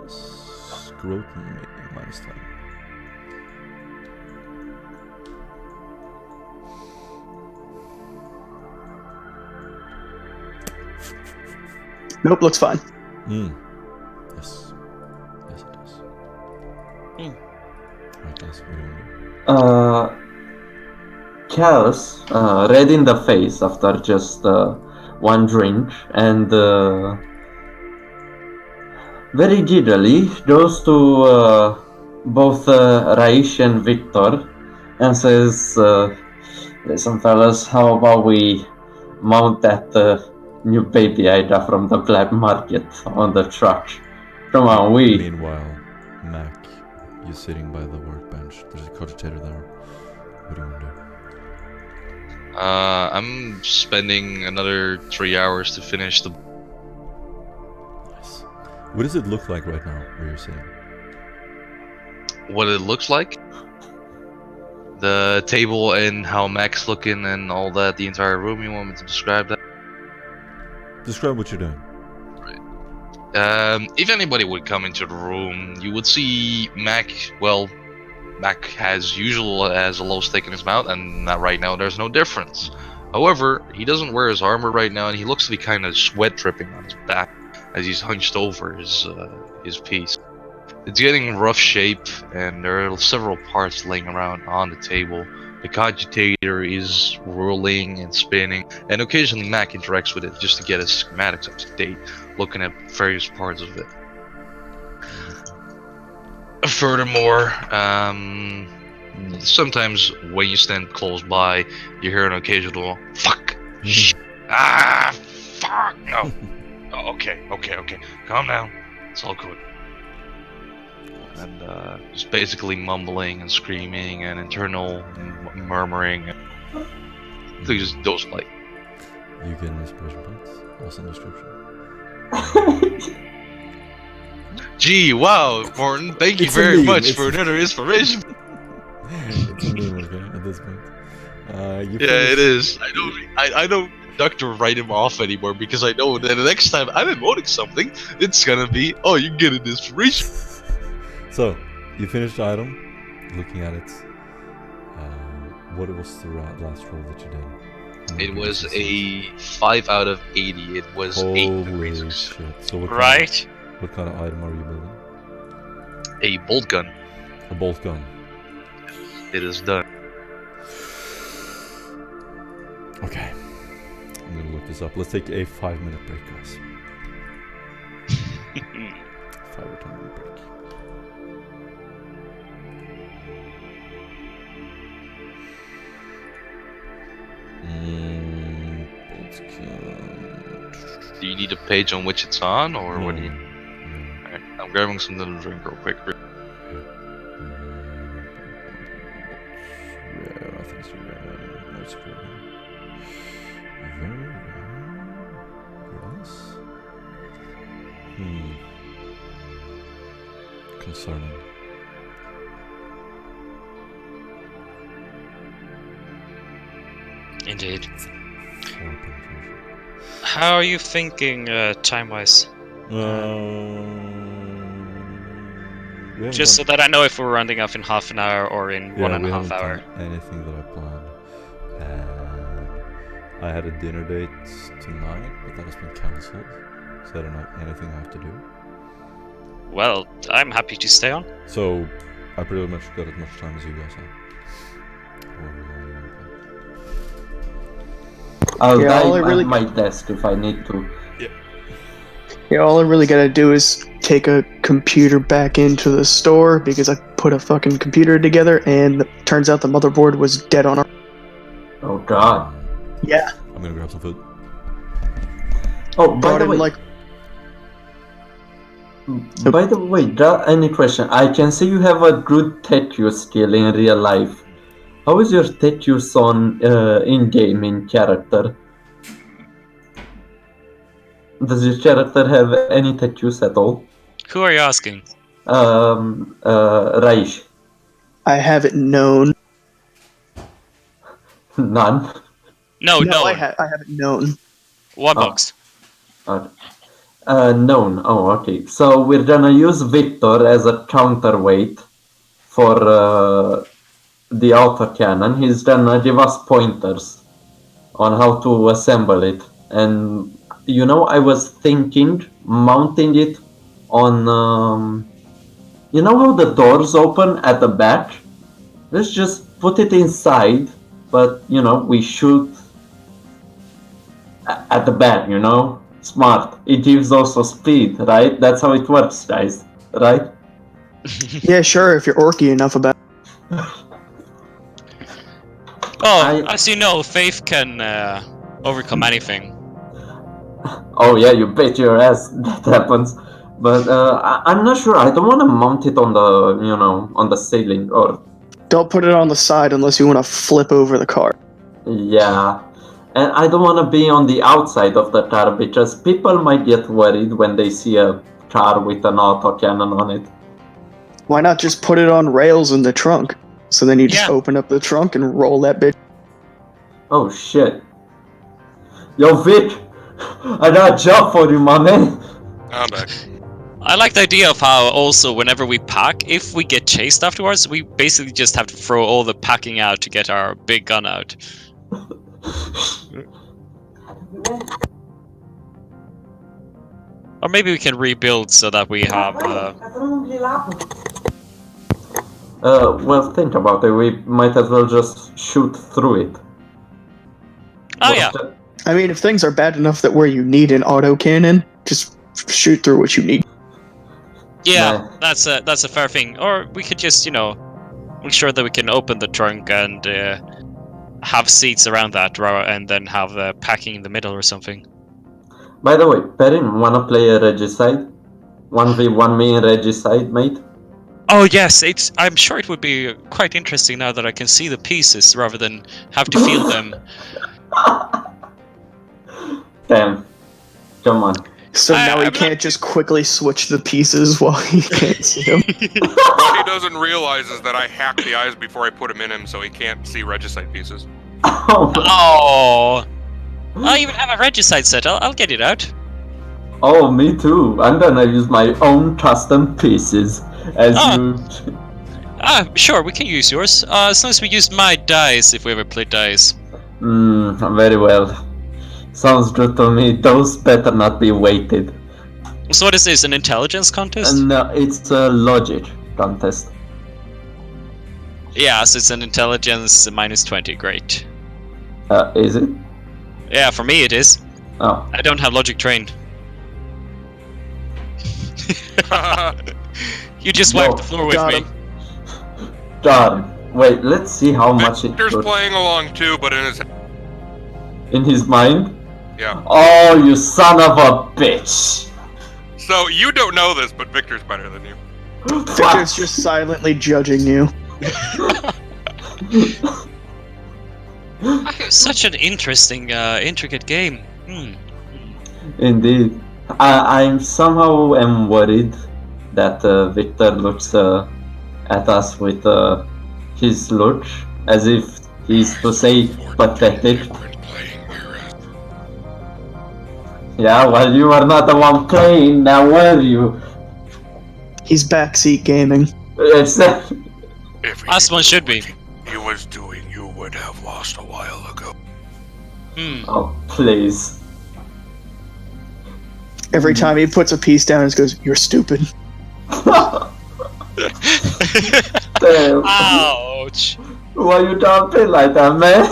Scrutiny minus 10. Nope, looks fine. Yes. Yes, it does. Hmm. Right, guys, what do you want to do? Chaos, red in the face after just one drink, and very giddily goes to both Raish and Victor and says, listen fellas, how about we mount that new baby I got from the black market on the truck? Come on, Meanwhile, Mac, you're sitting by the workbench. There's a cogitator there. What do you want to do? I'm spending another 3 hours to finish the. Nice. What does it look like right now where you're sitting? What it looks like. The table and how Mac's looking and all that. The entire room. You want me to describe that? Describe what you're doing. If anybody would come into the room, you would see Mac. Well, Mac has a low stick in his mouth, and right now there's no difference. However, he doesn't wear his armor right now, and he looks to be kind of sweat dripping on his back as he's hunched over his piece. It's getting rough shape, and there are several parts laying around on the table. The cogitator is rolling and spinning, and occasionally Mac interacts with it just to get his schematics up to date, looking at various parts of it. Furthermore, sometimes when you stand close by, you hear an occasional "fuck," "fuck." No. Oh, okay. Calm down. It's all good. And just basically mumbling and screaming and internal murmuring. Just those like. You get an inspiration points. Also in the description. Gee, wow, Morton! Thank you It's a very meme, much it's- for another inspiration. It's a meme, okay, at this point. Yeah, it is. I don't Doctor write him off anymore because I know that the next time I'm emoting something, it's gonna be, oh, you get an inspiration. So, you finished the item, looking at it. What was the last roll that you did? It was a 5 out of 80. It was 8 Holy degrees. shit. So what Right? What kind of item are you building? A bolt gun. A bolt gun. It is done. Okay. I'm gonna look this up. Let's take a 5-minute break, guys. 5 or 10 minute break. Bolt gun. Do you need a page on which it's on, or what do you? No. Alright, I'm grabbing something to drink real quick. Yeah, I think so. That's good. Very nice. Concerning. Indeed. 4 penetration. How are you thinking time-wise? We haven't Just so done- that I know if we're rounding off in half an hour or in Yeah, one and we a half haven't hour. done anything that I planned. I had a dinner date tonight, but that has been cancelled. So I don't have anything I have to do. Well, I'm happy to stay on. So I pretty much got as much time as you guys have. However long you want to play. I'll Yeah, all I dive really- at my desk if I need to. Yeah, all I really gotta do is take a computer back into the store because I put a fucking computer together and turns out the motherboard was dead on our. Oh god. Yeah. I'm gonna grab some food. Oh, by Brought the in way, like any question? I can see you have a good tattoo skill in real life. How is your tattoos on in-game in character? Does your character have any tattoos at all? Who are you asking? Raish. I have it known. None. No, I no. have it known. One Oh. box. Known. Oh, okay. So we're gonna use Victor as a counterweight for the autocannon. He's gonna give us pointers on how to assemble it, and You know, I was thinking mounting it on. You know how the doors open at the back? Let's just put it inside, but you know, we shoot at the back, you know? Smart. It gives also speed, right? That's how it works, guys. Right? Yeah, sure, if you're orky enough about As you know, faith can overcome anything. Oh yeah, you bet your ass that happens. But I'm not sure. I don't want to mount it on the, you know, on the ceiling or. Don't put it on the side unless you want to flip over the car. Yeah. And I don't want to be on the outside of the car because people might get worried when they see a car with an autocannon on it. Why not just put it on rails in the trunk? So then you just Yeah. open up the trunk and roll that bitch. Oh shit. Yo, Vic! I got a job for you, my man! I'm back. I like the idea of how also whenever we pack, if we get chased afterwards, we basically just have to throw all the packing out to get our big gun out. Or maybe we can rebuild so that we have. Well, think about it. We might as well just shoot through it. Oh yeah. I mean, if things are bad enough that where you need an autocannon, just shoot through what you need. Yeah, that's a fair thing. Or we could just, you know, make sure that we can open the trunk and have seats around that, and then have the packing in the middle or something. By the way, Perrin, wanna play a regicide? 1v1 me and regicide, mate? Oh yes, I'm sure it would be quite interesting now that I can see the pieces rather than have to feel them. Damn. Come on. So now he I'm can't just quickly switch the pieces while he can't see them. What he doesn't realize is that I hacked the eyes before I put him in him, so he can't see regicide pieces. Oh, I even have a regicide set. I'll get it out. Oh, me too. I'm gonna use my own custom pieces. As you. Sure, we can use yours. As long as we use my dice if we ever play dice. Very well. Sounds good to me. Those better not be weighted. So what is this, an intelligence contest? No, it's a logic contest. Yeah, so it's an intelligence minus 20, great. Is it? Yeah, for me it is. Oh. I don't have logic trained. You just wiped the floor with got me. him. Darn. Wait, let's see how much it Victor's could. playing along too, but In his mind? yeah. Oh, you son of a bitch! So you don't know this, but Victor's better than you. Victor's just silently judging you. Such an interesting, intricate game. Indeed. I'm somehow am worried that Victor looks at us with his look as if he's to say pathetic. Yeah, well, you are not the one playing now, were you? He's backseat gaming. Except, As one should be. He was doing, you would have lost a while ago. oh, please. Every time he puts a piece down, he goes, "You're stupid." Damn. Ouch! Why you jumping like that, man?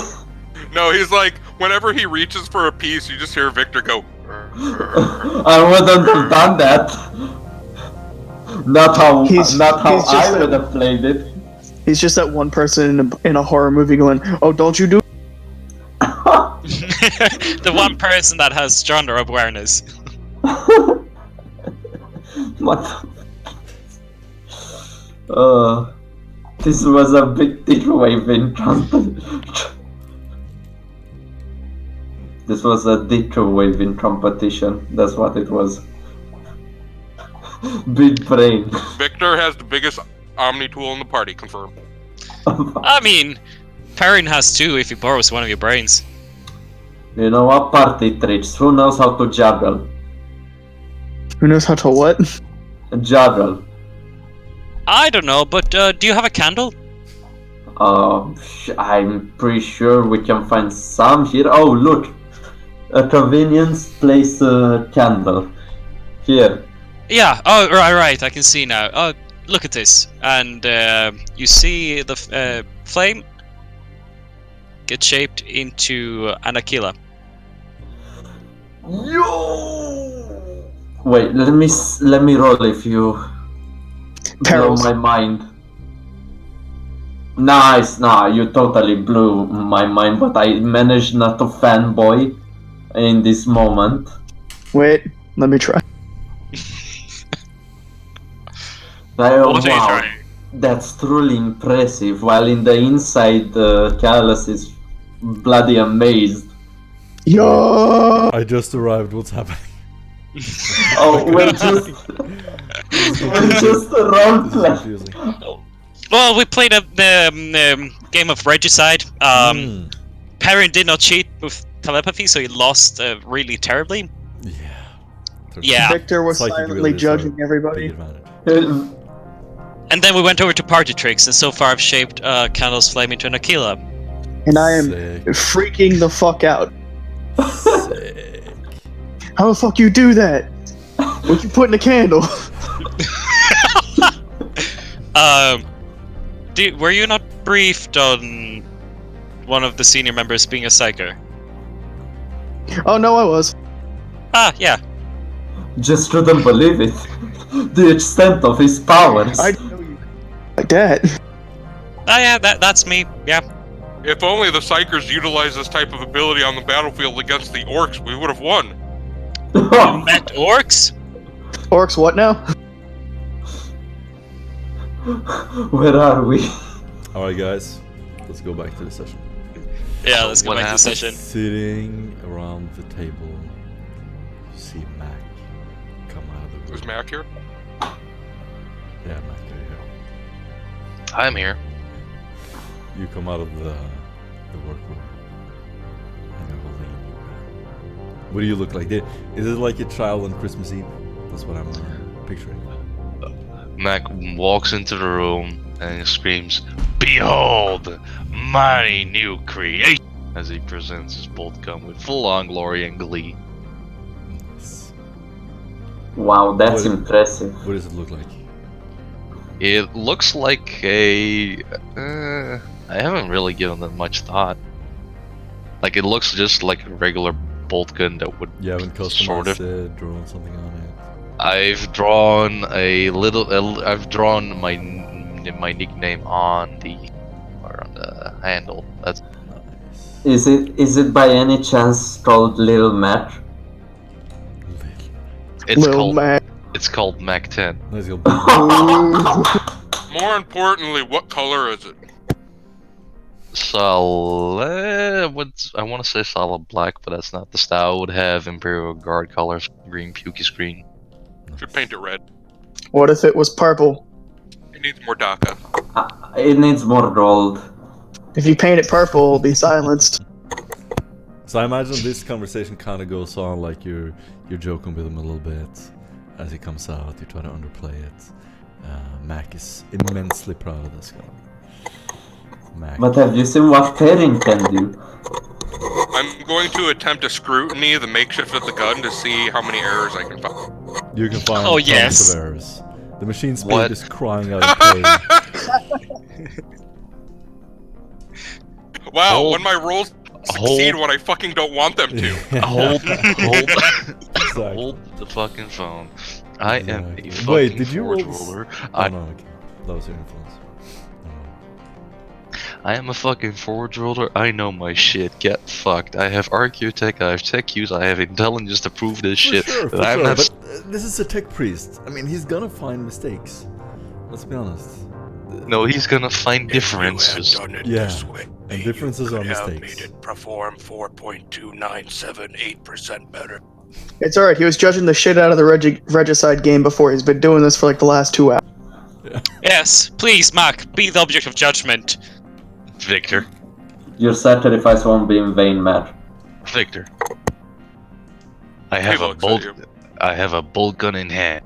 No, he's like, whenever he reaches for a piece, you just hear Victor go. I wouldn't have done that. Not how He's just I that- would have played it. He's just that one person in a horror movie going, "Oh, don't you do?" The one person that has stronger awareness. What? This was a big dick-wave in This was a dick-wave in competition. That's what it was. Big brain. Victor has the biggest Omni tool in the party, confirmed. I mean, Perrin has two if he borrows one of your brains. You know what? Party tricks. Who knows how to juggle? Who knows how to what? Juggle. I don't know, but do you have a candle? I'm pretty sure we can find some here. Oh, look. A convenience, place a candle. Here. Yeah. Oh, right. I can see now. Oh, look at this. And you see the flame get shaped into an Aquila. Yo! Wait, let me roll if you Perils. blow my mind. Nice, nah, you totally blew my mind, but I managed not to fanboy in this moment. Wait, let me try. What are you Wow, trying? that's truly impressive. While in the inside, Callus is bloody amazed. Yo! I just arrived. What's happening? Oh, we're just role This is play. confusing. Well, we played a game of Regicide. Perrin did not cheat with telepathy, so he lost really terribly. Yeah. Victor was Psychic silently abilities are judging big everybody. advantage. And then we went over to party tricks, and so far I've shaped Candle's flame into an Aquila. And I am Sick. freaking the fuck out. Sick. How the fuck you do that? What you put in a candle? Were you not briefed on one of the senior members being a psyker? Oh no, I was. Ah, yeah. Just couldn't believe it. The extent of his powers. I didn't know you like that. Ah, yeah, that's me. Yeah. If only the Psychers utilized this type of ability on the battlefield against the orcs, we would have won. Met orcs? Orcs, what now? Where are we? Alright, guys. Let's go back to the session. Yeah, let's go What back to the happened? session. Sitting around the table, you see Mac come out of the room. Is Mac here? Yeah, Mac, you're here. I'm here. You come out of the workroom, and you're holding a new gun. What do you look like? Is it like a child on Christmas Eve? That's what I'm picturing. Mac walks into the room and screams, "Behold, my new creation!" as he presents his bolt gun with full-on glory and glee. Nice. Wow, that's What- impressive. What does it look like? It looks like a... I haven't really given it much thought. Like, it looks just like a regular bolt gun that would... You haven't customized Sort of. it, drawn something on it. I've drawn a little... I've drawn my nickname on the handle. That's... Nice. Is it by any chance called Little Mac? It's Lil called... Mac. It's called Mac 10. Let's go. More importantly, what color is it? Solid... I want to say solid black, but that's not the style. It would have Imperial Guard colors, green, pukey green. Should paint it red. What if it was purple? It needs more DACA. It needs more gold. If you paint it purple, it'll be silenced. So I imagine this conversation kind of goes on like you're joking with him a little bit. As he comes out, you try to underplay it. Mac is immensely proud of this guy. Mac. But have you seen what Perrin can do? I'm going to attempt to scrutiny the makeshift of the gun to see how many errors I can find. You can find Oh, tons yes. of errors. The machine speed What? is crying out in pain. Wow, Hold- when my rolls succeed when I fucking don't want them to. Hold Exactly. hold the fucking phone. I am a Exactly. fucking Wait, did you forge roll this? roller. Oh, no, okay. That was your influence. I am a fucking forge roller. I know my shit. Get fucked. I have Archaeotech, I have tech use, I have intelligence to prove this For shit. sure, for I'm sure. not. But this is a tech priest. I mean, he's gonna find mistakes. Let's be honest. No, he's gonna find differences. Yeah, and differences are mistakes. Perform 4.2978% better. It's alright, he was judging the shit out of the Regicide game before. He's been doing this for like the last 2 hours. Yes, please, Mac, be the object of judgment. Victor. Your sacrifice won't be in vain, Mac. Victor. I have a bolt. I have a bolt gun in hand.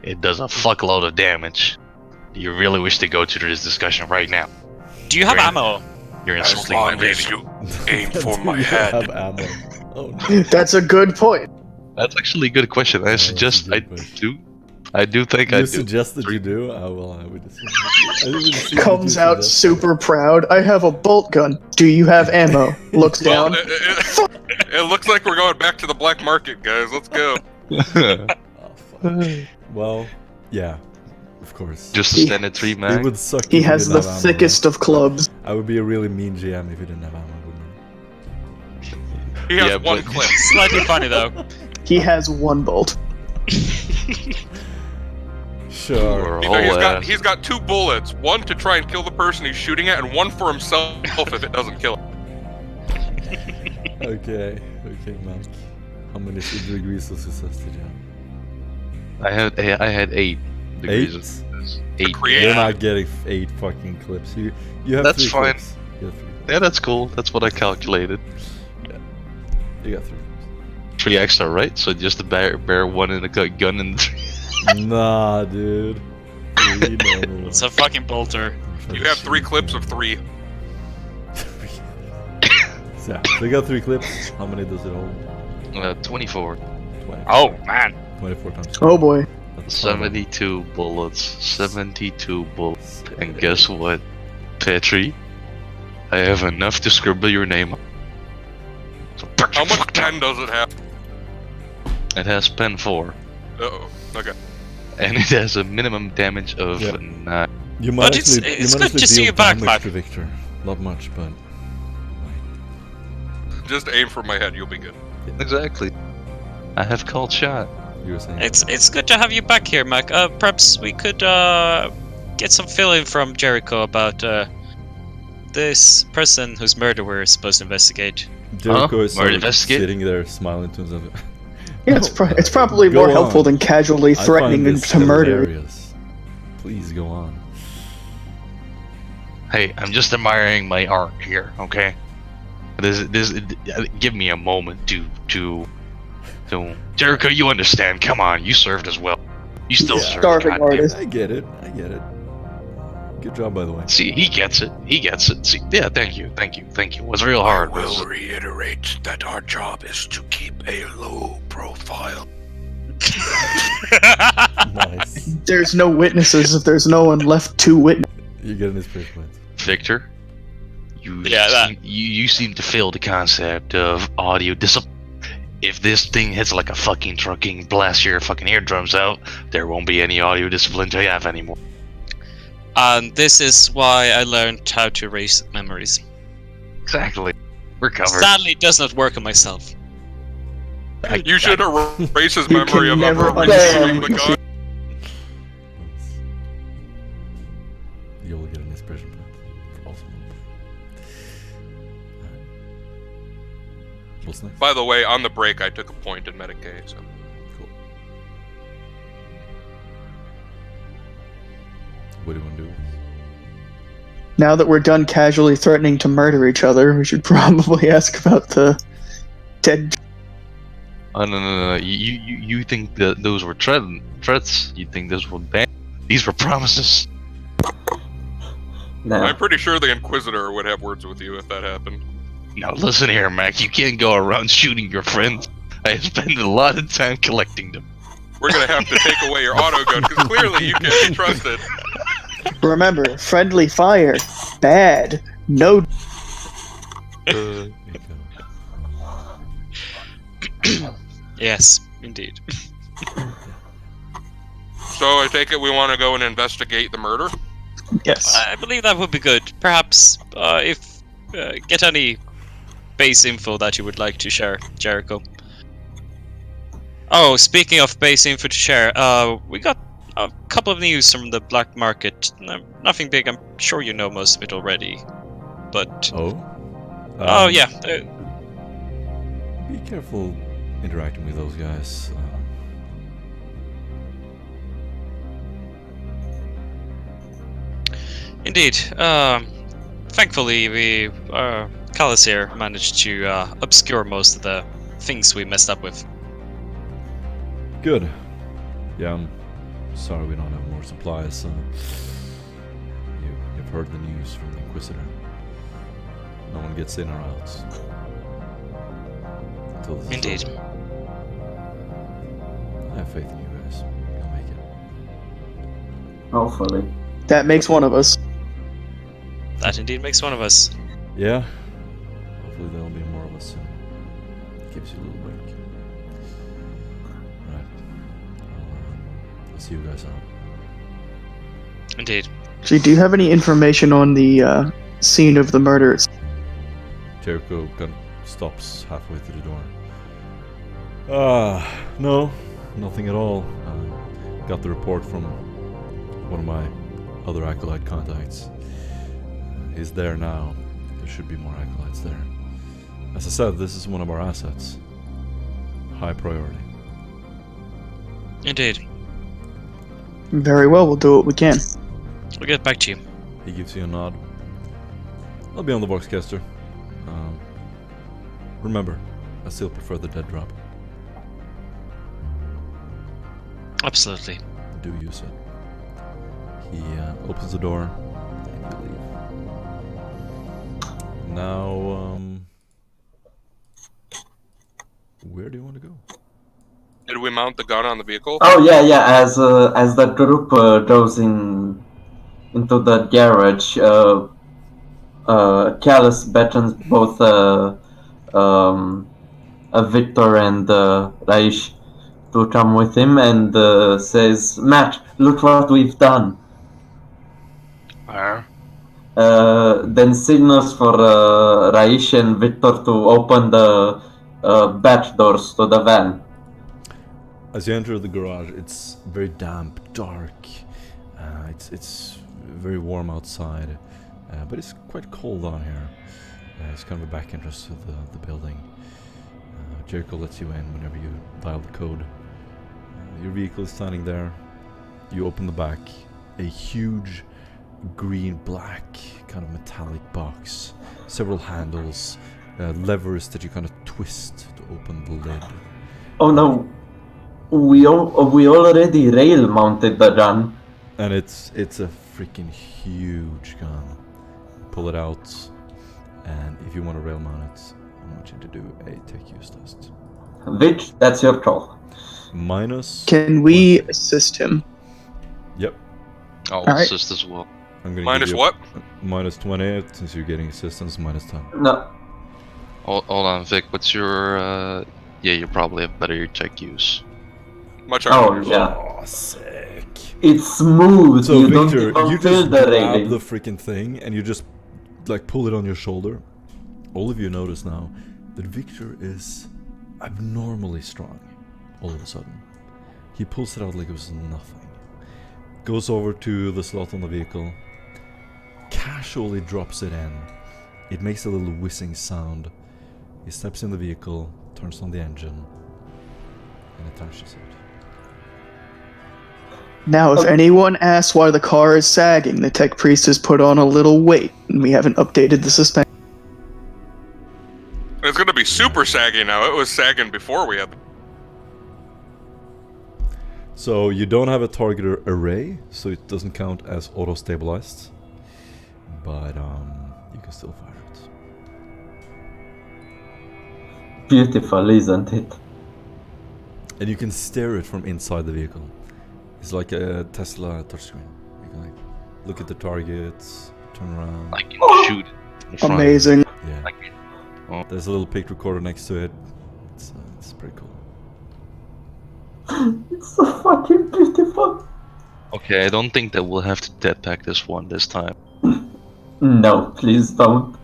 It does a fuckload of damage. Do you really wish to go to this discussion right now? Do you have Great. ammo? You're As insulting my long baby. as you aim for Do my you head. have ammo? Oh, no. That's a good point. That's actually a good question. I that's a suggest good I question. do. I do think I You do. suggest that you do? I would assume. I would assume that Comes you out suggest super proud. I have a bolt gun. Do you have ammo? Looks Well, down. it looks like we're going back to the black market, guys. Let's go. that. Oh, fuck. Well, yeah, of course. Just a He- standard 3 It mag. would suck. He if you has didn't the have ammo, thickest of clubs. right? I would be a really mean GM if you didn't have ammo, wouldn't He has Yeah, one but- clip. Slightly funny though. He has one bolt. I? Sure. Or You know, whole ass. he's got 2 bullets. One to try and kill the person he's shooting at, and one for himself if it doesn't kill him. Okay, Mike. How many degrees of success did you have? I had 8 degrees. 8? 8. Create- You're Yeah. not getting 8 fucking clips. You have That's 3 fine. clips. You have 3 clips. Yeah, that's cool. That's what I calculated. You got 3 3 extra, right? So just the bear one in the gun and clips. Nah, dude. It's a fucking bolter. You have 3 clips of 3. Yeah, so you got 3 clips. How many does it hold? 24. 20. Oh man. 24 times. Oh boy. That's a ton of them. 72 bullets. 72 bullets. And guess what, Petri? I have enough to scribble your name. So How much pen does it have? It has pen 4. Uh-oh. Okay. And it has a minimum damage of Yeah. 9. You might But it's- actually, it's you might good actually to see deal a backpack. damage to Victor. Not much, but Just aim for my head, you'll be good. Exactly. I have called shot. you were saying. It's good to have you back here, Mac. Perhaps we could get some fill-in from Jericho about this person whose murder we're supposed to investigate. Jericho is Or like investigate? sitting there smiling to himself. Yeah, it's probably Go more on. helpful than casually I threatening find him this to murder. hilarious. Please go on. Hey, I'm just admiring my art here, okay? Give me a moment to Jericho, you understand. Come on, you served as well. You still Yeah. serve. Starving goddamn- artist. I get it. Good job, by the way. See, he gets it. See, yeah, thank you. It was real hard. but it's- reiterate that our job is to keep a low profile. Nice. There's no witnesses if there's no one left to witness. You get an inspiration point. Victor, you Yeah, that- you seem to feel the concept of audio discipline. If this thing hits like a fucking truck and blasts your fucking eardrums out, there won't be any audio discipline to have anymore. And this is why I learned how to erase memories. Exactly. We're covered. Sadly, it does not work on myself. You should erase his You memory can of never ever receiving the understand. gun. You'll get an inspiration point. Awesome. What's next? By the way, on the break, I took a point in Medicaid, so. Cool. What do you want to do? Now that we're done casually threatening to murder each other, we should probably ask about the dead. Oh no! You think that those were threats? You think those were bad? These were promises. Now, I'm pretty sure the Inquisitor would have words with you if that happened. Now listen here, Mac. You can't go around shooting your friends. I spend a lot of time collecting them. We're gonna have to take away your auto gun, because clearly you can't be trusted. Remember, friendly fire, bad. No. There you go. Yes, indeed. So I take it we want to go and investigate the murder? Yes. I believe that would be good. Perhaps if get any base info that you would like to share, Jericho. Oh, speaking of base info to share, we got a couple of news from the black market. Nothing big. I'm sure you know most of it already. But Oh? oh yeah, Be careful interacting with those guys. indeed. Thankfully, we Callis here managed to obscure most of the things we messed up with. Good. Yeah, I'm sorry we don't have more supplies. You've heard the news from the Inquisitor. No one gets in or out. until this is Indeed. over. I have faith in you guys. You'll make it. Hopefully. That makes one of us. That indeed makes one of us. Yeah. Hopefully there'll be more of us soon. Gives you a little break. Alright. I'll see you guys out. Indeed. Gee, do you have any information on the scene of the murder? Jericho kind of stops halfway through the door. No, nothing at all. Got the report from one of my other acolyte contacts. He's there now. There should be more acolytes there. As I said, this is one of our assets. High priority. Indeed. Very well, we'll do what we can. We'll get back to you. He gives you a nod. I'll be on the Boxcaster. Remember, I still prefer the dead drop. Absolutely. Do use it. He opens the door and you leave. Now, where do you want to go? Did we mount the gun on the vehicle? Oh yeah. As the group goes into the garage, Callus beckons both Victor and Raish to come with him and says, "Matt, look what we've done." Where? Then signals for Raish and Victor to open the back doors to the van. As you enter the garage, it's very damp, dark. It's very warm outside, but it's quite cold down here. It's kind of a back entrance to the building. Jericho lets you in whenever you dial the code. Your vehicle is standing there. You open the back. A huge green-black kind of metallic box. Several handles, levers that you kind of twist to open the lid. Oh no, we already rail mounted the gun. And it's a freaking huge gun. Pull it out, and if you want to rail mount it, I want you to do a tech use test. Vic, that's your call. Minus. Can we assist him? Yep. I'll Alright. assist as well. I'm gonna Minus give you what? minus 20 since you're getting assistance. Minus 10. No, Hold on, Vic. What's your? Yeah, you probably have better tech use. Much oh harder. yeah, Oh, sick. it's smooth. So you Victor, don't you even feel just the grab railing. the freaking thing and you just like pull it on your shoulder. All of you notice now that Victor is abnormally strong. All of a sudden, he pulls it out like it was nothing. Goes over to the slot on the vehicle. Casually drops it in. It makes a little whizzing sound. He steps in the vehicle, turns on the engine, and attaches it. Now, if anyone asks why the car is sagging, the tech priest has put on a little weight, and we haven't updated the suspension. It's gonna be super saggy now. It was sagging before we had the... So you don't have a target array, so it doesn't count as auto-stabilized. But you can still fire it. Beautiful, isn't it? And you can steer it from inside the vehicle. It's like a Tesla touchscreen. You can like look at the targets, turn around. I can shoot it in front. Amazing. Yeah. Like, oh, There's a little pic recorder next to it. It's pretty cool. It's so fucking beautiful. okay, I don't think that we'll have to jetpack this one this time. No, please don't.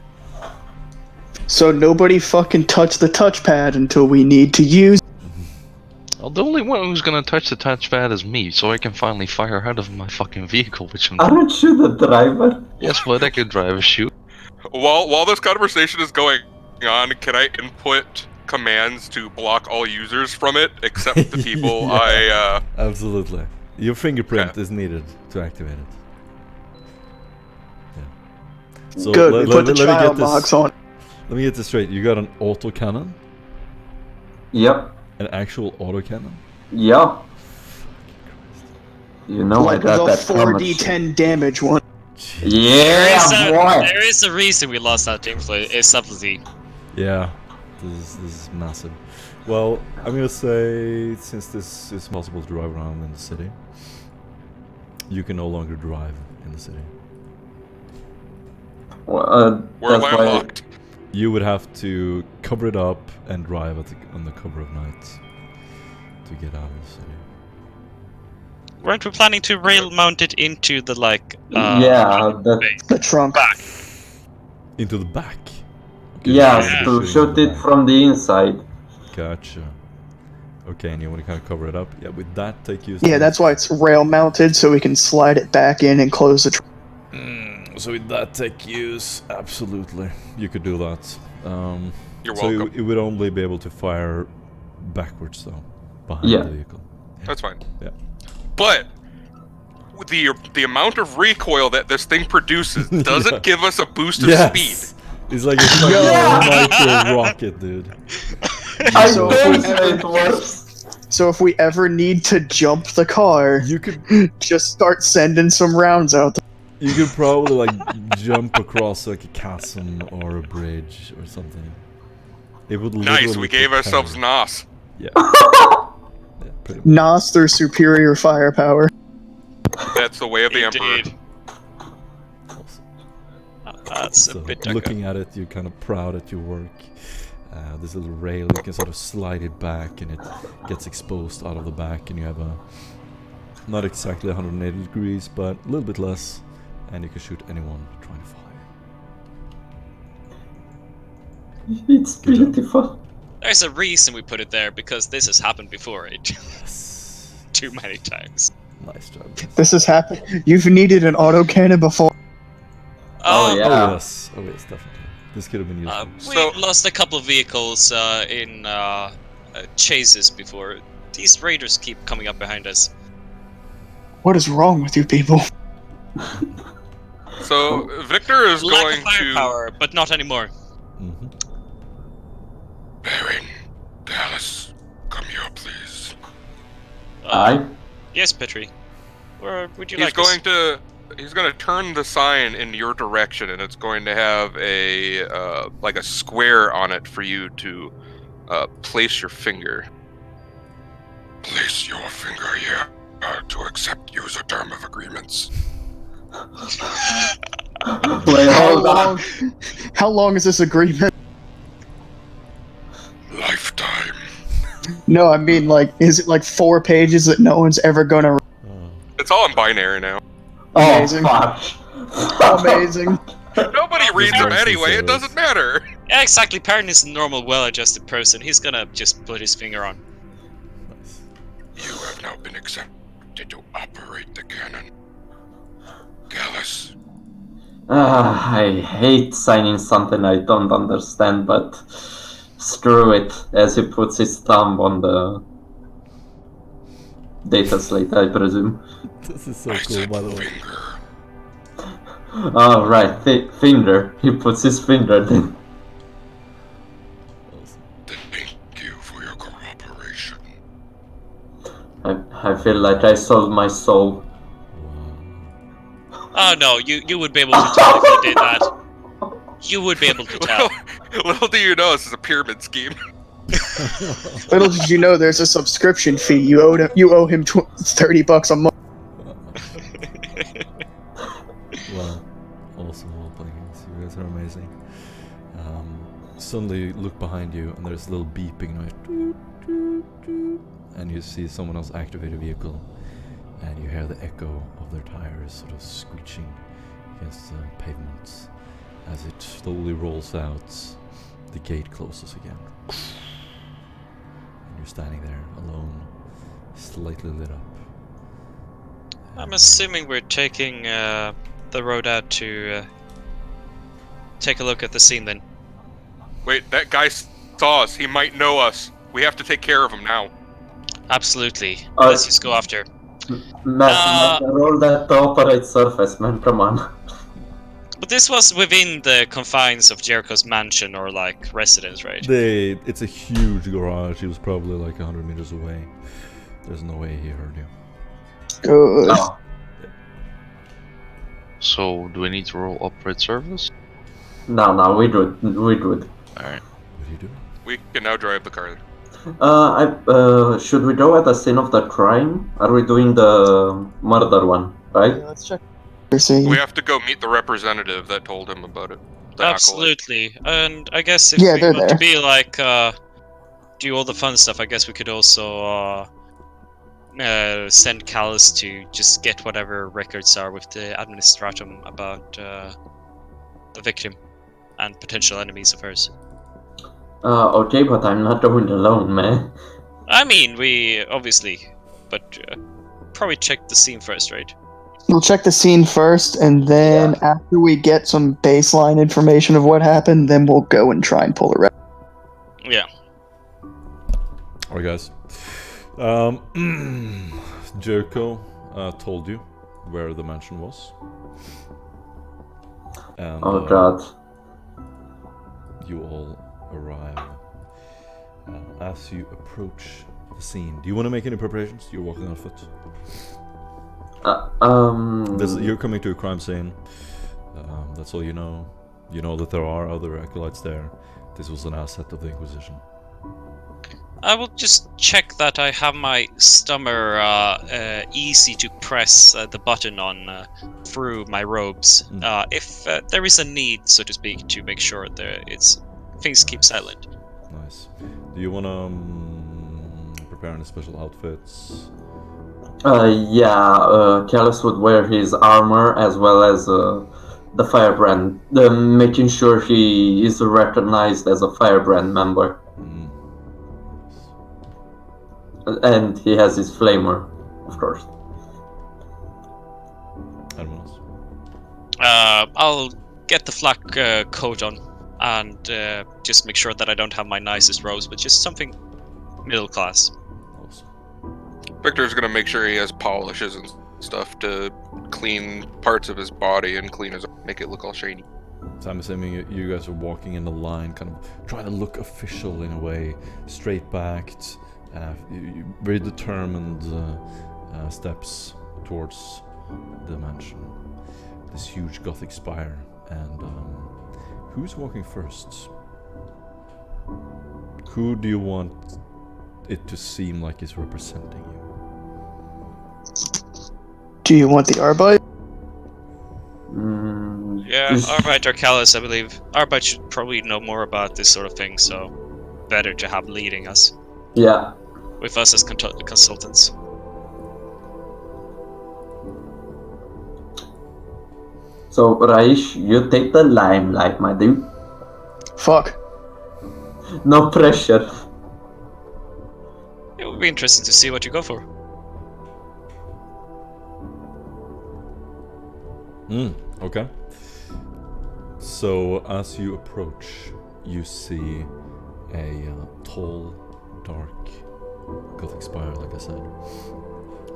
So nobody fucking touch the touchpad until we need to use. Well, the only one who's gonna touch the touchpad is me, so I can finally fire out of my fucking vehicle, which I'm. Aren't you the driver? Yes, but I could drive a shoot. While this conversation is going on, can I input commands to block all users from it except the people Yeah. I Absolutely. Your fingerprint Okay. is needed to activate it. Yeah. So Good, we put the let me get child this. box on. Let me get this straight. You got an autocannon? Yep. An actual autocannon? Yep. You know Like I got the that 4d10 damage one. promise. Yeah, boy. There is a reason we lost that gameplay. It's subtlety. Yeah. This is massive. Well, I'm gonna say, since this is possible to drive around in the city, you can no longer drive in the city. Well, We're that's why. landlocked. You would have to cover it up and drive on the cover of night to get out of the city. Weren't we planning to rail mount it into the Yeah, that. The trunk. back? Into the back. Yes, Yeah. to shoot it from the inside. Gotcha. Okay, and you want to kind of cover it up? Yeah, with that, take use. Yeah, that's why it's rail mounted, so we can slide it back in and close the trunk. So with that take use, absolutely, you could do that. You're so welcome. it would only be able to fire backwards though, behind Yeah. the vehicle. That's fine. Yeah. But with the amount of recoil that this thing produces doesn't Yeah. give us a boost of speed. It's like a fucking micro rocket, dude. I So think if we ever- it works. So if we ever need to jump the car, You could just start sending some rounds out. you could probably like jump across like a chasm or a bridge or something. It would Nice, literally we gave propel. ourselves NOS. Yeah. Yeah, pretty much. NOS their superior firepower. That's the way of the Emperor. Indeed. That's a So bit looking at it, you're kind of proud at your work. This little rail, you can sort of slide it back and it gets exposed out of the back, and you have a not exactly 180 degrees, but a little bit less, and you can shoot anyone trying to fire. It's Good job. beautiful. There's a reason we put it there, because this has happened before it Yes. too many times. Nice job. This has happened. You've needed an autocannon before. Oh, yeah. Oh yes, definitely. This could have been useful. We So- lost a couple of vehicles in chases before. These raiders keep coming up behind us. What is wrong with you people? So Victor is Lack going of firepower, but not anymore. Mm-hmm. Baron, Dallas, come here, please. Aye. Yes, Petri. Where would you He's like us? He's going to turn the sign in your direction, and it's going to have a like a square on it for you to place your finger. Place your finger here to accept user term of agreements. Wait, How hold on. long? How long is this agreement? Lifetime. No, I mean, like, is it like 4 pages that no one's ever gonna? Oh. It's all in binary now. Oh, Amazing. fuck. Amazing. Nobody reads them This anyway. It nonsense doesn't matter. Yeah, exactly. Perrin is a normal, well-adjusted person. He's gonna just put his finger on. Nice. You have now been accepted to operate the cannon. Gallus, I hate signing something I don't understand, but screw it, as he puts his thumb on the data slate, I presume. This is so I cool, said by the way. finger. Oh, right, finger. He puts his finger then. Awesome. Thank you for your cooperation. I feel like I sold my soul. Wow. Oh no, you would be able to tell if you did that. You would be able to tell. Little do you know, this is a pyramid scheme. Little did you know, there's a subscription fee. You owe him $30 a month. Wow. Awesome role playing games. You guys are amazing. Suddenly you look behind you and there's a little beeping noise. Doot, doot, doot, and you see someone else activate a vehicle. And you hear the echo of their tires sort of screeching against the pavements. As it slowly rolls out, the gate closes again. And you're standing there alone, slightly lit up. I'm assuming we're taking the road out to take a look at the scene then. Wait, that guy saw us. He might know us. We have to take care of him now. Absolutely. Uh, Let's just go after. Matt, roll that to operate surface, man, come on. But this was within the confines of Jericho's mansion or like residence, right? It's a huge garage. He was probably like 100 meters away. There's no way he heard you. Good. Oh, So, do we need to roll operate service? no, we do it. Alright. Would you do? We can now drive the car. Should we go at the scene of the crime? Are we doing the murder one, right? Yeah, let's check. Heresy. We have to go meet the representative that told him about it. The acolyte. Absolutely. And I guess if Yeah, we they're want to there. be like, do all the fun stuff, I guess we could also send Callus to just get whatever records are with the administratum about the victim and potential enemies of hers. Okay, but I'm not going alone, man. I mean, we obviously, but probably check the scene first, right? We'll check the scene first, and then after we get some baseline information of what happened, then we'll go and try and pull a rep. Yeah. Alright, guys. Jericho told you where the mansion was. And, Oh god. you all arrive. As you approach the scene, do you want to make any preparations? You're walking on foot. You're coming to a crime scene. That's all you know. You know that there are other acolytes there. This was an asset of the Inquisition. I will just check that I have my stummer easy to press the button on through my robes. If there is a need, so to speak, to make sure that things keep silent. Nice. Do you want to prepare any special outfits? Callus would wear his armor as well as the firebrand, making sure he is recognized as a firebrand member. And he has his flamer, of course. Anyone else? I'll get the flak coat on and just make sure that I don't have my nicest robes, but just something middle class. Awesome. Victor's gonna make sure he has polishes and stuff to clean parts of his body and make it look all shiny. So I'm assuming you guys are walking in a line, kind of trying to look official in a way, straight-backed, very determined steps towards the mansion. This huge Gothic spire. And who's walking first? Who do you want it to seem like is representing you? Do you want the Arbite? Yeah, Arbite or Callus, I believe. Arbite should probably know more about this sort of thing, so better to have leading us. Yeah. With us as consultants. So, Raish, you take the limelight, my dude. Fuck. No pressure. It would be interesting to see what you go for. Okay. So as you approach, you see a tall, dark Gothic spire, like I said.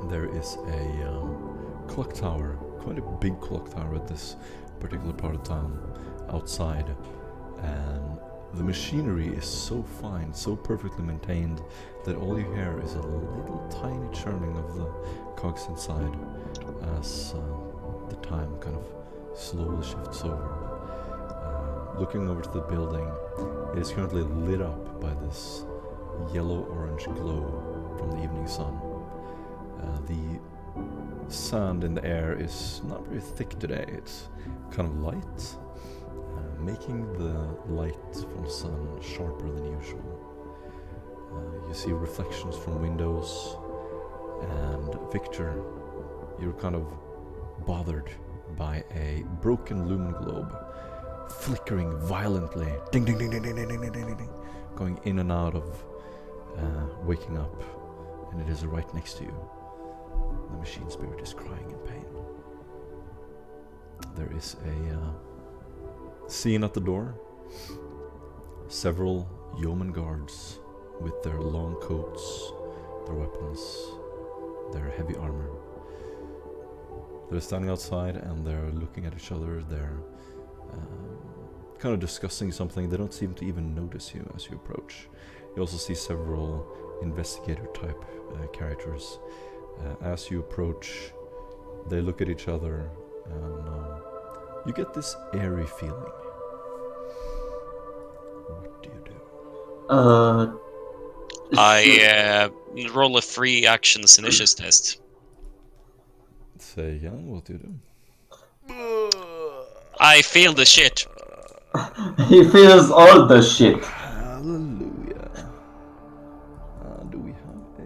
There is a clock tower, quite a big clock tower at this particular part of town, outside, and the machinery is so fine, so perfectly maintained, that all you hear is a little tiny churning of the cogs inside as the time kind of slowly shifts over. Looking over to the building, it is currently lit up by this yellow-orange glow from the evening sun. The sand in the air is not very thick today, it's kind of light, making the light from the sun sharper than usual. You see reflections from windows, and Victor, you're kind of bothered by a broken Lumen Globe flickering violently, ding ding ding ding ding ding ding ding ding ding, going in and out of waking up, and it is right next to you. The machine spirit is crying in pain. There is a scene at the door. Several yeoman guards with their long coats, their weapons, their heavy armor. They're standing outside and they're looking at each other. They're kind of discussing something. They don't seem to even notice you as you approach. You also see several investigator type characters. As you approach, they look at each other and you get this airy feeling. What do you do? Should- I roll a free actions initiative test. Say again, what do you do? I feel the shit. He feels all the shit. Hallelujah. Do we have a...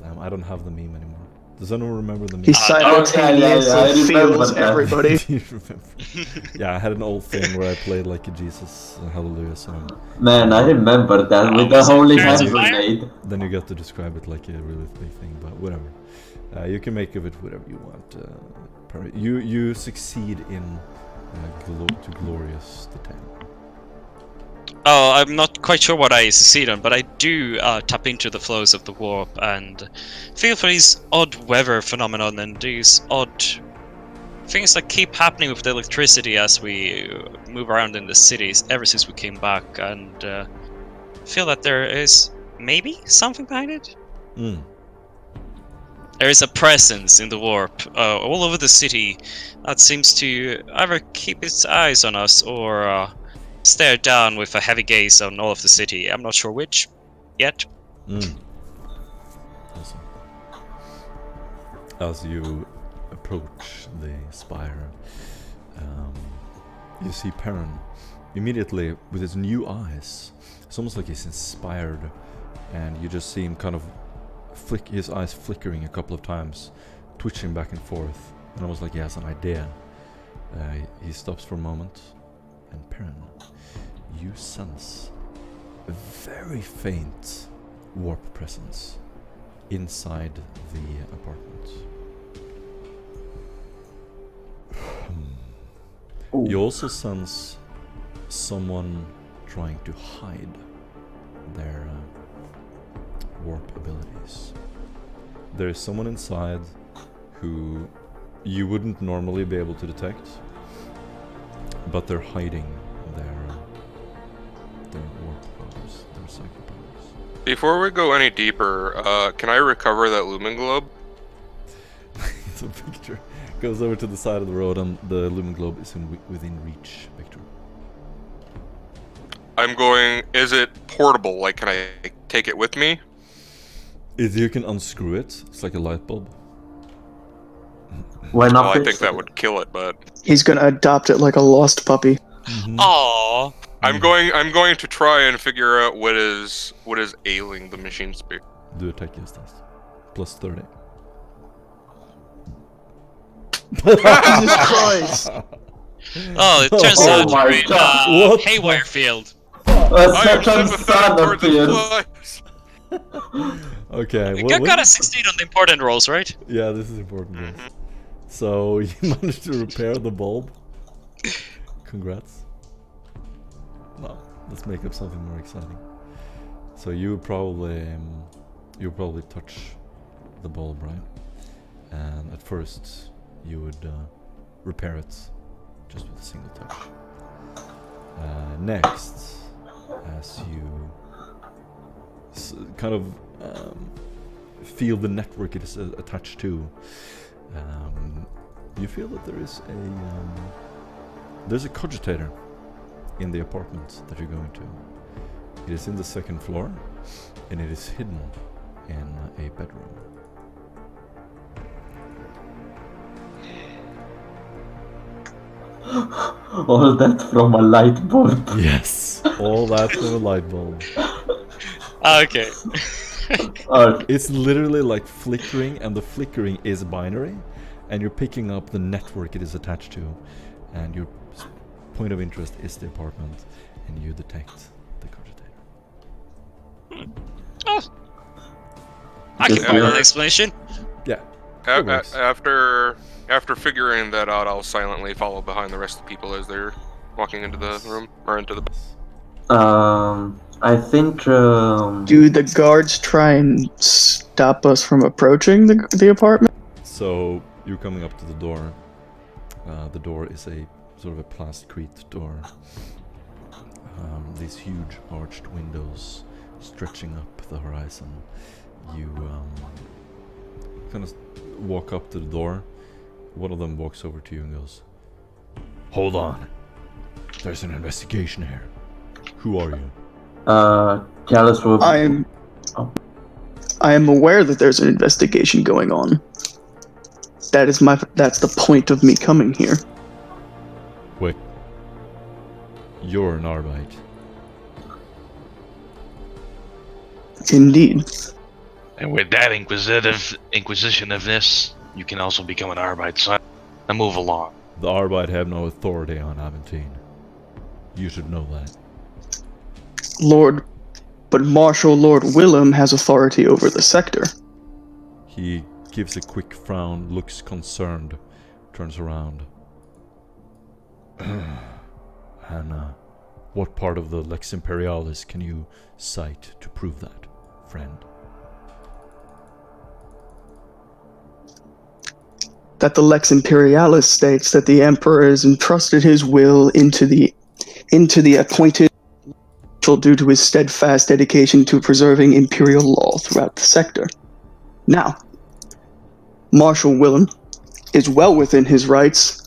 Damn, I don't have the meme anymore. Does anyone remember the meme? He yeah, simultaneously I remember feels that. everybody. Do you remember? Yeah, I had an old thing where I played like a Jesus Hallelujah song. Man, I remember that with the was it holy Chariots hand of Fire? grenade. Then you got to describe it like a really big thing, but whatever. You can make of it whatever you want. You succeed in to glorious the tale. Oh, I'm not quite sure what I succeed on, but I do tap into the flows of the warp and feel for these odd weather phenomenon and these odd things that keep happening with the electricity as we move around in the cities ever since we came back, and feel that there is maybe something behind it. There is a presence in the warp all over the city that seems to either keep its eyes on us or stare down with a heavy gaze on all of the city. I'm not sure which yet. Awesome. As you approach the spire, you see Perrin immediately with his new eyes. It's almost like he's inspired, and you just see him kind of his eyes flickering a couple of times, twitching back and forth, and almost like he has an idea. He stops for a moment, and Perrin, you sense a very faint warp presence inside the apartment. You also sense someone trying to hide their warp abilities. There is someone inside who you wouldn't normally be able to detect, but they're hiding their warp powers, their psychic powers. Before we go any deeper, can I recover that Lumen Globe? It's a picture. Goes over to the side of the road, and the Lumen Globe is within reach, Victor. I'm going. Is it portable? Like, can I take it with me? If you can unscrew it, it's like a light bulb. Why not? Well, I fix think that it? would kill it, but He's gonna adopt it like a lost puppy. Aww. I'm going to try and figure out what is ailing the machine speed. Do a tech test. Plus 30. Jesus Christ! Oh, it turns Oh out my you're in God. What the- Haywire Field. A I am second sympathetic son towards his appears. plight. Okay. You got a 16 on the important rolls, right? Yeah, this is important. Yes. So you managed to repair the bulb. Congrats. Now let's make up something more exciting. So you probably touch the bulb, right? And at first you would repair it just with a single touch. Next, as you kind of feel the network it is attached to, you feel that there's a cogitator in the apartment that you're going to. It is in the second floor, and it is hidden in a bedroom. All that from a light bulb. Yes, all that from a light bulb. Okay. It's literally like flickering, and the flickering is binary, and you're picking up the network it is attached to, and your point of interest is the apartment, and you detect the cogitator. Oh. I can find an explanation. Yeah. It works. After figuring that out, I'll silently follow behind the rest of the people as they're walking into the room or into the. I think. Do the guards try and stop us from approaching the apartment? So you're coming up to the door. The door is a sort of a plasticrete door. These huge arched windows stretching up the horizon. You kind of walk up to the door. One of them walks over to you and goes, "Hold on. There's an investigation here. Who are you?" Gallus will. I am aware that there's an investigation going on. That's the point of me coming here. Wait. You're an Arbite. Indeed. And with that inquisitiveness, you can also become an Arbite, son. Now move along. The Arbite have no authority on Aventine. You should know that. But Marshal Lord Willem has authority over the sector. He gives a quick frown, looks concerned, turns around. And what part of the Lex Imperialis can you cite to prove that, friend? That the Lex Imperialis states that the Emperor has entrusted his will into the appointed due to his steadfast dedication to preserving imperial law throughout the sector. Now, Marshal Willem is well within his rights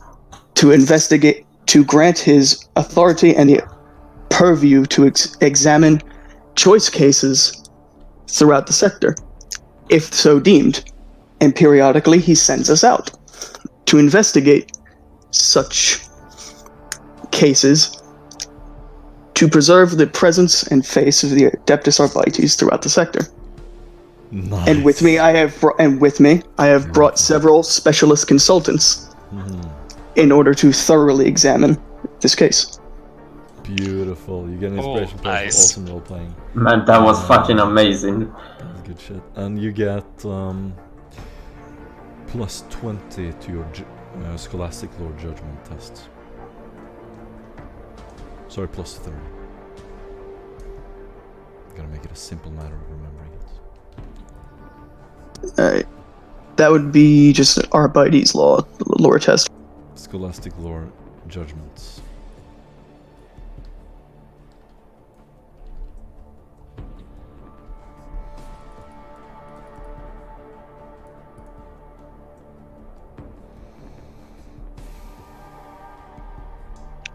to investigate, to grant his authority and the purview to examine choice cases throughout the sector, if so deemed, and periodically he sends us out to investigate such cases to preserve the presence and face of the Adeptus Arbites throughout the sector. Nice. And with me, I have brought several specialist consultants in order to thoroughly examine this case. Beautiful. You get an inspiration point for awesome role playing. Man, that was fucking amazing. That's good shit. And you get plus 20 to your Scholastic Lord Judgment tests. Sorry, plus 30. Gotta make it a simple matter of remembering it. That would be just Arbites lore test. Scholastic Lore Judgments.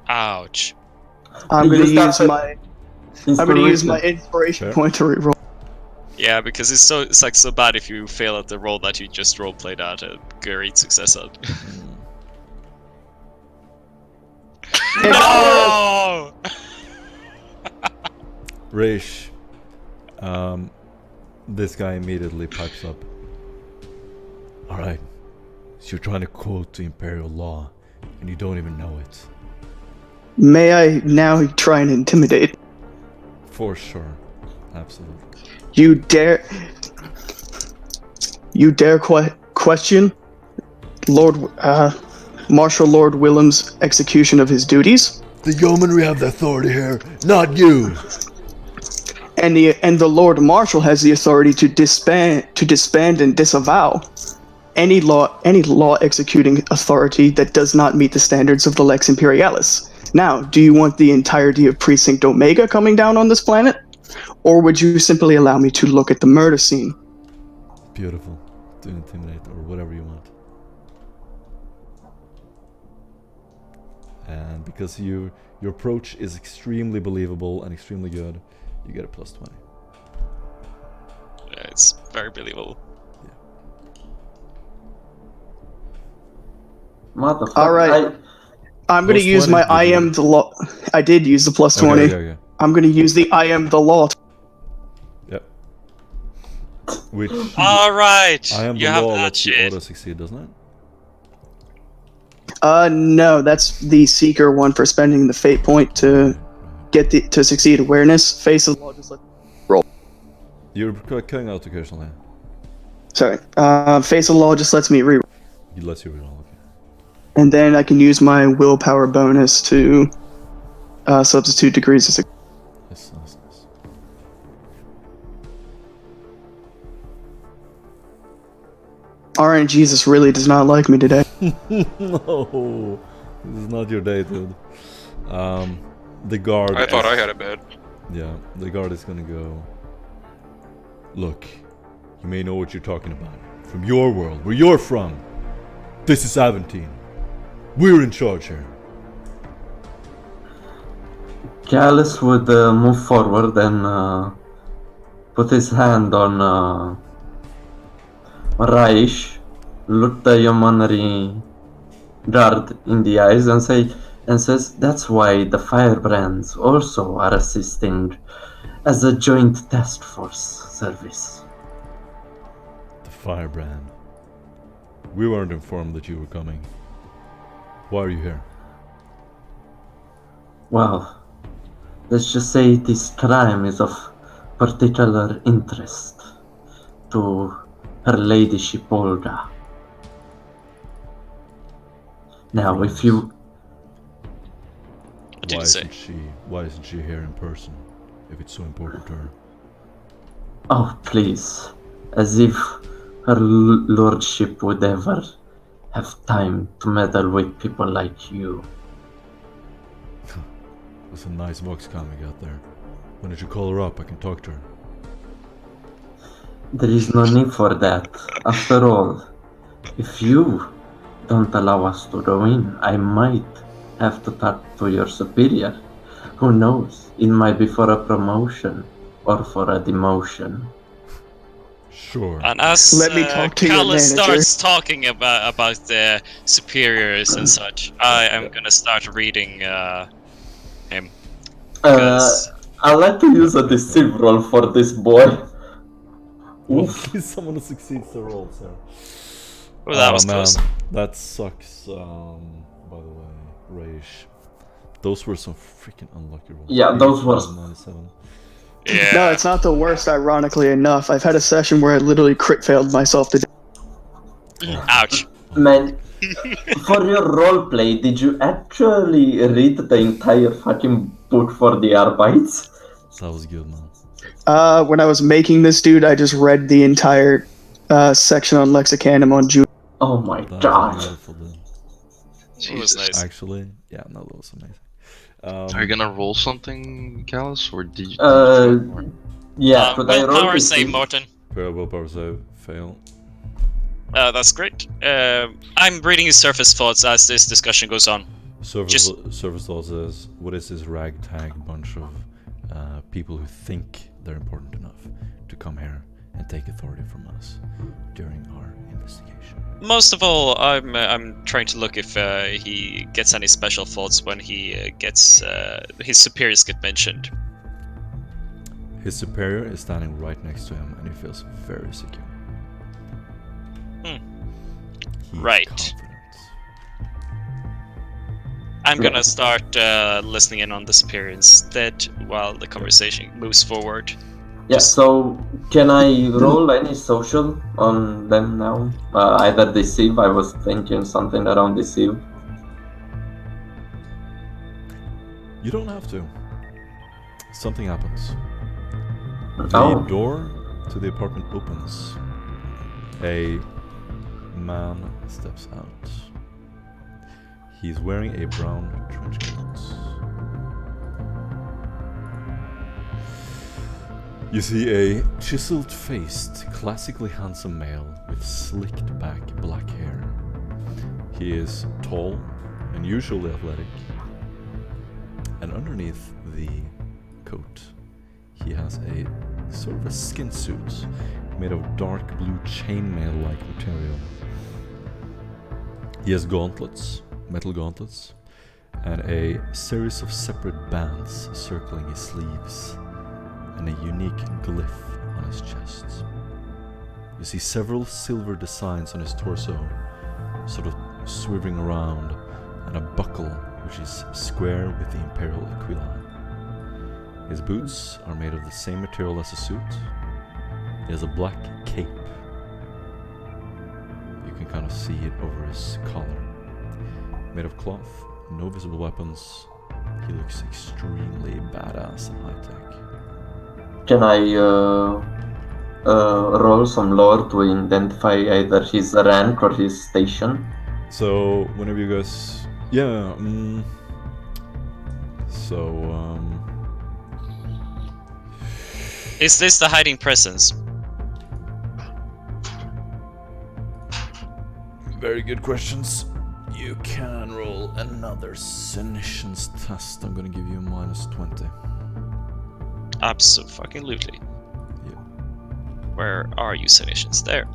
Ouch. I'm going to use my Inspiration. inspiration point to reroll. Yeah, because it's like so bad if you fail at the roll that you just roleplayed at a great success at. No! Rish, this guy immediately pipes up. Alright, so you're trying to quote the Imperial law, and you don't even know it. May I now try and intimidate? For sure. Absolutely. You dare question Marshal Lord Willem's execution of his duties? The yeomanry have the authority here, not you! And the Lord Marshal has the authority to disband and disavow any law executing authority that does not meet the standards of the Lex Imperialis. Now, do you want the entirety of Precinct Omega coming down on this planet? Or would you simply allow me to look at the murder scene? Beautiful. To intimidate, or whatever you want. And because your approach is extremely believable and extremely good, you get a plus 20. Yeah, it's very believable. Motherfucker. Alright. I'm going to Plus use 20, my did I you? am the law. I did use the plus 20. Okay. I'm going to use the I am the law. Yep. Which Alright! I am You the have law that lets you shit. auto succeed, doesn't it? No, that's the Seeker one for spending the fate point to get to succeed awareness. Face of the law just let roll. You're cutting out occasionally. Sorry. Face of the law just lets me reroll. He lets you reroll. Okay. And then I can use my willpower bonus to substitute degrees of success. Nice. RNG Jesus really does not like me today. No, this is not your day, dude. The guard. I thought I had it bad. Yeah, the guard is gonna go. Look, you may know what you're talking about. From your world, where you're from. This is Aventine. We're in charge here. Callus would move forward and put his hand on Raish, look the Yeomanry guard in the eyes and says, "That's why the Firebrands also are assisting as a joint task force service." The Firebrand. We weren't informed that you were coming. Why are you here? Well, let's just say this crime is of particular interest to Her Ladyship Olga. Now, if you... What did you say? Why isn't she here in person, if it's so important to her? Oh, please. As if Her Lordship would ever have time to meddle with people like you. That's a nice vox comic out there. Why don't you call her up? I can talk to her. There is no need for that. After all, if you don't allow us to go in, I might have to talk to your superior. Who knows? It might be for a promotion or for a demotion. Sure. And as Let me talk to your Callus manager. starts talking about the superiors and such, I am gonna start reading him. Because I like to use a deceive roll for this boy. Oof. Please, someone who succeeds the roll, sir. oh, that was close. That sucks, by the way, Raish. Those were some freaking unlucky rolls. Yeah, those were... 97. Yeah. No, it's not the worst, ironically enough. I've had a session where I literally crit failed myself to death. Ouch. Man, for your roleplay, did you actually read the entire fucking book for the Arbites? That was good, man. When I was making this dude, I just read the entire section on Lexicanum on June. Oh my That god. was beautiful, dude. It was nice. Actually, yeah, no, that was amazing. Are you gonna roll something, Callus, or did you? Yeah, could I roll willpower this? save, Morton. Willpower save, fail. That's great. I'm reading his surface thoughts as this discussion goes on. Surface thought says, what is this ragtag bunch of people who think they're important enough to come here and take authority from us during our investigation? Most of all, I'm trying to look if he gets any special thoughts when he gets his superiors get mentioned. His superior is standing right next to him and he feels very secure. He's Right. confident. I'm gonna start listening in on the superior instead while the conversation moves forward. Yeah, so can I roll any social on them now? Either deceive, I was thinking something around deceive. You don't have to. Something happens. The Oh. door to the apartment opens. A man steps out. He's wearing a brown trench coat. You see a chiseled-faced, classically handsome male with slicked back black hair. He is tall, unusually athletic, and underneath the coat, he has a sort of a skin suit made of dark blue chainmail-like material. He has gauntlets, metal gauntlets, and a series of separate bands circling his sleeves, and a unique glyph on his chest. You see several silver designs on his torso, sort of swerving around, and a buckle which is square with the imperial aquiline. His boots are made of the same material as the suit. He has a black cape. You can kind of see it over his collar. Made of cloth, no visible weapons. He looks extremely badass and high-tech. Can I roll some lore to identify either his rank or his station? So, whenever you guys... Yeah, Is this the hiding presence? Very good questions. You You can roll another Senescence test. I'm gonna give you a -20. Absolutely. Yeah. Where are you, Senescence? There.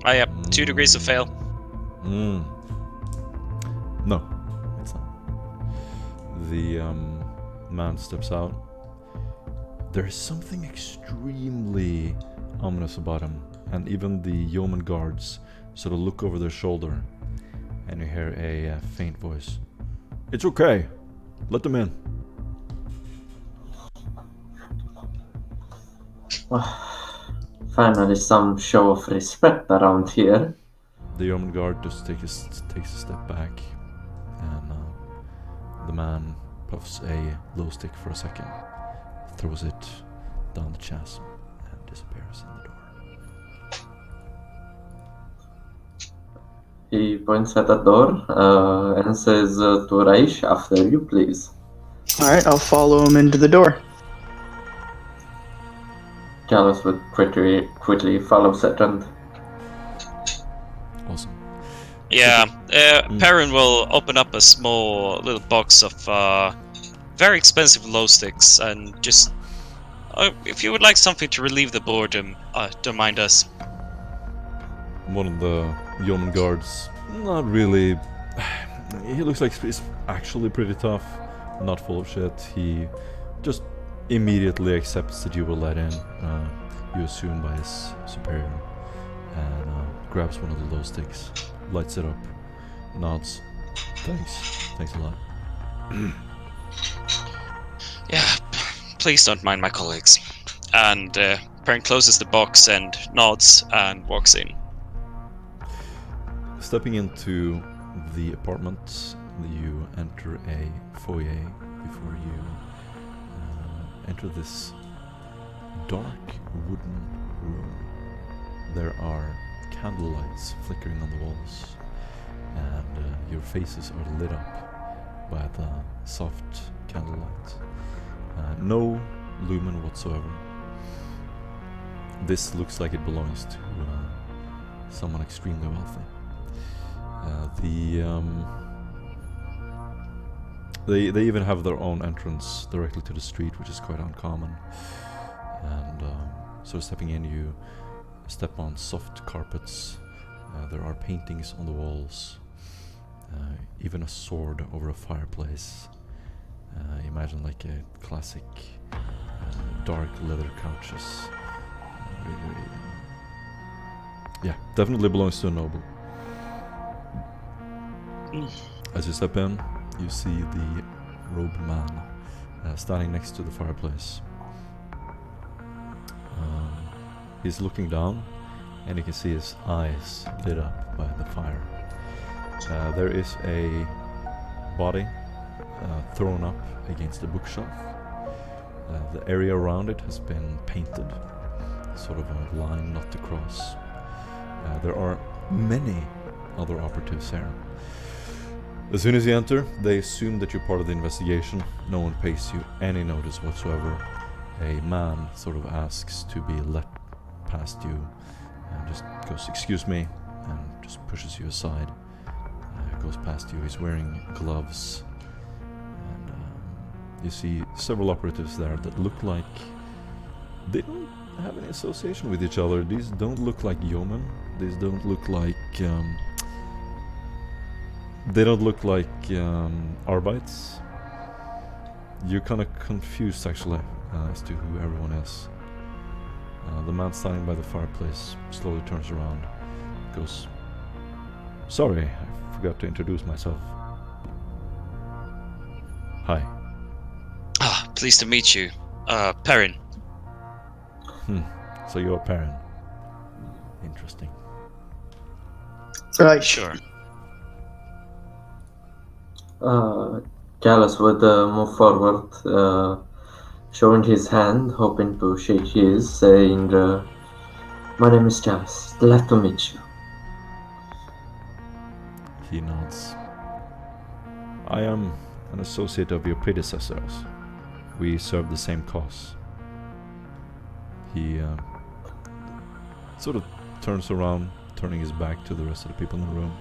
I have 2 degrees of fail. No, it's not. The man steps out. There is something extremely ominous about him, and even the yeoman guards sort of look over their shoulder, and you hear a faint voice. It's okay. Let them in. Finally, some show of respect around here. The yeoman guard just takes a step back, and the man puffs a glow stick for a second, throws it down the chasm, and disappears in the door. He points at the door and says to Raish, after you, please. Alright, I'll follow him into the door. Gallus would quickly follow second. Awesome. Yeah, Perrin will open up a small little box of very expensive glow sticks and just, if you would like something to relieve the boredom, don't mind us. One of the yeoman guards, not really. He looks like he's actually pretty tough, not full of shit. He just immediately accepts that you will let in, you assume by his superior, and grabs one of the glow sticks, lights it up, nods. Thanks a lot. Yeah, please don't mind my colleagues. And Perrin closes the box and nods and walks in. Stepping into the apartment, you enter a foyer before you enter this dark wooden room. There are candlelights flickering on the walls, and your faces are lit up by the soft candlelight. No lumen whatsoever. This looks like it belongs to someone extremely wealthy. They even have their own entrance directly to the street, which is quite uncommon. And so stepping in, you step on soft carpets. There are paintings on the walls, even a sword over a fireplace. Imagine like a classic dark leather couches. Yeah, definitely belongs to a noble. As you step in, you see the robed man standing next to the fireplace. He's looking down, and you can see his eyes lit up by the fire. There is a body thrown up against the bookshelf. The area around it has been painted, sort of a line not to cross. There are many other operatives here. As soon as you enter, they assume that you're part of the investigation. No one pays you any notice whatsoever. A man sort of asks to be let past you and just goes, "Excuse me," and just pushes you aside. Goes past you. He's wearing gloves. And you see several operatives there that look like they don't have any association with each other. These don't look like yeomen. These don't look like Arbites. You're kind of confused actually as to who everyone is. The man standing by the fireplace slowly turns around, goes, "Sorry, I forgot to introduce myself. Hi." Pleased to meet you. Perrin. So you're Perrin. Interesting. Right. Sure. Gallus would move forward, showing his hand, hoping to shake his, saying, "My name is Gallus. Glad to meet you." He nods. "I am an associate of your predecessors. We serve the same cause." He sort of turns around, turning his back to the rest of the people in the room.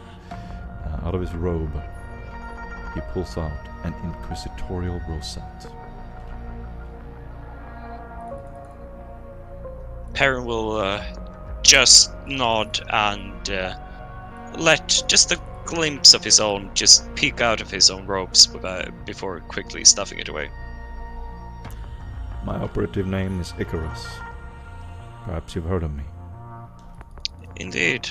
Out of his robe, he pulls out an inquisitorial rosette. Perrin will just nod and let just a glimpse of his own just peek out of his own robes before quickly stuffing it away. My operative name is Icarus. Perhaps you've heard of me. Indeed,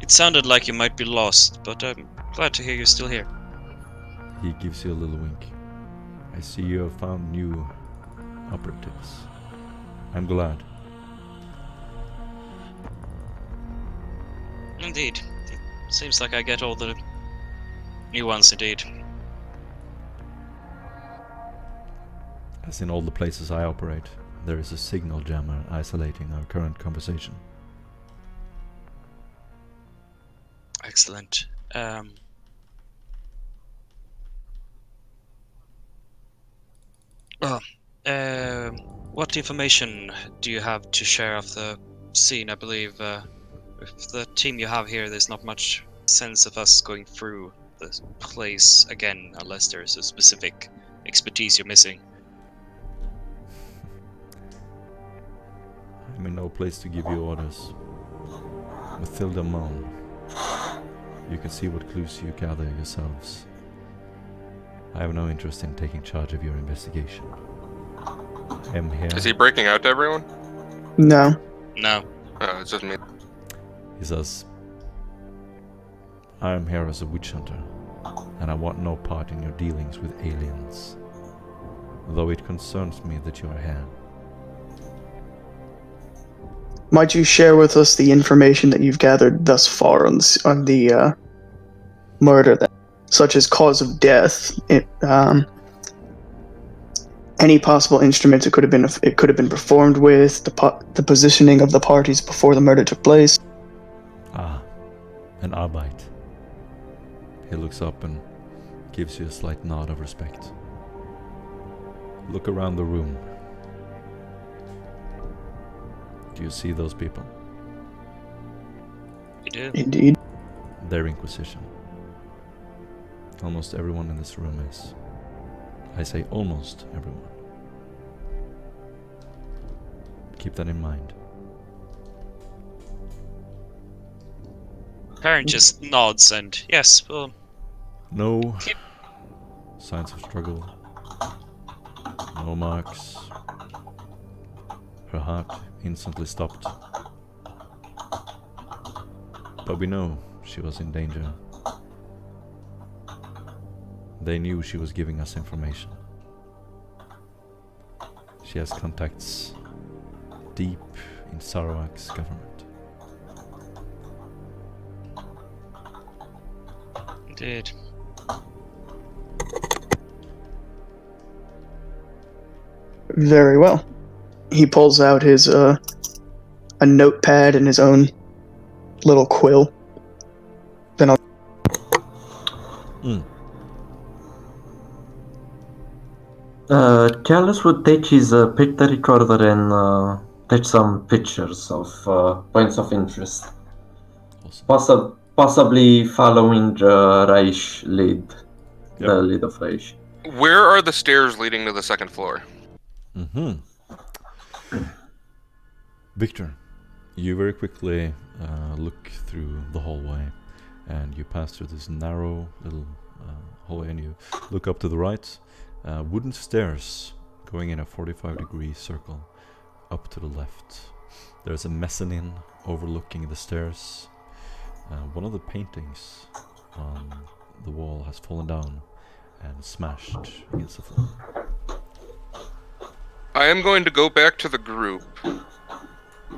It sounded like you might be lost, but I'm glad to hear you're still here. He gives you a little wink. I see you have found new operatives. I'm glad. Indeed. It seems like I get all the new ones, indeed. As in all the places I operate, there is a signal jammer isolating our current conversation. Excellent. What information do you have to share of the scene? I believe with the team you have here, there's not much sense of us going through the place again, unless there's a specific expertise you're missing. I'm in no place to give you orders. Mathilda Mon. You can see what clues you gather yourselves. I have no interest in taking charge of your investigation. I am here. Is he breaking out to everyone? No. No. It's just me. He says, I am here as a witch hunter, and I want no part in your dealings with aliens. Though it concerns me that you are here. Might you share with us the information that you've gathered thus far on the murder, then, such as cause of death, any possible instruments it could have been performed with, the positioning of the parties before the murder took place? Ah, an Arbeit. He looks up and gives you a slight nod of respect. Look around the room. Do you see those people? You do? Indeed. They're Inquisition. Almost everyone in this room is. I say almost everyone. Keep that in mind. Perrin just nods and, yes, well... No signs of struggle. No marks. Her heart instantly stopped. But we know she was in danger. They knew she was giving us information. She has contacts deep in Sarawak's government. Indeed. Very well. He pulls out his a notepad and his own little quill. Then I'll... Carlos would take his picture recorder and take some pictures of points of interest. Awesome. Possibly following the Reich lead. Yep. The lead of Reich. Where are the stairs leading to the second floor? Victor, you very quickly look through the hallway, and you pass through this narrow little hallway, and you look up to the right. Wooden stairs going in a 45-degree circle up to the left. There's a mezzanine overlooking the stairs. One of the paintings on the wall has fallen down and smashed against the floor. I am going to go back to the group,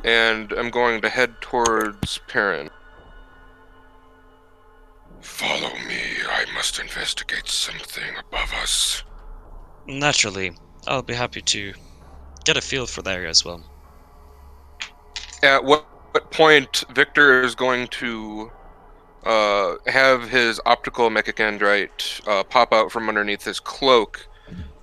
and I'm going to head towards Perrin. Follow me. I must investigate something above us. Naturally, I'll be happy to get a feel for the area as well. At what point Victor is going to have his optical mechacandrite pop out from underneath his cloak,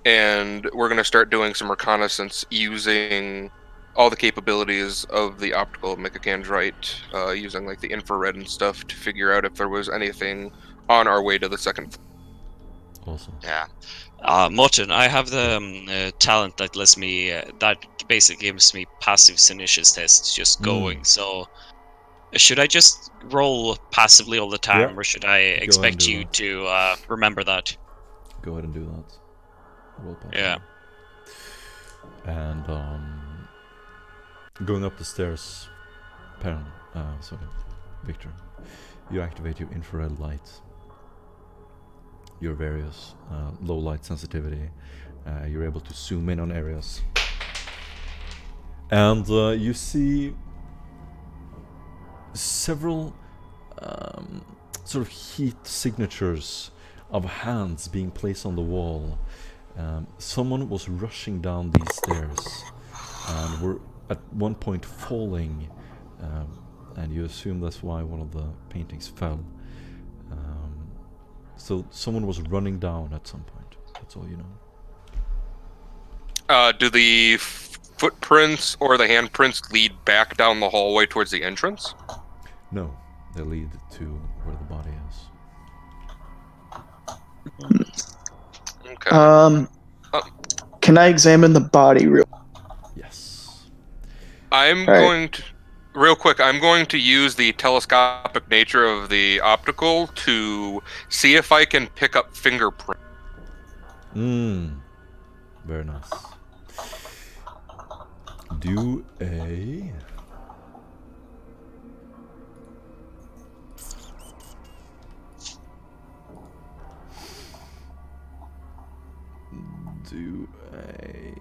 and we're going to start doing some reconnaissance using all the capabilities of the optical mechacandrite, using like the infrared and stuff to figure out if there was anything on our way to the second floor. Awesome. Yeah. Morton, I have the talent that lets me, that basically gives me passive sinicious tests just going. So, should I just roll passively all the time, Yeah. or should I and expect do you that. to remember that? Go ahead and do that. Roll pass. Yeah. And going up the stairs, Victor, you activate your infrared light, your various low light sensitivity. You're able to zoom in on areas, and you see several sort of heat signatures of hands being placed on the wall. Someone was rushing down these stairs and were at one point falling, and you assume that's why one of the paintings fell. So someone was running down at some point. That's all you know. Do the footprints or the handprints lead back down the hallway towards the entrance? No, they lead to where the body is. Okay. Can I examine the body real? Yes. I'm going to, real quick, I'm going to use the telescopic nature of the optical to see if I can pick up fingerprints. Very nice. Do a... Do a...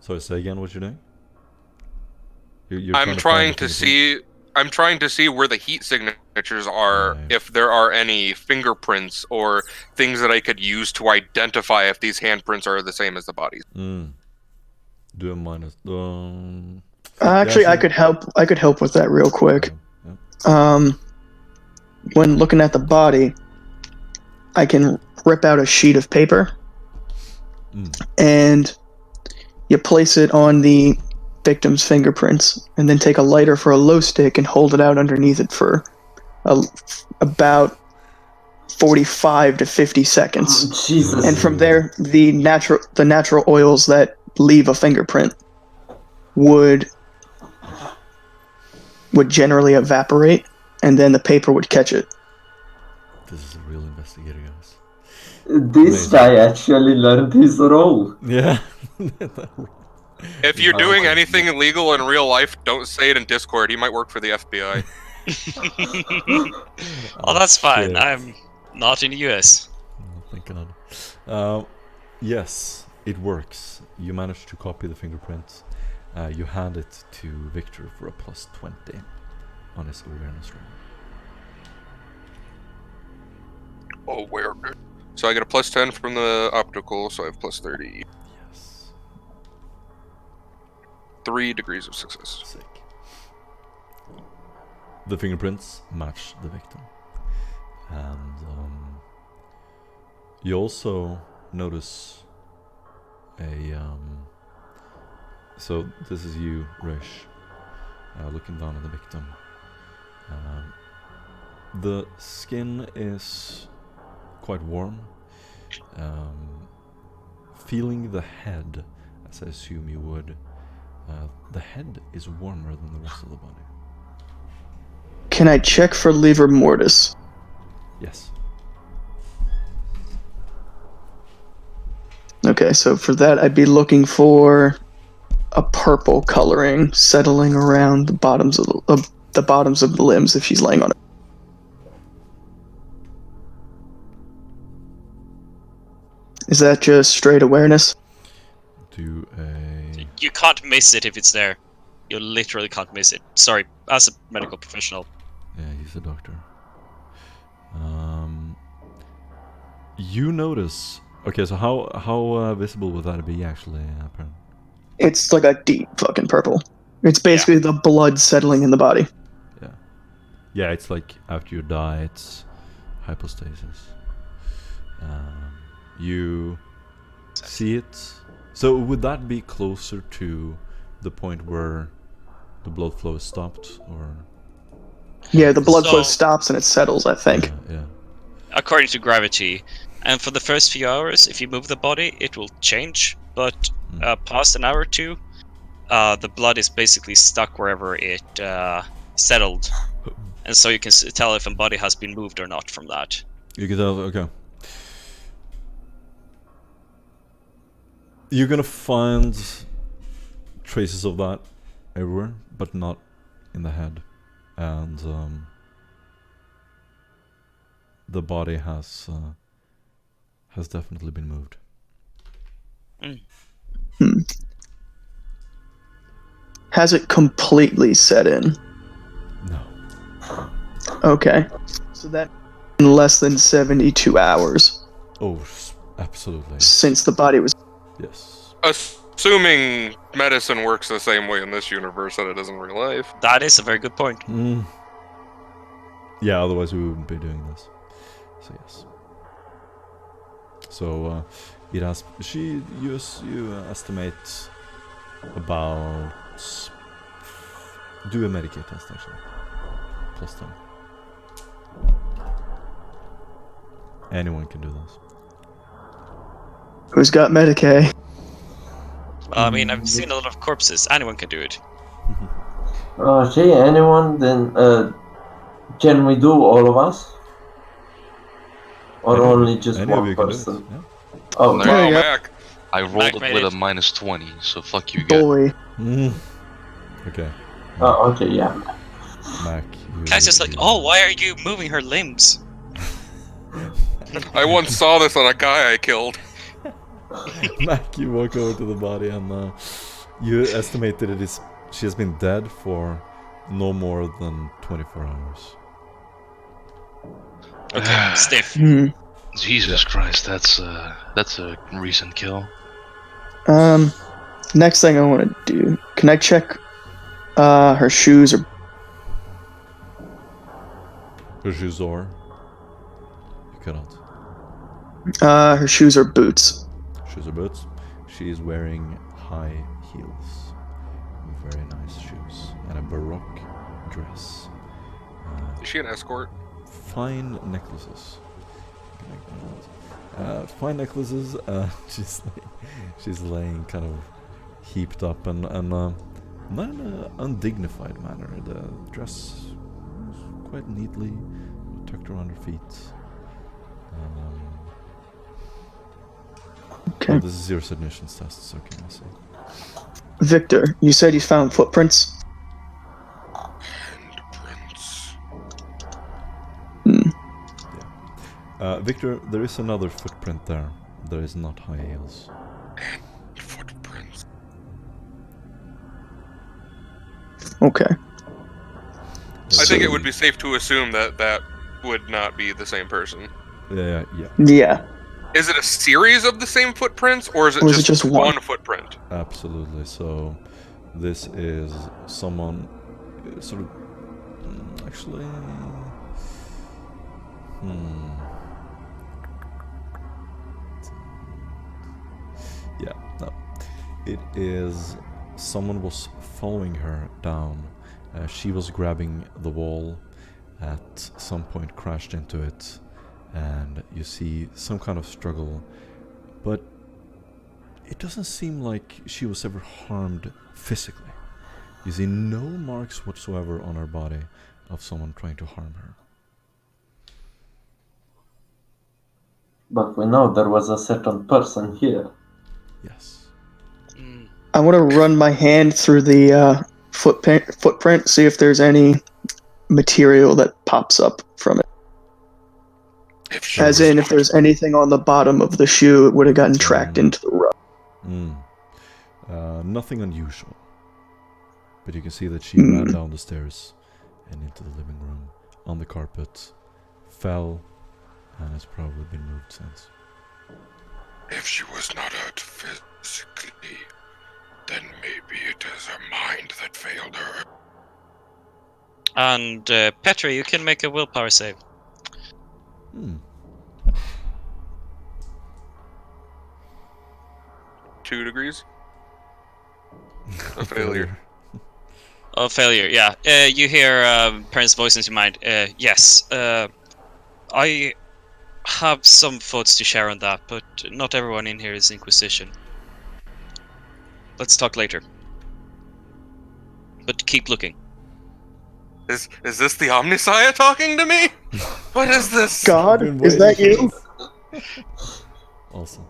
Sorry, say again what you're doing? You're I'm trying to see where the heat signatures are, if there are any fingerprints or things that I could use to identify if these handprints are the same as the bodies. Do a minus. Actually, I could help. I could help with that real quick. When looking at the body, I can rip out a sheet of paper, and you place it on the victim's fingerprints, and then take a lighter for a glow stick and hold it out underneath it for about 45 to 50 seconds. Oh, Jesus. And from there, the natural oils that leave a fingerprint would generally evaporate, and then the paper would catch it. This is a real investigator, guys. This guy actually learned his role. Yeah. If you're doing anything illegal in real life, don't say it in Discord. He might work for the FBI. Oh, that's fine. shit. I'm not in the US. Oh, thank God. Yes, it works. You manage to copy the fingerprint. You hand it to Victor for a plus 20 on his awareness roll. Awareness. So I get a plus 10 from the optical, so I have plus 30. Yes. 3 degrees of success. Sick. The fingerprints match the victim. And you also notice a... so this is you, Rish, looking down at the victim. The skin is quite warm. Feeling the head, as I assume you would, the head is warmer than the rest of the body. Can I check for livor mortis? Yes. Okay, so for that, I'd be looking for a purple coloring settling around the bottoms of the limbs if she's laying on it. Is that just straight awareness? Do a... You can't miss it if it's there. You literally can't miss it. Sorry, as a medical professional. Yeah, he's a doctor. You notice... Okay, so how visible would that be actually, apparently? It's like a deep fucking purple. It's basically the blood settling in the body. Yeah. Yeah, it's like after you die, it's hypostasis. You see it. So would that be closer to the point where the blood flow is stopped, or? Yeah, the blood flow So- stops and it settles, I think. Yeah. According to gravity, and for the first few hours, if you move the body, it will change. But past an hour or two, the blood is basically stuck wherever it settled, and so you can tell if a body has been moved or not from that. You can tell. Okay. You're gonna find traces of that everywhere, but not in the head, and the body has definitely been moved. Has it completely set in? No. Okay. So that in less than 72 hours Oh, absolutely. since the body was. Yes. Assuming medicine works the same way in this universe that it does in real life. That is a very good point. Yeah, otherwise we wouldn't be doing this. So yes. So it has. You estimate about. Do a Medicaid test actually. +10. Anyone can do this. Who's got Medicaid? I mean, I've seen a lot of corpses. Anyone can do it. Okay, anyone? Then can we do all of us? Or only just Any of one you can do person? it. Yeah. Oh, Wow, There you go. Mac. I rolled Mac it made with it. a -20, so fuck you guys. Boy. Okay. okay, yeah. Mac. Guy's just like, oh, why are you moving her limbs? I once saw this on a guy I killed. Mac, you walk over to the body and you estimate that she has been dead for no more than 24 hours. Okay, stiff. Jesus Christ, that's a recent kill. Next thing I want to do, can I check her shoes or Her shoes are? You cannot. her shoes or boots? Shoes or boots? She is wearing high heels. Very nice shoes. And a baroque dress. Is she an escort? Fine necklaces. Fine necklaces. She's laying kind of heaped up and not in an undignified manner. The dress is quite neatly tucked around her feet. Okay. Oh, this is your submissions test, so can I see? Victor, you said you found footprints? Handprints. Victor, there is another footprint there. There is not high heels. Footprints. Okay. I think it would be safe to assume that that would not be the same person. Yeah. Yeah. Is it a series of the same footprints, or is it just one footprint? Absolutely. So, this is someone sort of actually. Yeah, no. It is someone was following her down. She was grabbing the wall. At some point, crashed into it, and you see some kind of struggle, but it doesn't seem like she was ever harmed physically. You see no marks whatsoever on her body of someone trying to harm her. But we know there was a certain person here. Yes. I want to run my hand through the footprint, see if there's any material that pops up from it. As in, if there's anything on the bottom of the shoe, it would have gotten tracked into the rug. Nothing unusual. But you can see that she ran down the stairs and into the living room, on the carpet, fell, and has probably been moved since. If she was not hurt physically, then maybe it is her mind that failed her. And Petra, you can make a willpower save. Hmm. 2 degrees. A failure. Oh, failure, yeah. You hear Perrin's voice into your mind. Yes, I have some thoughts to share on that, but not everyone in here is Inquisition. Let's talk later. But keep looking. Is this the Omniscience talking to me? What is this? God, Been is that waiting for you? this. Awesome.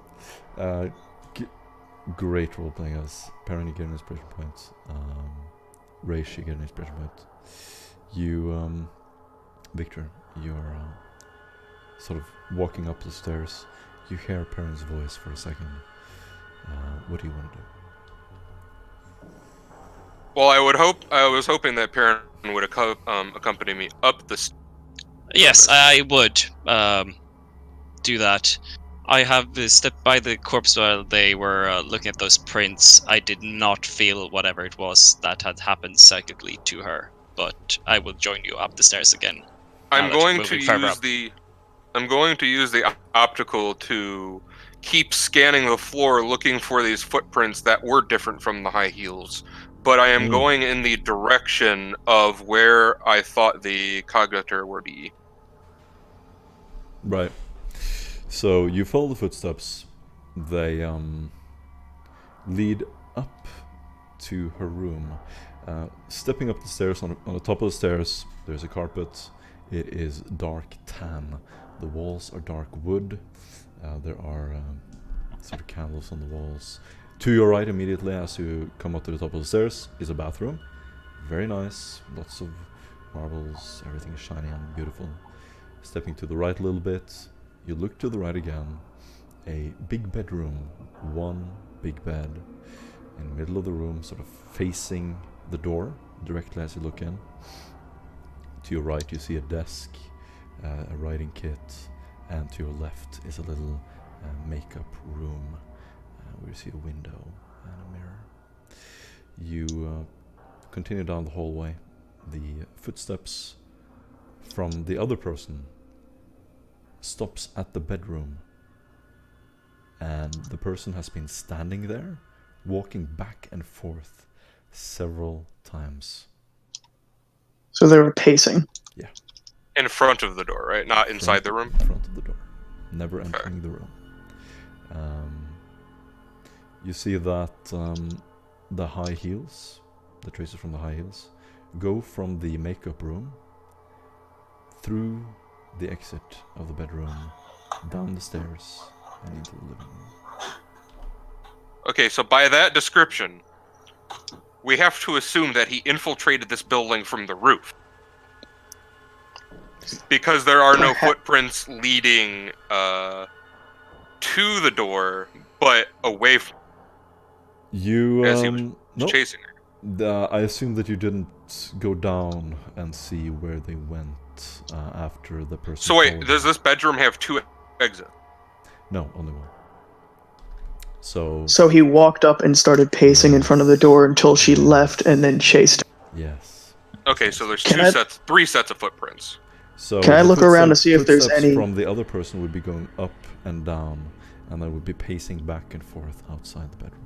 Great role playing, guys. Perrin, you get an inspiration point. Raish, you get an inspiration point. You, Victor, you're sort of walking up the stairs. You hear Perrin's voice for a second. What do you want to do? Well, I was hoping that Perrin would accompany me up the. Yes, I would do that. I have stepped by the corpse while they were looking at those prints. I did not feel whatever it was that had happened psychically to her, but I will join you up the stairs again. I'm that you're going to moving further use up. I'm going to use the optical to keep scanning the floor looking for these footprints that were different from the high heels. But I am going in the direction of where I thought the cognitor would be. Right. So you follow the footsteps. They lead up to her room. Stepping up the stairs, on the top of the stairs, there's a carpet. It is dark tan. The walls are dark wood. There are sort of candles on the walls. To your right, immediately as you come up to the top of the stairs, is a bathroom. Very nice. Lots of marbles. Everything is shiny and beautiful. Stepping to the right a little bit, you look to the right again. A big bedroom. One big bed. In the middle of the room, sort of facing the door, directly as you look in. To your right, you see a desk, a writing kit, and to your left is a little makeup room where you see a window and a mirror. You continue down the hallway. The footsteps from the other person stops at the bedroom, and the person has been standing there, walking back and forth several times. So they were pacing. In front of the door, right? Not inside the room? In front of the door. Never entering the room. You see that the high heels, the traces from the high heels, go from the makeup room through the exit of the bedroom, down the stairs, and into the living room. Okay, so by that description, we have to assume that he infiltrated this building from the roof. Because there are no footprints leading to the door, but away from You, as he was chasing her. I assume that you didn't go down and see where they went after the person. So wait, followed does them. this bedroom have 2 exits? No, only one. So So he walked up and started pacing in front of the door until she left and then chased her. yes. Okay, so there's Can I- 3 sets of footprints. So Can I the look around to see if there's footsteps any- from the other person would be going up and down, and they would be pacing back and forth outside the bedroom.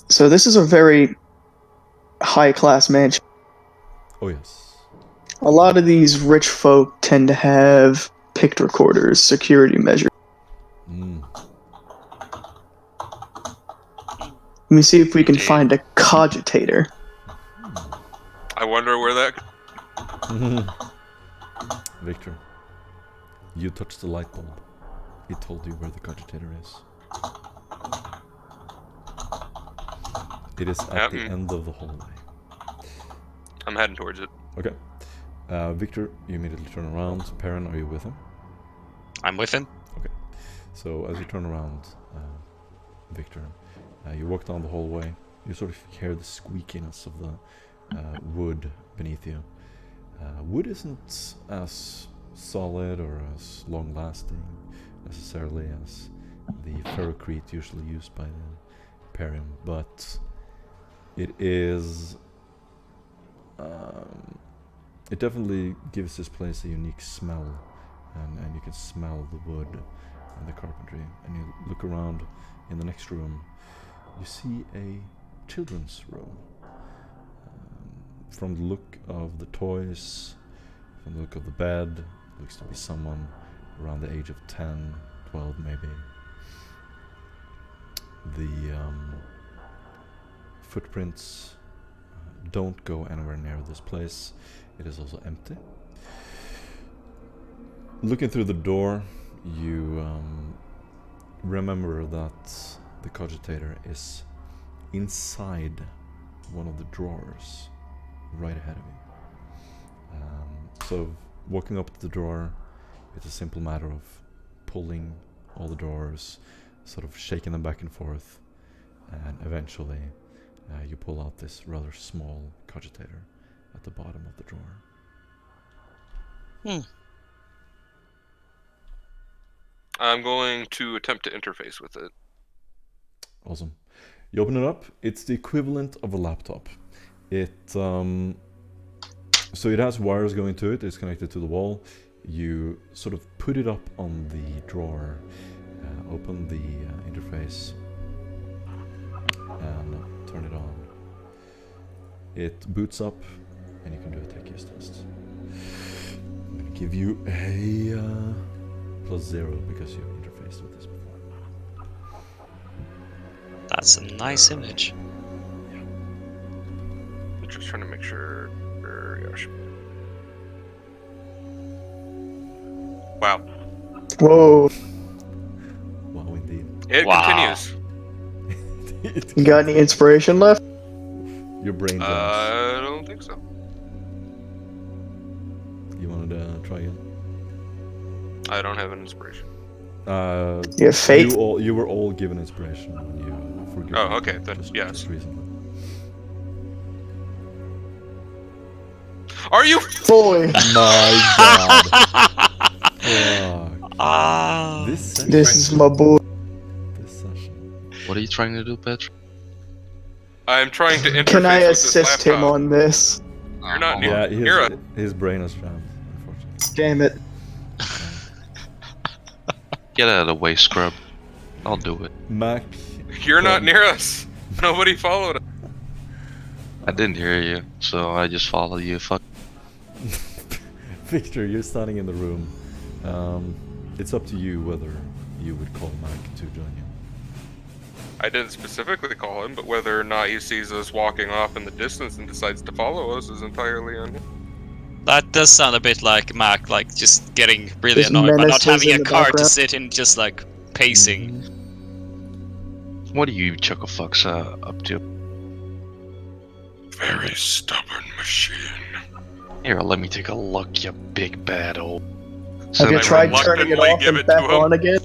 So this is a very high-class mansion. Oh yes. A lot of these rich folk tend to have picked recorders, security measures. Mm. Let me see if we can find a cogitator. I wonder where that... Victor, you touched the light bulb. It told you where the cogitator is. It is at the end of the hallway. I'm heading towards it. Okay. Victor, you immediately turn around. Perrin, are you with him? I'm with him. Okay. So as you turn around, Victor, you walk down the hallway. You sort of hear the squeakiness of the wood beneath you. Wood isn't as solid or as long-lasting necessarily as the ferrocrete usually used by the Imperium, but it is It definitely gives this place a unique smell, and you can smell the wood and the carpentry. And you look around in the next room, you see a children's room. From the look of the toys, from the look of the bed, looks to be someone around the age of 10, 12 maybe. The footprints don't go anywhere near this place. It is also empty. Looking through the door, you remember that the cogitator is inside one of the drawers right ahead of you. So walking up to the drawer, it's a simple matter of pulling all the drawers, sort of shaking them back and forth, and eventually you pull out this rather small cogitator at the bottom of the drawer. I'm going to attempt to interface with it. Awesome. You open it up. It's the equivalent of a laptop. It so it has wires going to it. It's connected to the wall. You sort of put it up on the drawer, open the interface, and turn it on. It boots up, and you can do a tech use test. I'm gonna give you a +0 because you've interfaced with this before. That's a nice image. I'm just trying to make sure. Wow. Whoa. Wow, indeed. It continues. You got any inspiration left? Your brain jumps. I don't think so. You wanted to try again? I don't have an inspiration. You have faith? You were all given inspiration when you forgot. Oh, okay, then yes. Just recently. Are you? Boy. My God. Ah. This session. This is my boy. This session. What are you trying to do, Patrick? I'm trying to interface Can I with this assist him laptop. on this? You're not Yeah, near us. his brain is jammed, unfortunately. Damn it. Get out of the way, scrub. I'll do it. Mac. You're not near us. Nobody followed us. I didn't hear you, so I just followed you. Fuck. Victor, you're standing in the room. It's up to you whether you would call Mac to join you. I didn't specifically call him, but whether or not he sees us walking off in the distance and decides to follow us is entirely on him. That does sound a bit like Mac, like just getting really There's annoyed by not menaces having in a the car to background. sit in, just like pacing. What are you chucklefucks up to? Very stubborn machine. Here, let me take a look, you big bad old. Have you I tried turning it reluctantly off give and it to back him. on again?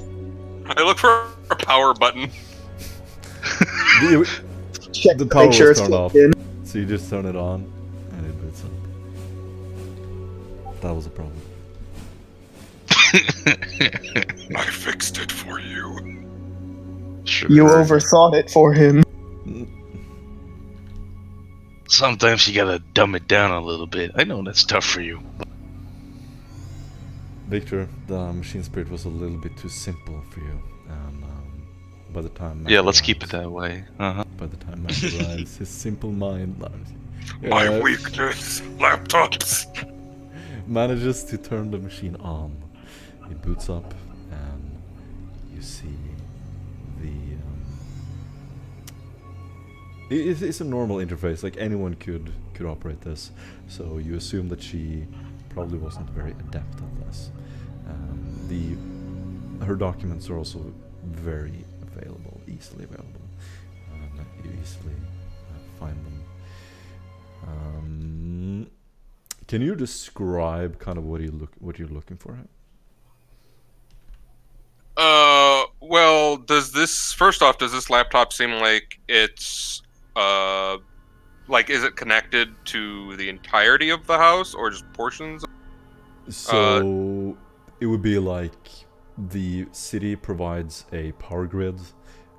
I look for a power button. Check The to power make sure was it's turned off. plugged in. So you just turn it on, and it boots up. That was a problem. I fixed it for you. Sure. You overthought it for him. Sometimes you gotta dumb it down a little bit. I know that's tough for you. Victor, the machine spirit was a little bit too simple for you, and by the time Mac Yeah, let's keep arrives- it that way. Uh-huh. By the time Mac arrives, his simple mind My weakness, laptops. manages to turn the machine on. It boots up, and you see the. It's a normal interface, like anyone could operate this. So you assume that she probably wasn't very adept at this. Her documents are also very available, easily available. You easily find them. Can you describe kind of what you're looking for? Well, does this laptop seem like it's like, is it connected to the entirety of the house or just portions? So it would be like the city provides a power grid,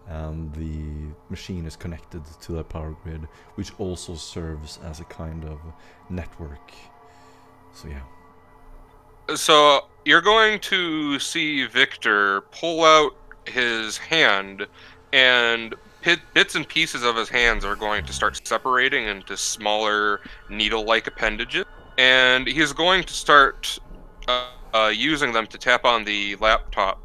and the machine is connected to that power grid, which also serves as a kind of network, if you will. So it would be like the city provides a power grid, and the machine is connected to that power grid, which also serves as a kind of network, if you will. So it would be like the city provides a power grid, and the machine is connected to that power grid, which also serves as a kind of network, if you will. So it would be like the city provides a power grid, and the machine is connected to that power grid, which also serves as a kind of network, So yeah. So you're going to see Victor pull out his hand, and bits and pieces of his hands are going to start separating into smaller needle-like appendages, and he's going to start using them to tap on the laptop,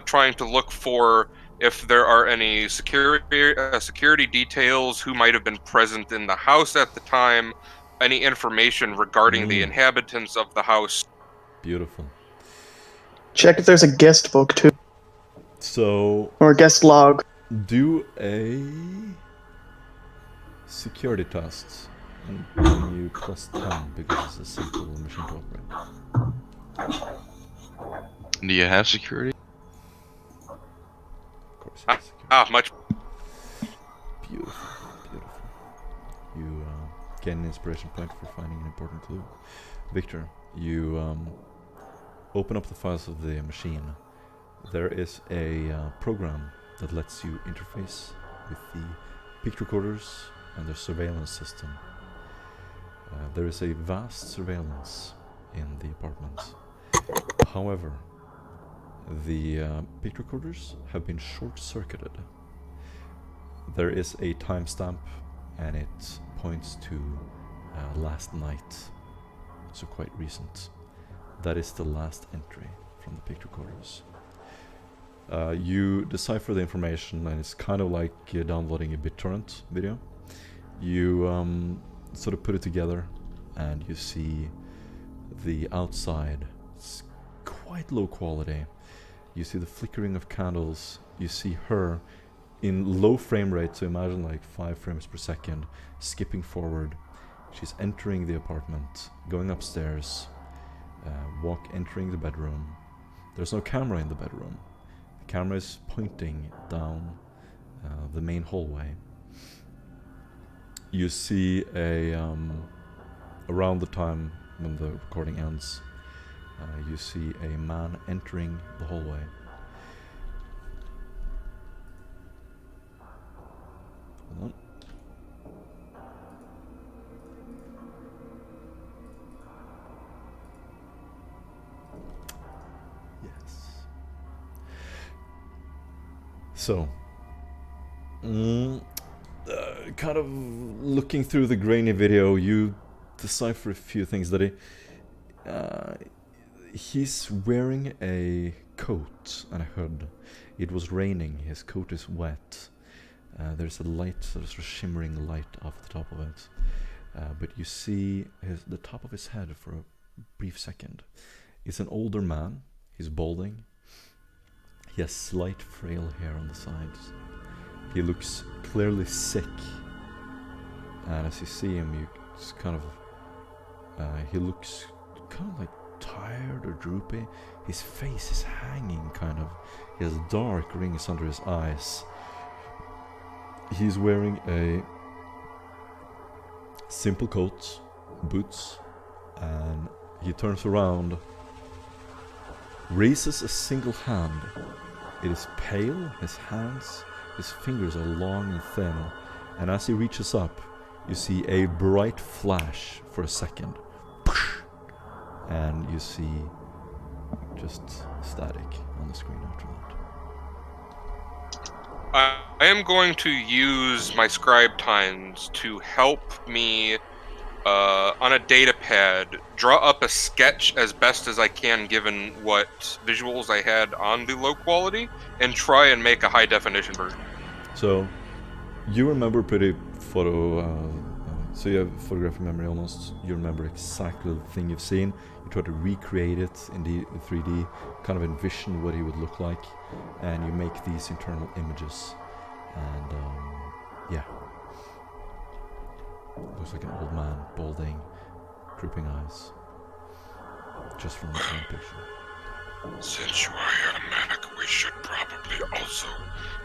trying to look for if there are any security details, who might have been present in the house at the time, any information regarding the inhabitants of the house. Beautiful. Check if there's a guest book too, So or a guest log. do a security test, and giving you +10 because it's a simple machine to operate. Do you have security? Of course, you have security. Much. Beautiful, beautiful. You gain an inspiration point for finding an important clue. Victor, you open up the files of the machine. There is a program that lets you interface with the pic recorders and their surveillance system. There is a vast surveillance in the apartment. However, the pic recorders have been short-circuited. There is a timestamp, and it points to last night, so quite recent. That is the last entry from the pic recorders. You decipher the information, and it's kind of like downloading a BitTorrent video. You sort of put it together, and you see the outside. It's quite low quality. You see the flickering of candles. You see her in low frame rate, so imagine like 5 frames per second, skipping forward. She's entering the apartment, going upstairs, entering the bedroom. There's no camera in the bedroom. The camera is pointing down the main hallway. You see around the time when the recording ends, you see a man entering the hallway. Hold on. Yes. So, kind of looking through the grainy video, you decipher a few things that he's wearing a coat and a hood. It was raining, his coat is wet. There's a light, sort of shimmering light off the top of it. But you see the top of his head for a brief second. He's an older man, he's balding. He has slight frail hair on the sides. He looks clearly sick. And as you see him, you just kind of... he looks kind of like tired or droopy. His face is hanging kind of. He has dark rings under his eyes. He's wearing a simple coat, boots, and he turns around, raises a single hand. It is pale, his hands, his fingers are long and thin, and as he reaches up, you see a bright flash for a second. And you see just static on the screen after that. I am going to use my scribe times to help me on a data pad draw up a sketch as best as I can given what visuals I had on the low quality, and try and make a high definition version. So you remember pretty so you have photographic memory almost. You remember exactly the thing you've seen. You try to recreate it in the 3D, kind of envision what he would look like, and you make these internal images. And yeah, looks like an old man, balding, drooping eyes, just from the same picture. Since you are here, Mac, we should probably also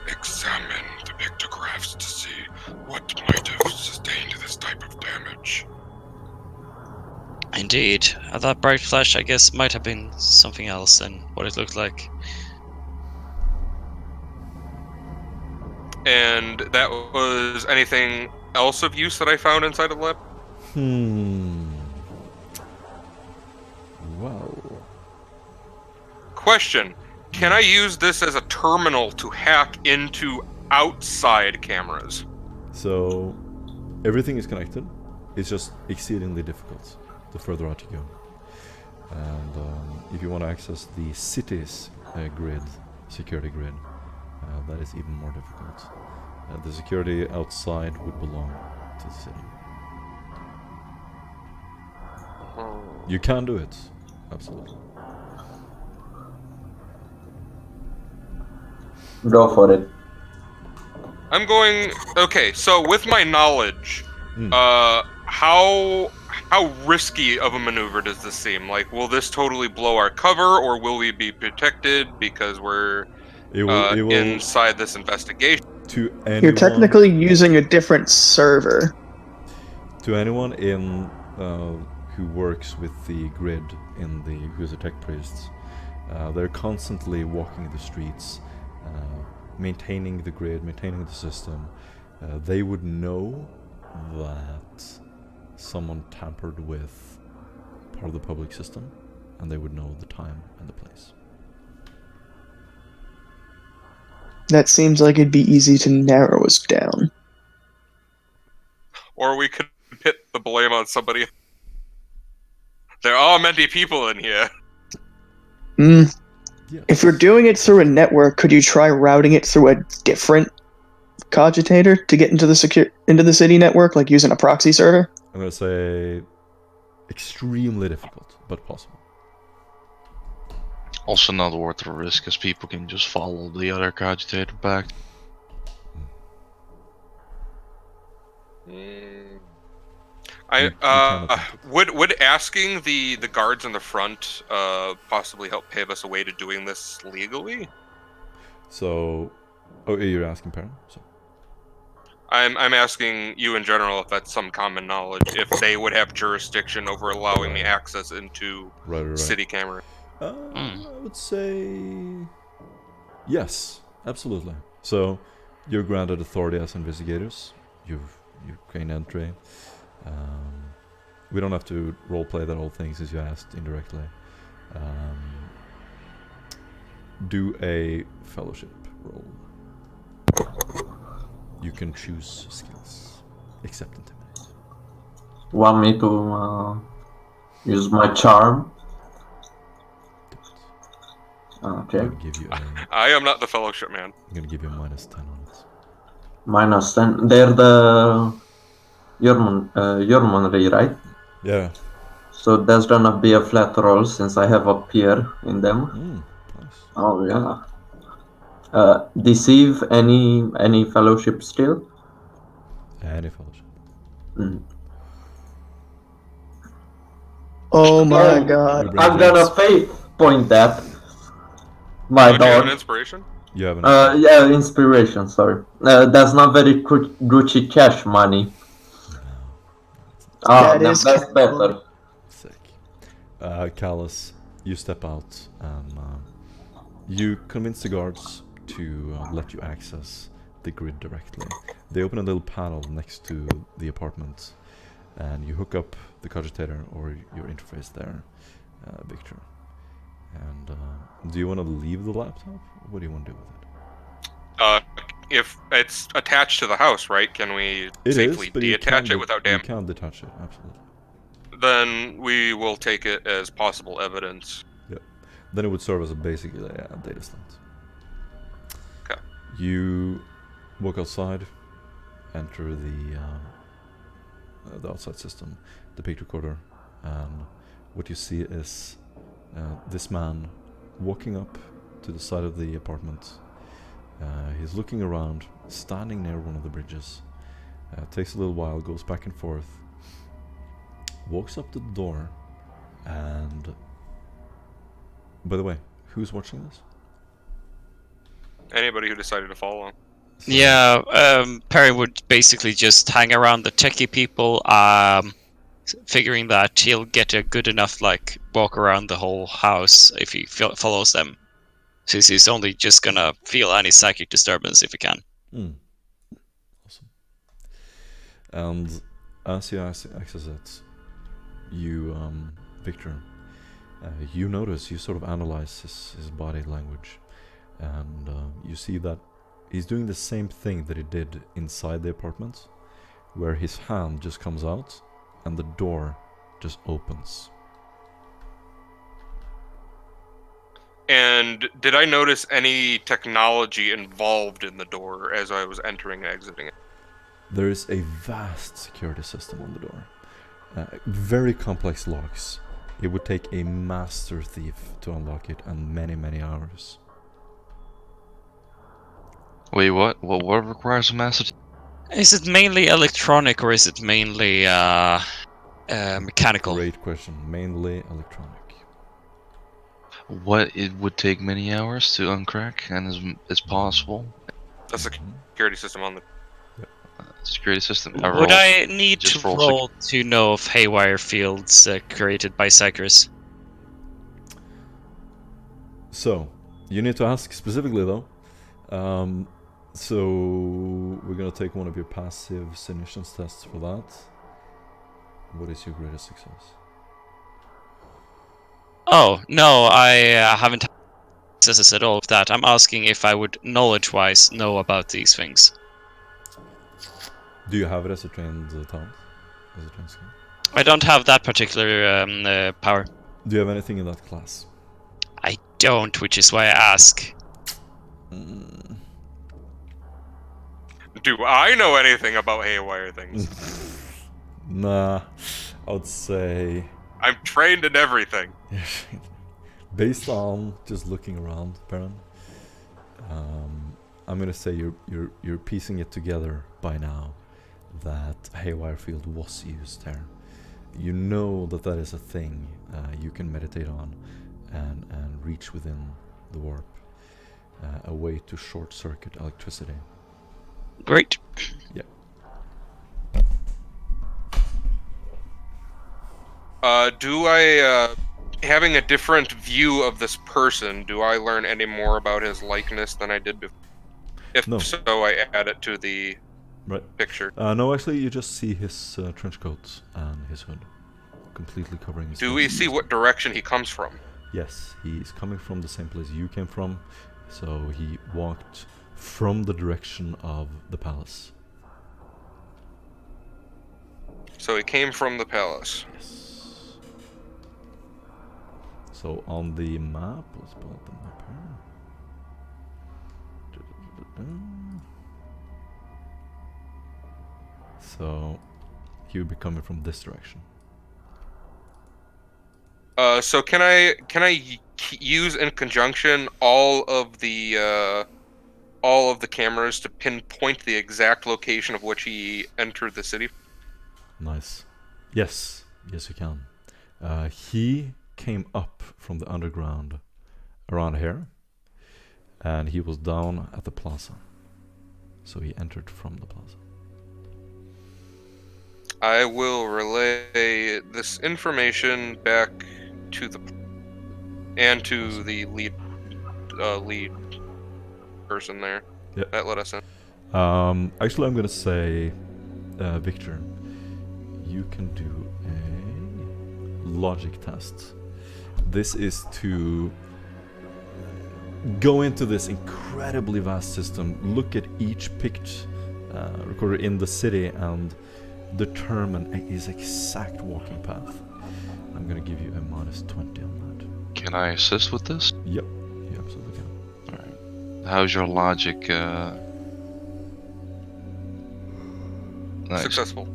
examine the pictographs to see what might have sustained this type of damage. Indeed. That bright flash, I guess, might have been something else than what it looked like. And that was anything else of use that I found inside of the lab? Question: can I use this as a terminal to hack into outside cameras? So everything is connected. It's just exceedingly difficult the further out you go. And if you want to access the city's grid, security grid, that is even more difficult. The security outside would belong to the city. You can do it, absolutely. Go for it. I'm going. Okay, so with my knowledge, how risky of a maneuver does this seem? Like, will this totally blow our cover, or will we be protected because we're It will inside this investigation? to anyone. You're technically using a different server. To anyone in who works with the grid who's a tech priests, they're constantly walking the streets, maintaining the grid, maintaining the system. They would know that someone tampered with part of the public system, and they would know the time and the place. That seems like it'd be easy to narrow us down. Or we could pit the blame on somebody. There are many people in here. Yes. If you're doing it through a network, could you try routing it through a different cogitator to get into the city network, like using a proxy server? I'm gonna say extremely difficult, but possible. Also not worth the risk, as people can just follow the other cogitator back. Would asking the guards in the front possibly help pave us a way to doing this legally? So, you're asking Perrin? So. I'm asking you in general if that's some common knowledge, if they would have jurisdiction over allowing me access into city camera. I would say yes, absolutely. So you're granted authority as investigators. You've gained entry. We don't have to roleplay that whole thing since you asked indirectly. Do a fellowship roll. You can choose skills, except intimidate. Want me to use my charm? Okay. Give you I am not the fellowship man. I'm gonna give you a -10 on it. -10. They're the Yeomanry, right? Yeah. So that's gonna be a flat roll since I have a peer in them. Nice. Oh yeah. Deceive any fellowship skill? Any fellowship. Oh my god. I'm gonna faith point that. My Do you have an dog. inspiration? You have an Yeah, inspiration, sorry. That's not very Gucci cash money. Oh, that's better. Sick. Callus, you step out and you convince the guards to let you access the grid directly. They open a little panel next to the apartment and you hook up the cogitator or your interface there, Victor. And do you want to leave the laptop? What do you want to do with it? If it's attached to the house, right? Can we safely detach it without damage? You can detach it, absolutely. Then we will take it as possible evidence. Yep. Then it would serve as basically a data slate. Okay. You walk outside, enter the outside system, the picture recorder, and what you see is this man walking up to the side of the apartment. He's looking around, standing near one of the bridges. Takes a little while, goes back and forth, walks up to the door, and by the way, who's watching this? Anybody who decided to follow. So, Yeah, Perry would basically just hang around the techie people, figuring that he'll get a good enough walk around the whole house if he follows them, since he's only just gonna feel any psychic disturbance if he can. Awesome. And as you access it, you, Victor, You notice, you sort of analyze his body language, and you see that he's doing the same thing that he did inside the apartment, where his hand just comes out and the door just opens. And did I notice any technology involved in the door as I was entering and exiting it? There is a vast security system on the door. Very complex locks. It would take a master thief to unlock it, and many, many hours. Wait, what? What requires a master? Is it mainly electronic or is it mainly mechanical? Great question. Mainly electronic. What it would take many hours to uncrack and is possible. The security system on the... Security system. Would I need just to roll roll to know of haywire fields created by Cypress? So, you need to ask specifically though. So, we're gonna take one of your passive significance tests for that. What is your greatest success? Oh, no, I haven't had successes at all with that. I'm asking if I would knowledge-wise know about these things. Do you have it as a trained talent? As a trained skill? I don't have that particular power. Do you have anything in that class? I don't, which is why I ask. Do I know anything about haywire things? Nah, I would say... I'm trained in everything. Based on just looking around, Perrin, I'm gonna say you're piecing it together by now that haywire field was used there. You know that is a thing you can meditate on and reach within the warp. A way to short circuit electricity. Great. Yeah. Do I, having a different view of this person, do I learn any more about his likeness than I did before? If No. so, I add it to the picture. No, actually, you just see his trench coat and his hood, completely covering his Do face. we see what direction he comes from? Yes, he's coming from the same place you came from, so he walked from the direction of the palace. So he came from the palace. Yes. So on the map, let's pull up the map here. So he would be coming from this direction. So can I use in conjunction all of the cameras to pinpoint the exact location of which he entered the city? Nice. Yes, you can. He came up from the underground around here, and he was down at the plaza. So he entered from the plaza. I will relay this information back to the lead person there. Yep. That let us in. Actually, I'm gonna say, Victor, you can do a logic test. This is to go into this incredibly vast system, look at each picked recorder in the city, and determine his exact walking path. I'm gonna give you a -20 on that. Can I assist with this? Yep, you absolutely can. Alright. How's your logic? Nice. Successful.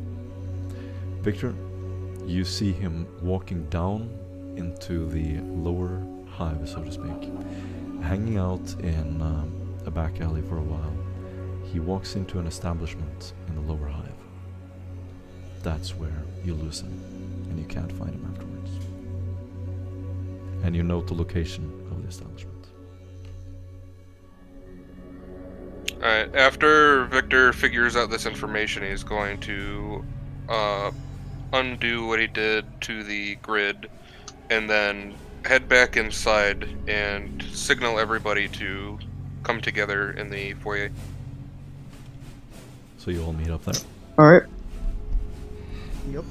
Victor, you see him walking down into the lower hive, so to speak, hanging out in a back alley for a while. He walks into an establishment in the lower hive. That's where you lose him, and you can't find him afterwards. And you note the location of the establishment. Alright, after Victor figures out this information, he's going to undo what he did to the grid, and then head back inside and signal everybody to come together in the foyer. So you all meet up there. All right. Yep.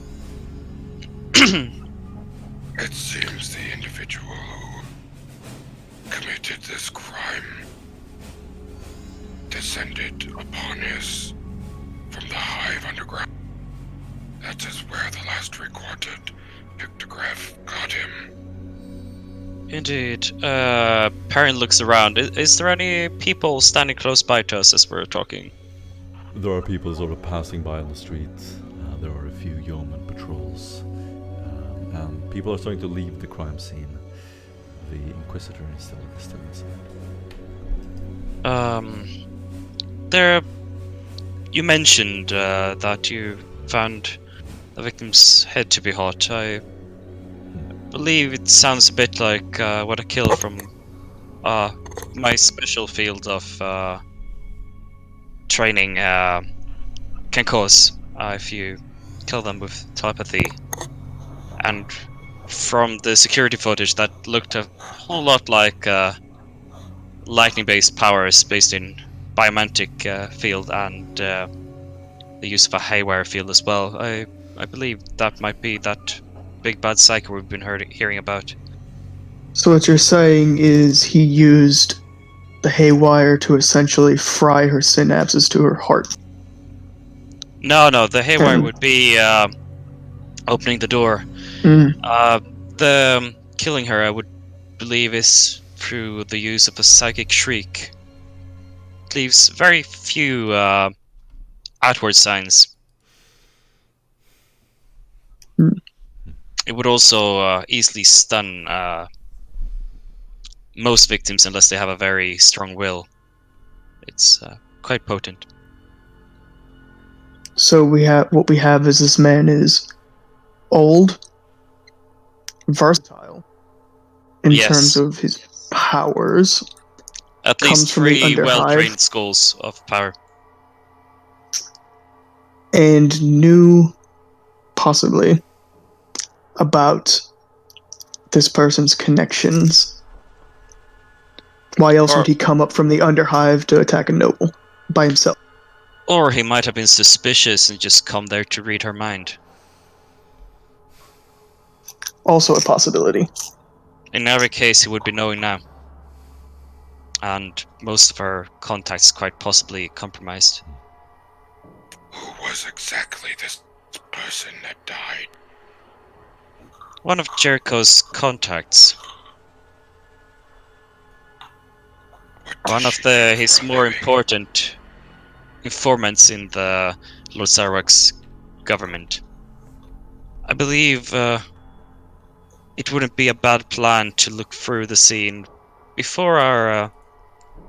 It seems the individual who committed this crime descended upon us from the hive underground. That is where the last recorded pictograph got him. Indeed. Perrin looks around. Is there any people standing close by to us as we're talking? There are people sort of passing by on the street. There are a few yeoman patrols. And people are starting to leave the crime scene. The Inquisitor is still inside. There. You mentioned that you found the victim's head to be hot. I believe it sounds a bit like what a kill from my special field of training can cause if you kill them with telepathy. And from the security footage, that looked a whole lot like lightning-based powers based in biomantic field and the use of a haywire field as well. I believe that might be that big bad psycho we've been hearing about. So what you're saying is he used the haywire to essentially fry her synapses to her heart. No, the haywire would be opening the door. The killing her, I would believe, is through the use of a psychic shriek. It leaves very few outward signs. It would also easily stun most victims unless they have a very strong will. It's quite potent. So what we have is this man is old, versatile in terms of his powers. At least 3 well-trained skulls of power. And knew, possibly, about this person's connections. Why else would he come up from the Underhive to attack a noble by himself? Or he might have been suspicious and just come there to read her mind. Also a possibility. In every case, he would be knowing now. And most of our contacts quite possibly compromised. Who was exactly this person that died? One of Jericho's contacts. One of his more important informants in the Lord Sarawak's government. I believe it wouldn't be a bad plan to look through the scene before our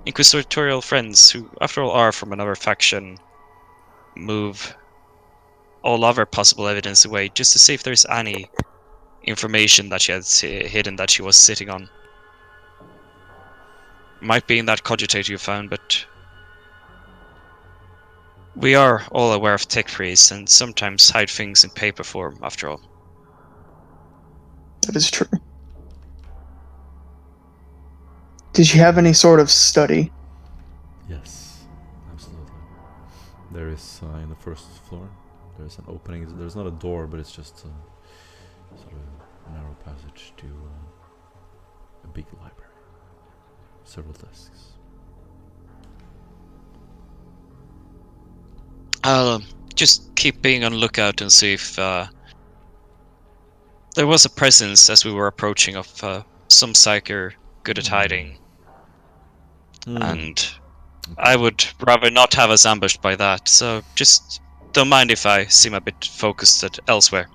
inquisitorial friends, who after all are from another faction, move all other possible evidence away, just to see if there's any information that she had hidden that she was sitting on. Might be in that cogitate you found, but we are all aware of tech freeze and sometimes hide things in paper form, after all. That is true. Did you have any sort of study? Yes, absolutely. There is in the first floor. There's an opening. There's not a door, but it's just a sort of narrow passage to a big library. Several desks. I'll just keep being on lookout and see if there was a presence as we were approaching of some psyker good at hiding. And I would rather not have us ambushed by that, so just don't mind if I seem a bit focused at elsewhere.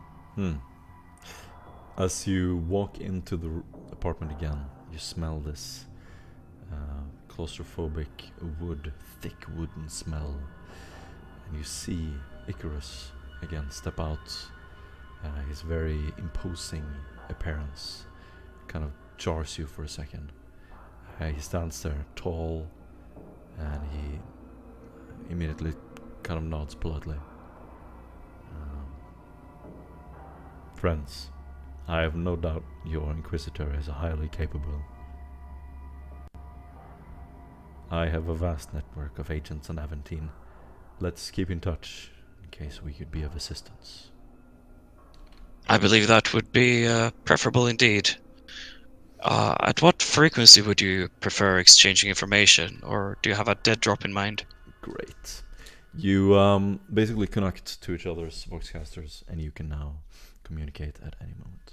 As you walk into the apartment again, you smell this claustrophobic thick wooden smell, and you see Icarus again step out. His very imposing appearance kind of jars you for a second. He stands there tall, and he immediately kind of nods politely. Friends, I have no doubt your Inquisitor is highly capable. I have a vast network of agents on Aventine. Let's keep in touch in case we could be of assistance. I believe that would be preferable indeed. At what frequency would you prefer exchanging information, or do you have a dead drop in mind? Great. You basically connect to each other's voxcasters, and you can now communicate at any moment.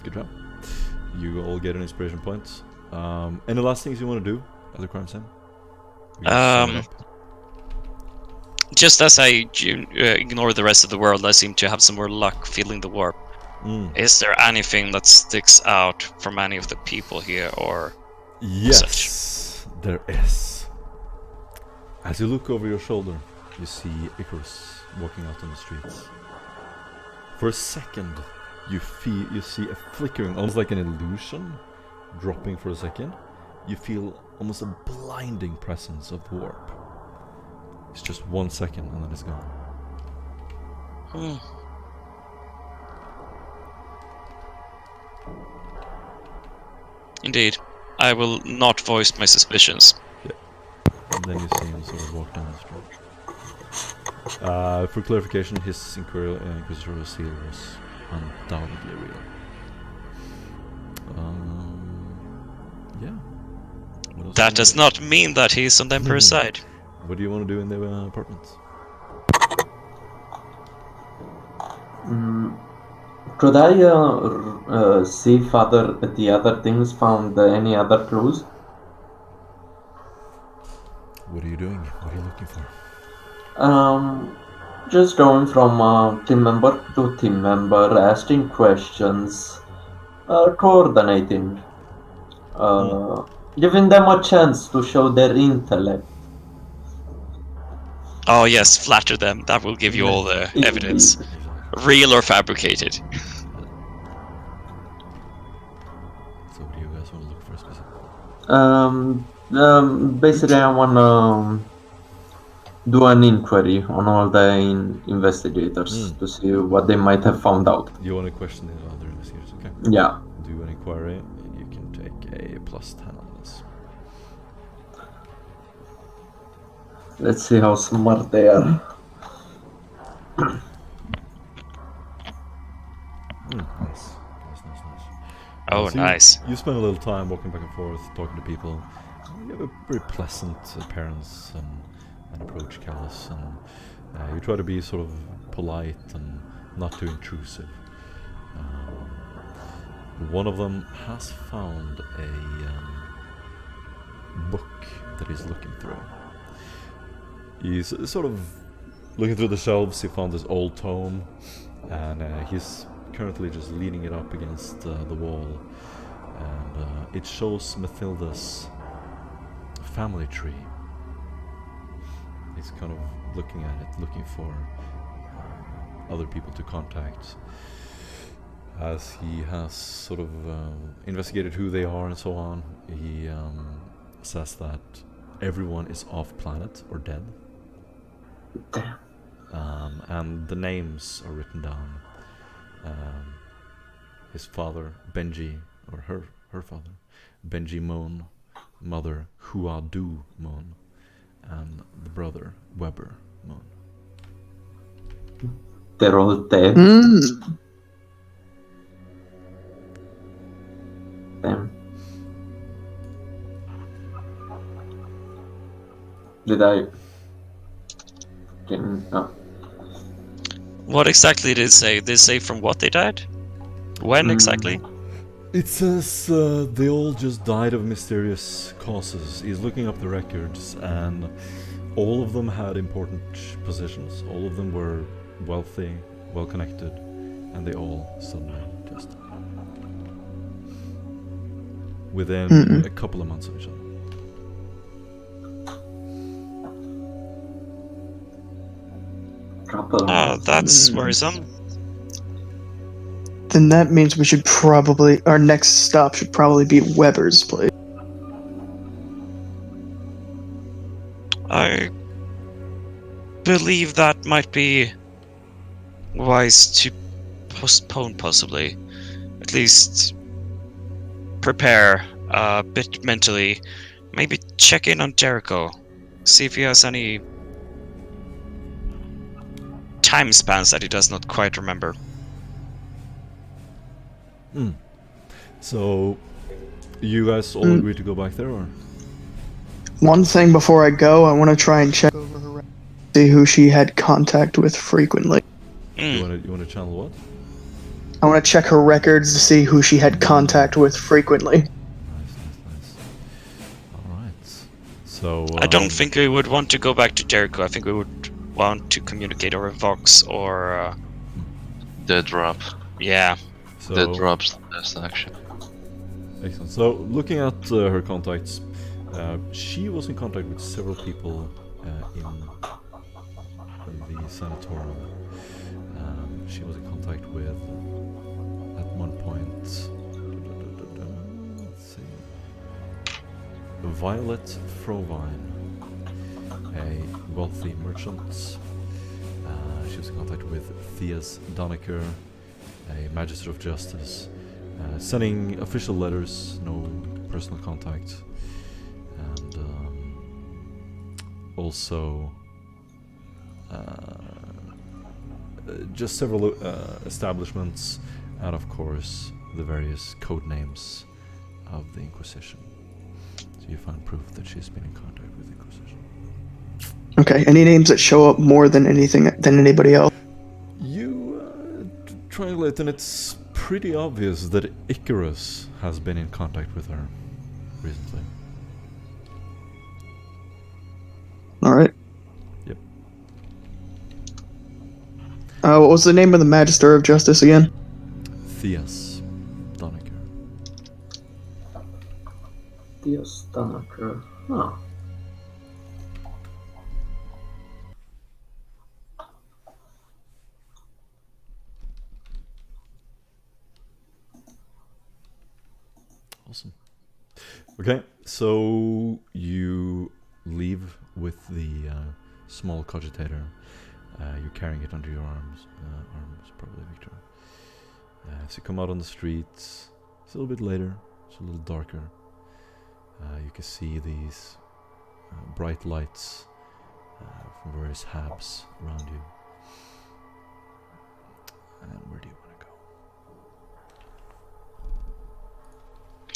Good job. You all get an inspiration point. Any last things you want to do at the crime scene? You just sum it up? Just as I ignore the rest of the world, I seem to have some more luck feeling the warp. Is there anything that sticks out from any of the people here, or Yes, there is. As you look over your shoulder, you see Icarus walking out on the streets. For a second, you see a flickering, almost like an illusion, dropping for a second. You feel almost a blinding presence of warp. It's just 1 second and then it's gone. Indeed. I will not voice my suspicions. Yeah. And then you see him sort of walk down the street. For clarification, his inquisitorial seal was undoubtedly real. Yeah. What else That do you does not mean that he's on the Emperor's side. What do you want to do in the apartment? Could I see if the other things found any other clues? What are you doing? What are you looking for? Just going from team member to team member, asking questions, coordinating, giving them a chance to show their intellect. Oh yes, flatter them. That will give you all the evidence. Real or fabricated. So what do you guys want to look for specifically? Basically I wanna do an inquiry on all the investigators to see what they might have found out. You want to question the other investigators, okay? Yeah. Do an inquiry, and you can take a +10 on this. Let's see how smart they are. Nice. Oh, So nice. You spend a little time walking back and forth, talking to people. You have a very pleasant appearance and approach Callus, and you try to be sort of polite and not too intrusive. One of them has found a book that he's looking through. He's sort of looking through the shelves. He found this old tome, and he's currently just leaning it up against the wall, and it shows Mathilda's family tree. He's kind of looking at it, looking for other people to contact, as he has sort of investigated who they are and so on. He says that everyone is off planet or dead. And the names are written down. His father, Benji, or her father, Benji Moon, mother, Hua Du Moon, and the brother, Weber Moon. They're all dead. Damn. Did I... What exactly did it say? Did it say from what they died? When exactly? It says they all just died of mysterious causes. He's looking up the records, and all of them had important positions. All of them were wealthy, well-connected, and they all suddenly just within a couple of months of each other. Oh, that's worrisome. Then that means we should probably, our next stop should probably be Weber's place. I believe that might be wise to postpone, possibly. At least prepare a bit mentally. Maybe check in on Jericho. See if he has any time spans that he does not quite remember. So, you guys all agree to go back there, or? One thing before I go, I want to try and check over her records, see who she had contact with frequently. You want to channel what? I want to check her records to see who she had contact with frequently. Nice. Alright. So, I don't think we would want to go back to Jericho. I think we would want to communicate over Vox or... Dead drop. yeah. so, Dead drop's the best action. Excellent. So, looking at her contacts, she was in contact with several people in the sanatorium. She was in contact with, at one point, let's see, Violet Frovine, a wealthy merchant. She was in contact with Theas Doniker, a magistrate of justice, sending official letters, no personal contact, and also just several establishments, and of course the various code names of the Inquisition. So you find proof that she's been in contact with the Inquisition. Okay, any names that show up more than anybody else? You triangulate, and it's pretty obvious that Icarus has been in contact with her recently. Alright. Yep. What was the name of the Magister of Justice again? Theas Doniker. Theos Doniker. Huh. Awesome. Okay, so you leave with the small cogitator. You're carrying it under your arms, probably, Victor. As you come out on the streets, it's a little bit later, it's a little darker. You can see these bright lights from various hubs around you. And where do you want to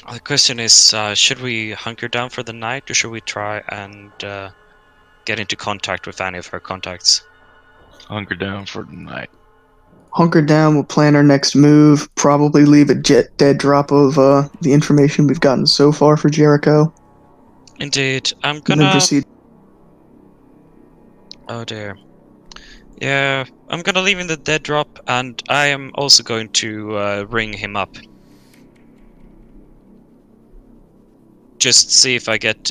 go? The question is, should we hunker down for the night, or should we try and get into contact with any of her contacts? Hunker down for the night. Hunker down, we'll plan our next move, probably leave a dead drop of the information we've gotten so far for Jericho, Indeed. I'm and then gonna... proceed. Oh dear. Yeah, I'm gonna leave in the dead drop, and I am also going to ring him up. Just see if I get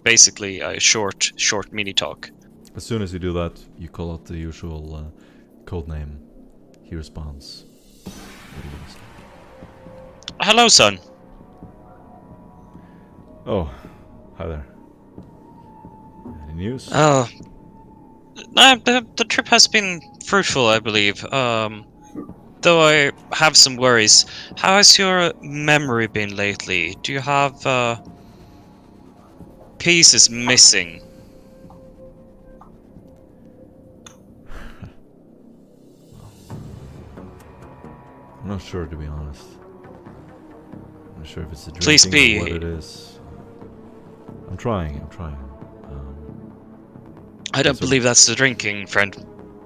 basically a short mini talk. As soon as you do that, you call out the usual code name. He responds. Hello, son. Oh, hi there. Any news? Oh, the trip has been fruitful, I believe. Though I have some worries. How has your memory been lately? Do you have pieces missing? I'm not sure, to be honest. I'm not sure if it's the Please drinking or be. what it is. I'm trying. I don't Yes, sir. believe that's the drinking, friend.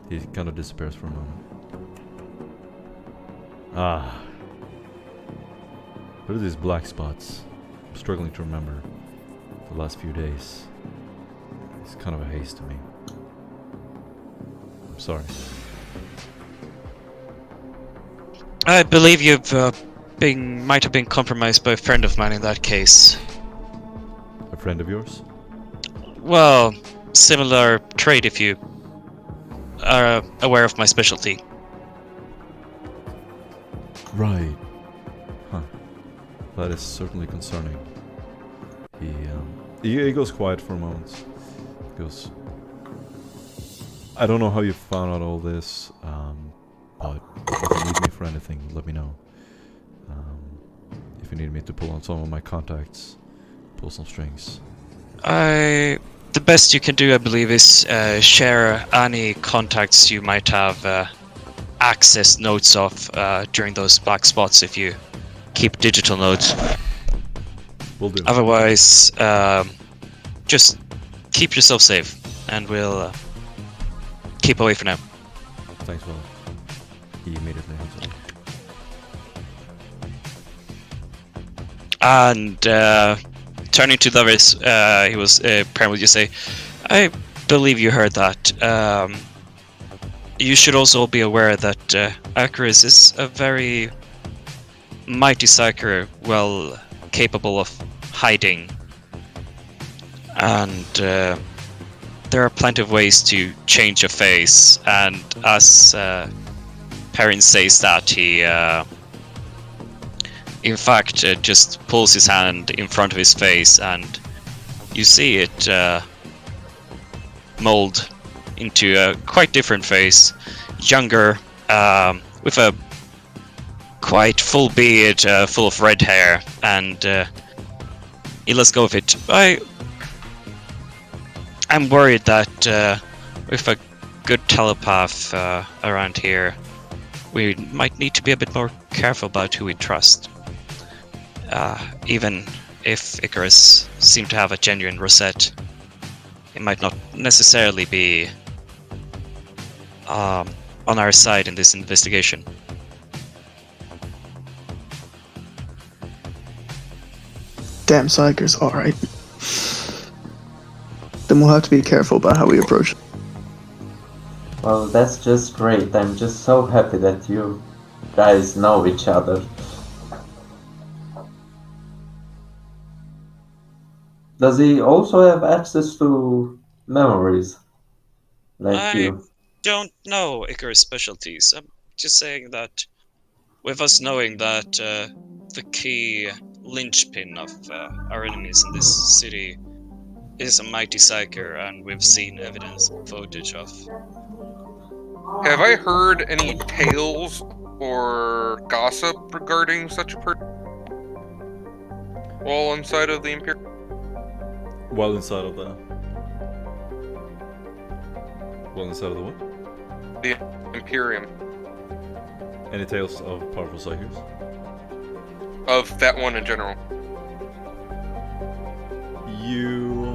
He kind of disappears for a moment. Ah. What are these black spots? I'm struggling to remember the last few days. It's kind of a haze to me. I'm sorry. I believe you've might have been compromised by a friend of mine in that case. A friend of yours? Well, similar trade if you are aware of my specialty. Right. Huh. That is certainly concerning. He goes quiet for a moment. He goes, I don't know how you found out all this, but if you need me for anything, let me know. If you need me to pull on some of my contacts, pull some strings. I The best you can do, I believe, is share any contacts you might have access notes of during those black spots if you keep digital notes. Will do. Otherwise, just keep yourself safe, and we'll keep away for now. Thanks, Will. He immediately hangs up. And turning to the others, he was Perrin would just say, I believe you heard that. You should also be aware that Akerys is a very mighty psyker, well capable of hiding. And there are plenty of ways to change your face, and as Perrin says that, he in fact just pulls his hand in front of his face, and you see it mold into a quite different face, younger, with a quite full beard, full of red hair, and he lets go of it. I'm worried that with a good telepath around here, we might need to be a bit more careful about who we trust. Even if Icarus seemed to have a genuine rosette, it might not necessarily be on our side in this investigation. Damn psychers, alright. Then we'll have to be careful about how we approach it. Well, that's just great. I'm just so happy that you guys know each other. Does he also have access to memories? Like you? Don't know Icarus' specialties. I'm just saying that with us knowing that the key linchpin of our enemies in this city is a mighty psyker, and we've seen evidence and footage of. Have I heard any tales or gossip regarding such a person while inside of the Imperium? While inside of the... While inside of the what? The Imperium. Any tales of powerful psychers? Of that one in general. You...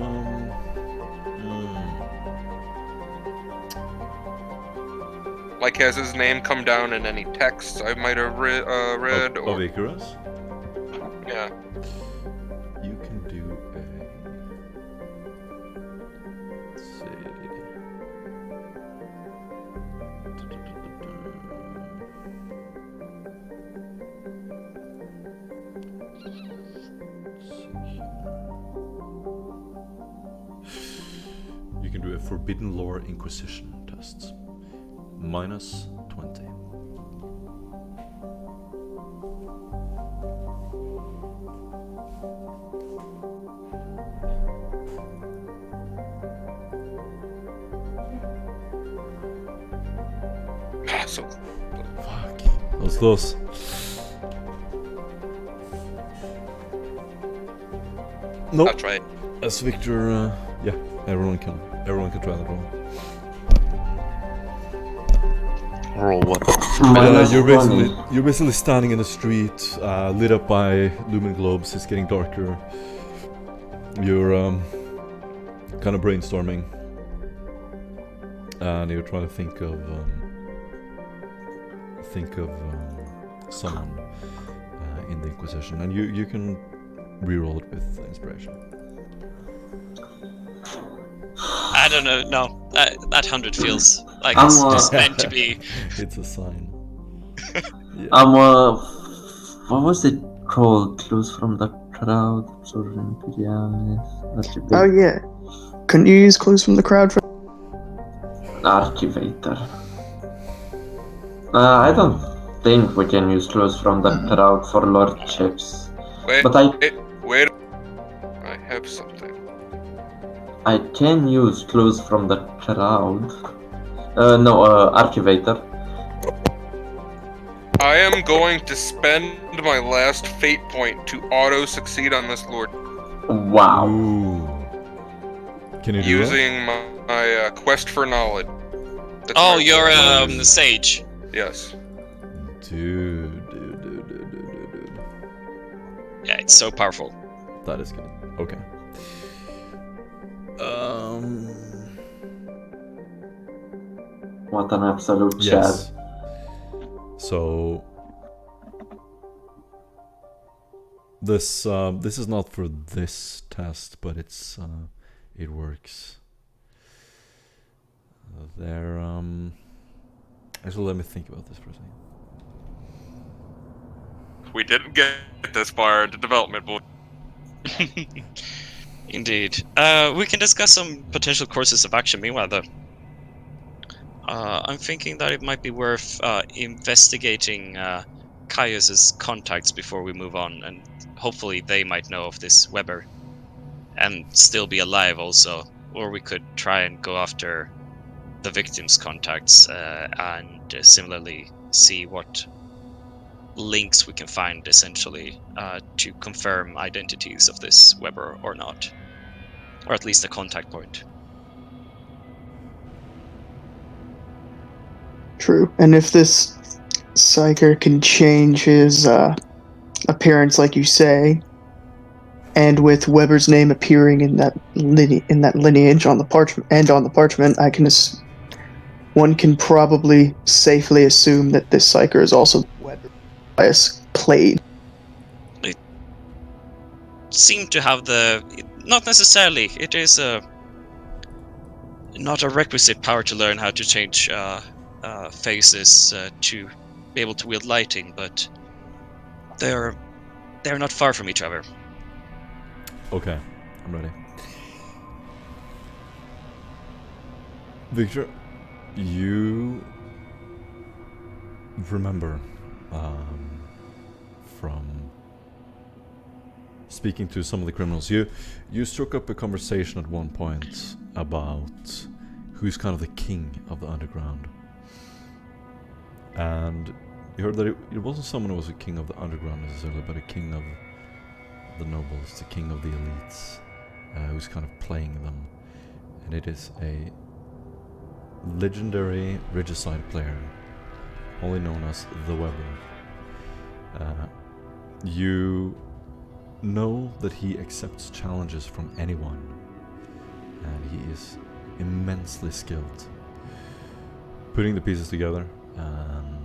Like, has his name come down in any texts I might have read? Of Icarus? Yeah. You can do a... Let's see... You can do a Forbidden Lore Inquisition test. -20. Ah, so Fuck. That was close. Nope. I'll try it. As Victor, yeah, everyone can try that roll. Roll what? You're basically standing in the street, lit up by Lumen Globes. It's getting darker. You're kind of brainstorming, and you're trying to think of someone in the Inquisition, and you can reroll it with inspiration. I don't know. No, that 100 feels like it's just meant to be. It's a sign. Yeah. What was it called? Clues from the crowd. Oh yeah. Couldn't you use clues from the crowd for... Archivator. I don't think we can use clues from the crowd for lordships. Wait, But wait. I have something. I can use clues from the crowd. Archivator. I am going to spend my last fate point to auto succeed on this lord. Wow. Ooh. Can you do that? using my quest for knowledge. That's Oh, my you're role. the sage. Yes. Dude. Yeah, it's so powerful. That is good. Okay. What an absolute Yes. Chad. So this is not for this test, but it's it works. There actually, let me think about this for a second. We didn't get this far into development, boy. Indeed. We can discuss some potential courses of action meanwhile, though. I'm thinking that it might be worth investigating Caius's contacts before we move on, and hopefully they might know of this Weber and still be alive also. Or we could try and go after the victim's contacts and similarly see what links we can find essentially to confirm identities of this Weber or not. Or at least a contact point. True. And if this psyker can change his appearance, like you say, and with Weber's name appearing in that lineage on the parchment, I can one can probably safely assume that this psyker is also Weber played. Seem to have not necessarily. It is not a requisite power to learn how to change faces to be able to wield lighting, but they're not far from each other. Okay, I'm ready. Victor, you remember from speaking to some of the criminals, you struck up a conversation at one point about who's kind of the king of the underground. And you heard that it wasn't someone who was a king of the underground necessarily, but a king of the nobles, the king of the elites, who's kind of playing them. And it is a legendary Regicide player, only known as the Weber. You know that he accepts challenges from anyone, and he is immensely skilled putting the pieces together and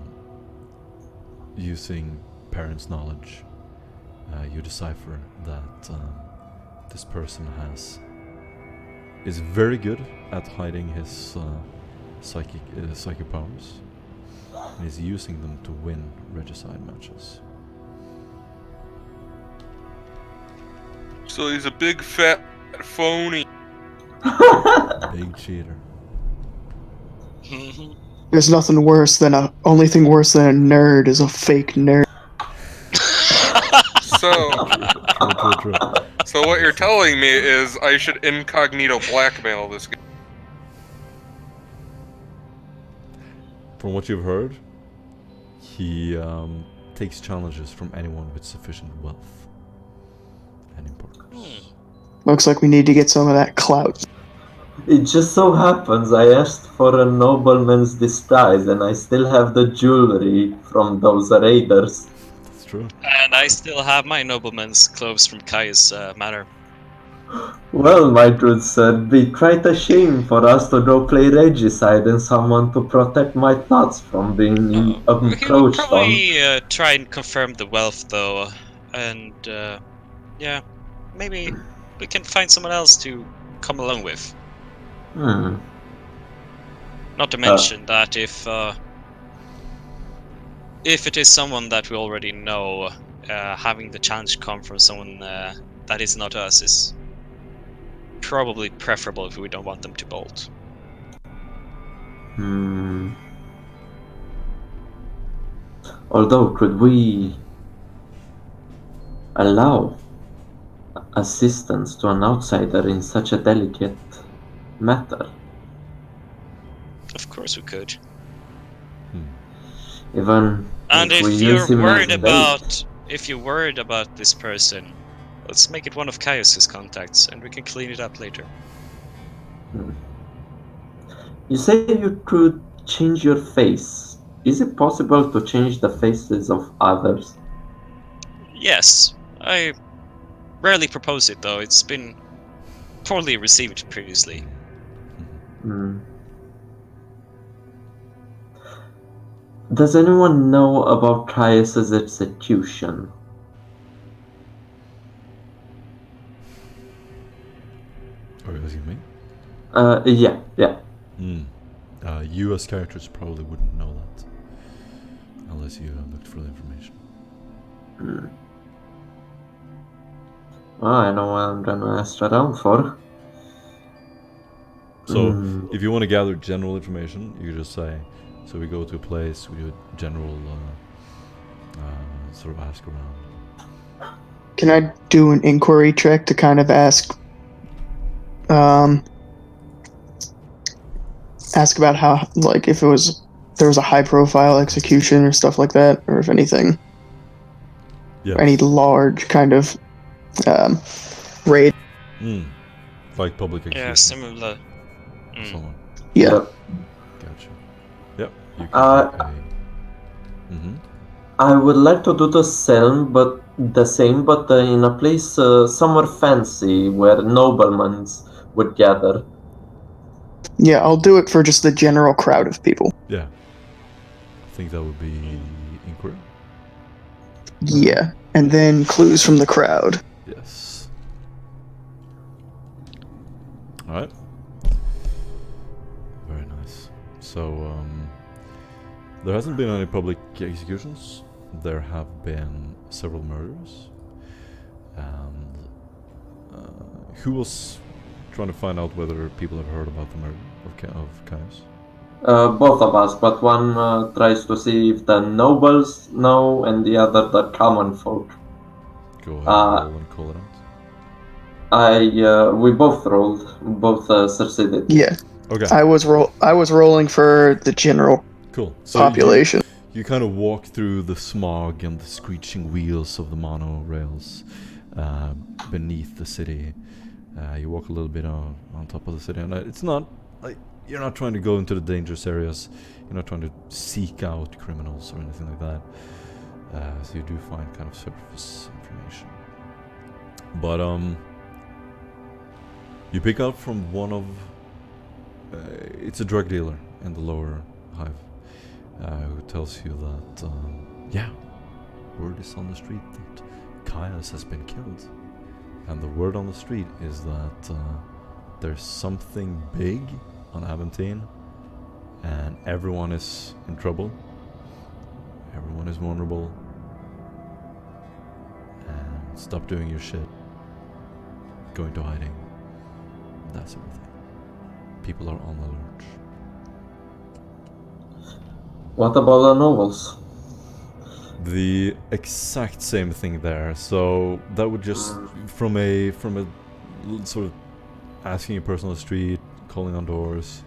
using parents' knowledge. You decipher that this person is very good at hiding his psychic powers, and is using them to win regicide matches. So he's a big fat phony. Big cheater. There's nothing worse than only thing worse than a nerd is a fake nerd. So, so what you're telling me is I should incognito blackmail this guy. From what you've heard, he takes challenges from anyone with sufficient wealth and importance. Looks like we need to get some of that clout. It just so happens I asked for a nobleman's disguise and I still have the jewelry from those raiders. That's true. And I still have my nobleman's clothes from Kai's manor. Well, my good sir, be quite a shame for us to go play regicide and someone to protect my thoughts from being We will encroached on. probably try and confirm the wealth, though, and yeah, maybe we can find someone else to come along with. Not to mention that if it is someone that we already know, having the challenge come from someone that is not us is probably preferable if we don't want them to bolt. Although, could we allow assistance to an outsider in such a delicate matter? Of course we could. Even And we if use you're him worried as bait. about this person, let's make it one of Caius's contacts, and we can clean it up later. You say you could change your face. Is it possible to change the faces of others? Yes, I rarely propose it though. It's been poorly received previously. Hmm. Does anyone know about Caius's execution? Are you asking me? Yeah. You as characters probably wouldn't know that. Unless you looked for the information. Well, I know what I'm gonna ask around for. So, Hmm. if you want to gather general information, you just say, so we go to a place, we do a general sort of ask around. Can I do an inquiry check to kind of ask about how, like, if there was a high profile execution or stuff like that, or if anything, Yes. any large kind of raid? Like public execution. Yeah, similar. Someone. Yeah. Yep. Gotcha. Yep. You can take a... I would like to do the same, but in a place somewhere fancy where noblemen would gather. Yeah, I'll do it for just the general crowd of people. Yeah. I think that would be inquiry. Yeah, and then clues from the crowd. Yes. Alright. Very nice. So, there hasn't been any public executions. There have been several murders. And who was trying to find out whether people have heard about the murder of Caius? Both of us, but one tries to see if the nobles know, and the other the common folk. Go ahead and roll and call it out. We both rolled, both succeeded. Yeah. Okay. I was rolling for the general Cool. So population. You kind of walk through the smog and the screeching wheels of the monorails beneath the city. You walk a little bit on top of the city, and it's not like you're not trying to go into the dangerous areas. You're not trying to seek out criminals or anything like that. So you do find kind of surface information. But you pick up from one of it's a drug dealer in the lower hive. Who tells you that, word is on the street that Caius has been killed. And the word on the street is that there's something big on Aventine, and everyone is in trouble. Everyone is vulnerable. And stop doing your shit. Go into hiding. That sort of thing. People are on alert. What about the nobles? The exact same thing there. So that would just from a sort of asking a person on the street, calling on doors.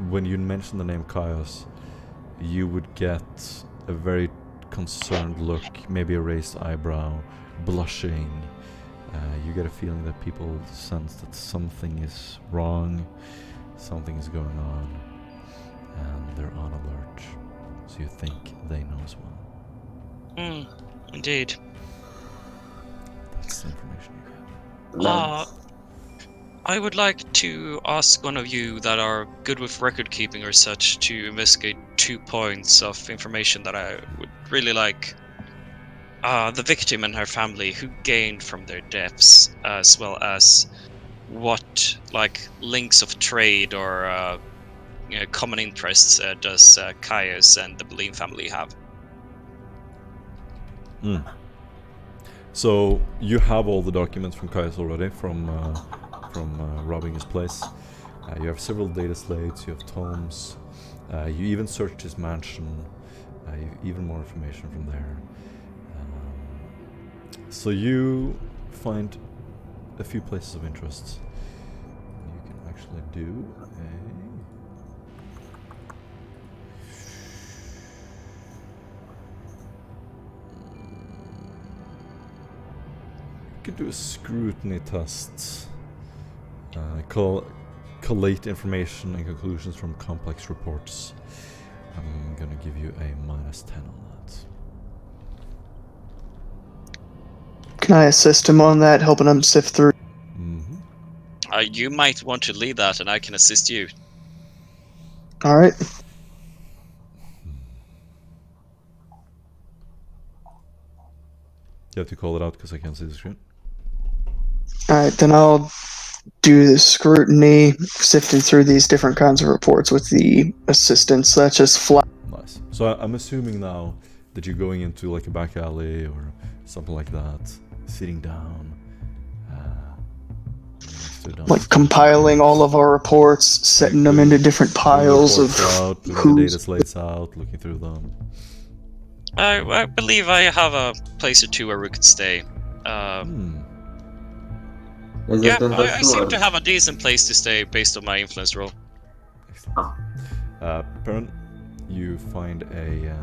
When you mention the name Caius, you would get a very concerned look, maybe a raised eyebrow, blushing. You get a feeling that people sense that something is wrong, something is going on, and they're on alert. So you think they know as well. Indeed. That's the information you Nice. I would like to ask one of you that are good with record keeping or such to investigate 2 points of information that I would really like. The victim and her family, who gained from their deaths, as well as what links of trade or common interests does Caius and the Boleyn family have? So you have all the documents from Caius already from robbing his place. You have several data slates, you have tomes, you even searched his mansion, you have even more information from there. So you find a few places of interest. You can actually do you can do a scrutiny test. collate information and conclusions from complex reports. I'm gonna give you a -10 on that. Can I assist him on that, helping him sift through? You might want to lead that, and I can assist you. All right. You have to call it out because I can't see the screen. All right, then I'll do the scrutiny, sifting through these different kinds of reports with the assistants. That's just fly. Nice. So I'm assuming now that you're going into like a back alley or something like that, sitting down. Like compiling all of our reports, setting them into different piles of the data slates out, looking through them. I believe I have a place or two where we could stay. Is Yeah, it in the I seem sewer? to have a decent place to stay based on my influence roll. Perrin, you find a.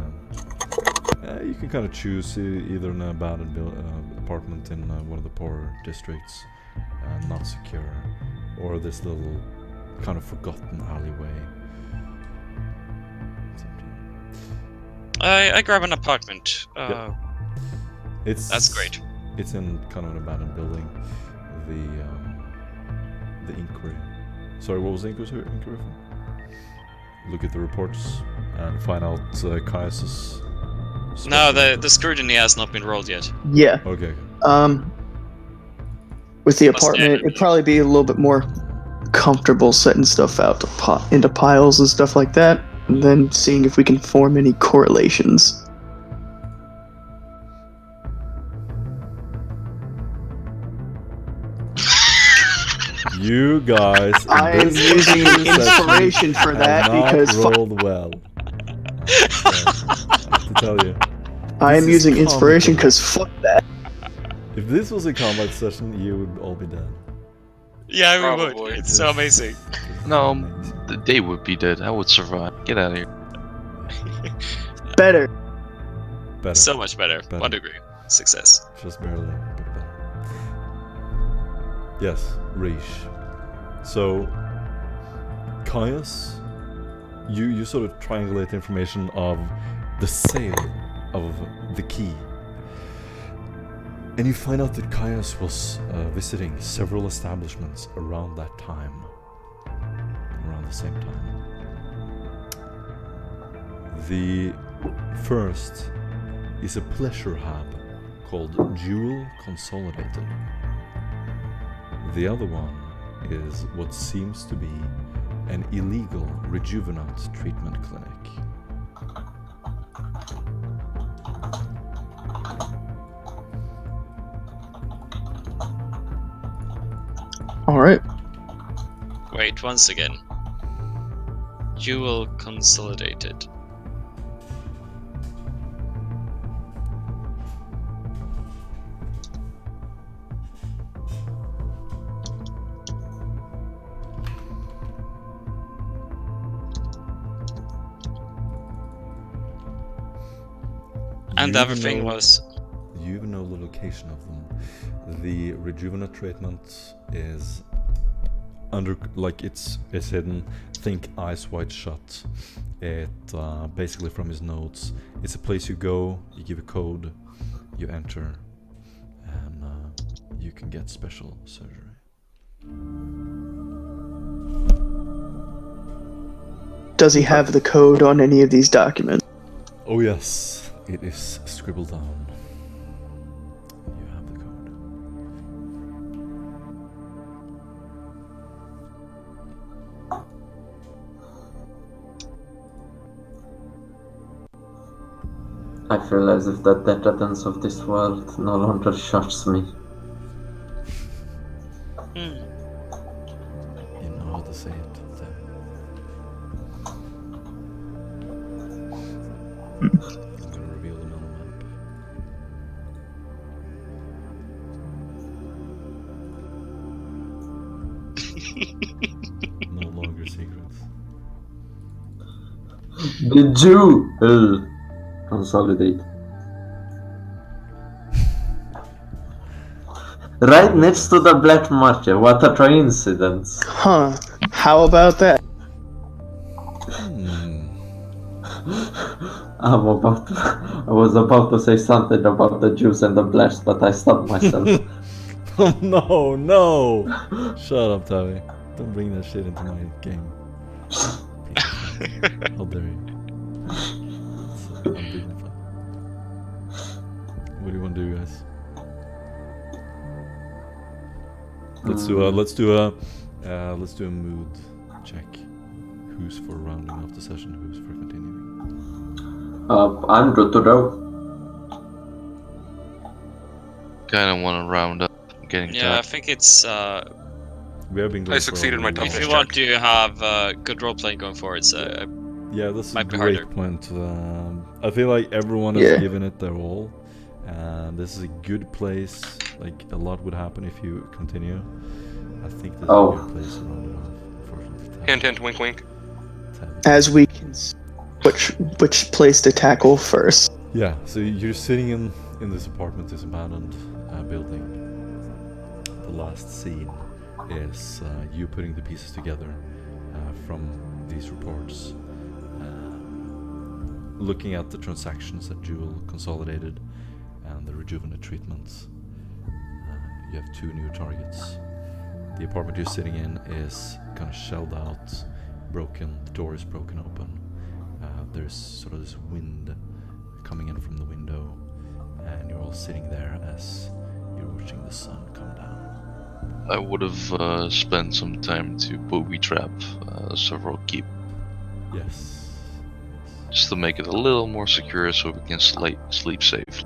You can kind of choose either an abandoned apartment in one of the poorer districts, not secure, or this little kind of forgotten alleyway. I grab an apartment. It's That's great. It's in kind of an abandoned building. The inquiry. Sorry, what was the inquiry for? Look at the reports and find out Caius's. No, the scrutiny has not been rolled yet. Yeah. Okay. With the Must apartment, add- it'd probably be a little bit more comfortable setting stuff out into piles and stuff like that, and then seeing if we can form any correlations. You guys. I am using inspiration for that because rolled well. I have to tell you. I am This is using inspiration comical. because fuck that. If this was a combat session, you would all be dead. Yeah, we Probably. would. It's so amazing. No, they would be dead. I would survive. Get out of here. Better. Better. So much better. Better. 1 degree. Success. Just barely, but better. Yes, Rish. So, Caius, you sort of triangulate information of the sale of the key. And you find out that Caius was visiting several establishments around that time. Around the same time. The first is a pleasure hub called Jewel Consolidated. The other one is what seems to be an illegal rejuvenant treatment clinic. All right. Wait, once again. Jewel consolidated. And You everything know- was. You even know the location of them. The rejuvenate treatment is under, like it's hidden. Think eyes wide shut. It basically from his notes. It's a place you go. You give a code. You enter, and you can get special surgery. Does he have the code on any of these documents? Oh yes, it is scribbled down. You have the code. I feel as if the decadence of this world no longer shocks me. Hmm. You know how to say it. Then. I'm gonna reveal them on the map. No longer secrets. The Jew will consolidate. Right next to the black market. What a coincidence. Huh. How about that? I was about to say something about the Jews and the Blessed, but I stopped myself. Oh no! Shut up, Tavi. Don't bring that shit into my game. How dare you? It's undignified. What do you want to do, guys? Let's do a mood check. Who's for rounding off the session? Who's for continuing? I'm good to go. Kind of want to round up. I'm getting Yeah, I tired. think it's. We have been going succeeded my If toughest you check. want to have good role playing going forward, yeah, that's a might be great harder. point. I feel like everyone has given it their all, and this is a good place. Like, a lot would happen if you continue. I think this is a good place to round it off. Unfortunately, Hint, hint, wink, wink. As we can which place to tackle first. Yeah, so you're sitting in this apartment, this abandoned building. The last scene is you putting the pieces together from these reports, looking at the transactions that Jewel consolidated and the rejuvenate treatments. You have 2 new targets. The apartment you're sitting in is kind of shelled out, broken, the door is broken open. There's sort of this wind coming in from the window, and you're all sitting there as you're watching the sun come down. I would have spent some time to booby trap several keep, Yes. just to make it a little more secure so we can sleep safely.